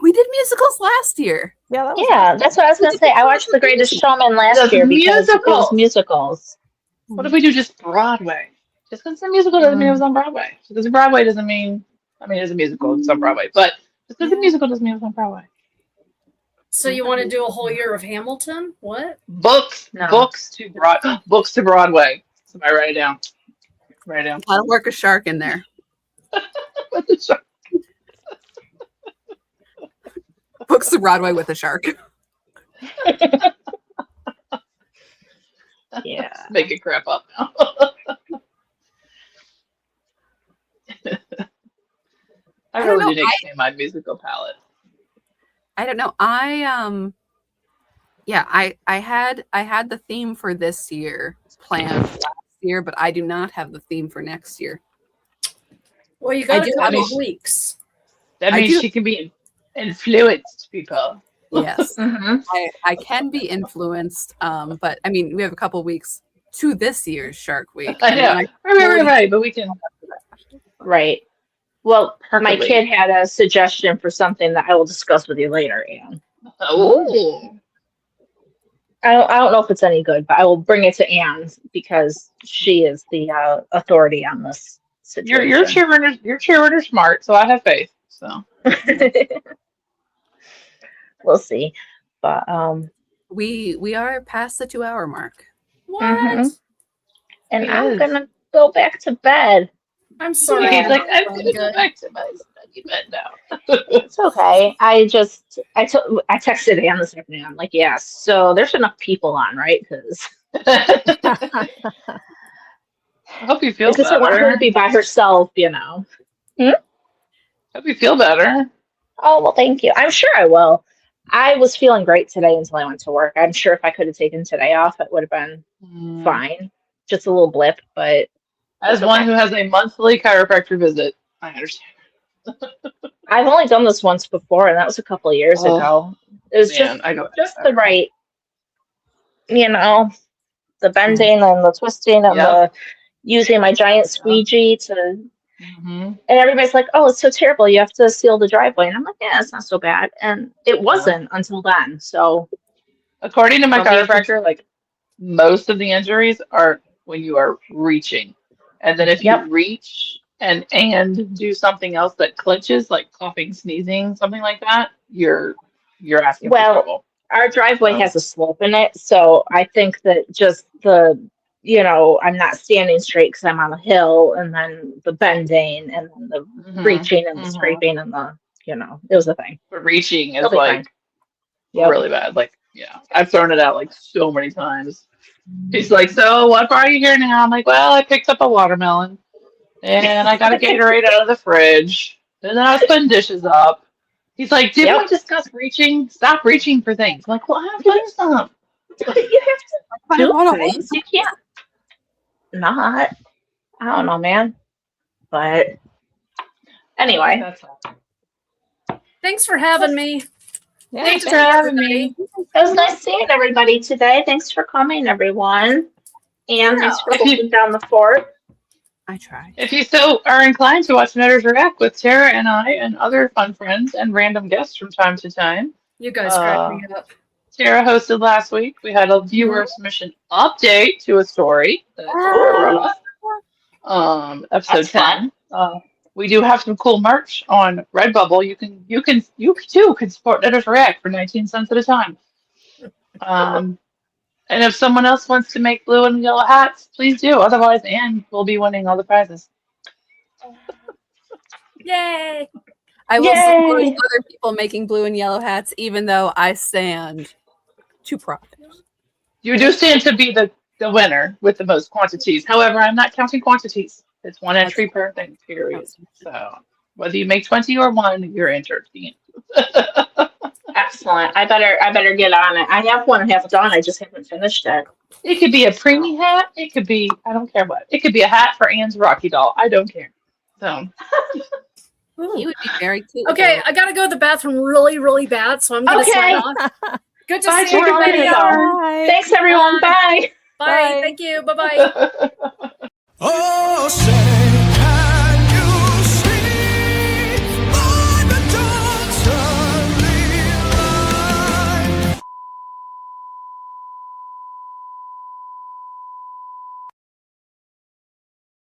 We did musicals last year. Yeah, that was Yeah, that's what I was going to say. I watched The Greatest Showman last Those year because it musicals. was musicals. What if we do just Broadway? Just because it's a musical doesn't mean it was on Broadway. Because Broadway doesn't mean, I mean, it's a musical, it's on Broadway. But just because it's a musical doesn't mean it was on Broadway. So you want to do a whole year of Hamilton? What? Books to Broadway. Somebody write it down. Write it down. Gotta work a shark in there. With the shark. Books to Broadway with a shark. Yeah. Making crap up now. I don't really know, need to expand my musical palette. I don't know. I had the theme for this year planned last year, but I do not have the theme for next year. Well, you got I do a couple have of weeks. That I means do- she can be influenced, people. Yes. Mm-hmm. I can be influenced, but I mean, we have a couple weeks to this year's Shark Week. I know. Right, but we can. Right. Well, my Percolate. kid had a suggestion for something that I will discuss with you later, Anne. Oh. I don't know if it's any good, but I will bring it to Anne because she is the authority on this situation. Your cheerleader's smart, so I have faith. So We'll see. But We are past the 2-hour mark. What? Mhm. and I'm Yes. gonna go back to bed. I'm sorry. he's like, I'm I'm gonna go good. back to my study bed now. It's okay. I texted Anne this afternoon. I'm like, yeah, so there's enough people on, right? Because I hope you feel I just don't want her better. to be by herself, you know. Hope you feel better. Oh, well, thank you. I'm sure I will. I was feeling great today until I went to work. I'm sure if I could have taken today off, it would have been fine. Just a little blip, but As it's one okay. who has a monthly chiropractor visit, I understand. I've only done this once before, and that was a couple of years Oh, ago. It was Man, I go. just the right, you know, the bending and the twisting and Yep. the using my giant squeegee to. Mhm. And everybody's like, "Oh, it's so terrible. You have to seal the driveway." And I'm like, "Yeah, it's not so bad." And it wasn't until then. So According to my I'll be chiropractor, like most of the injuries are when you are reaching, and then if you Yep. reach and do something else that clinches, like coughing, sneezing, something like that, you're asking for Well, trouble. our driveway So- has a slope in it, so I think that just I'm not standing straight because I'm on a hill, and then the bending, and then the Mhm. reaching, and the Mhm. scraping, and it was a thing. But reaching is It'll be like fine. Yep. really bad. Like, yeah, I've thrown it out like so many times. He's like, "So what brought you here now?" I'm like, "Well, I picked up a watermelon, and I got a Gatorade out of the fridge, and then I was putting dishes up." He's like, "Didn't Yep. we discuss reaching? Stop reaching for things." I'm like, "Well, I'm doing some." You have to I do want to things. You can't not. I don't know, man. But anyway, That's all. Thanks for having me. Yeah, Thanks for thank you. having me. it was nice seeing everybody today. Thanks for coming, everyone. And thanks for If you- holding down the fort. I tried. If you so are inclined to watch Knitters React with Tara and I and other fun friends and random guests from time to time, You guys crack me up. Tara hosted last week. We had a viewer submission update to a story that Ooh. episode That's fun. 10. We do have some cool merch on Redbubble. You too can support Knitters React for 19 cents at a time. And if someone else wants to make blue and yellow hats, please do. Otherwise, Anne will be winning all the prizes. Yay! I will support Yay! other people making blue and yellow hats, even though I stand to profit. You do stand to be the winner with the most quantities. However, I'm not counting quantities. It's one entry per thing, period. So whether you make 20 or 1, you're entered. Excellent. I better get on it. I have one half done. I just haven't finished it. It could be a preemie hat. It could be, I don't care what. It could be a hat for Anne's Rocky doll. I don't care. So You would be very cute. Okay, I gotta go to the bathroom really, really bad, so I'm gonna sign off. Good to Bye, see everybody. Bye. Thanks, everyone. Bye. Bye. Thank you. Bye bye. Oh!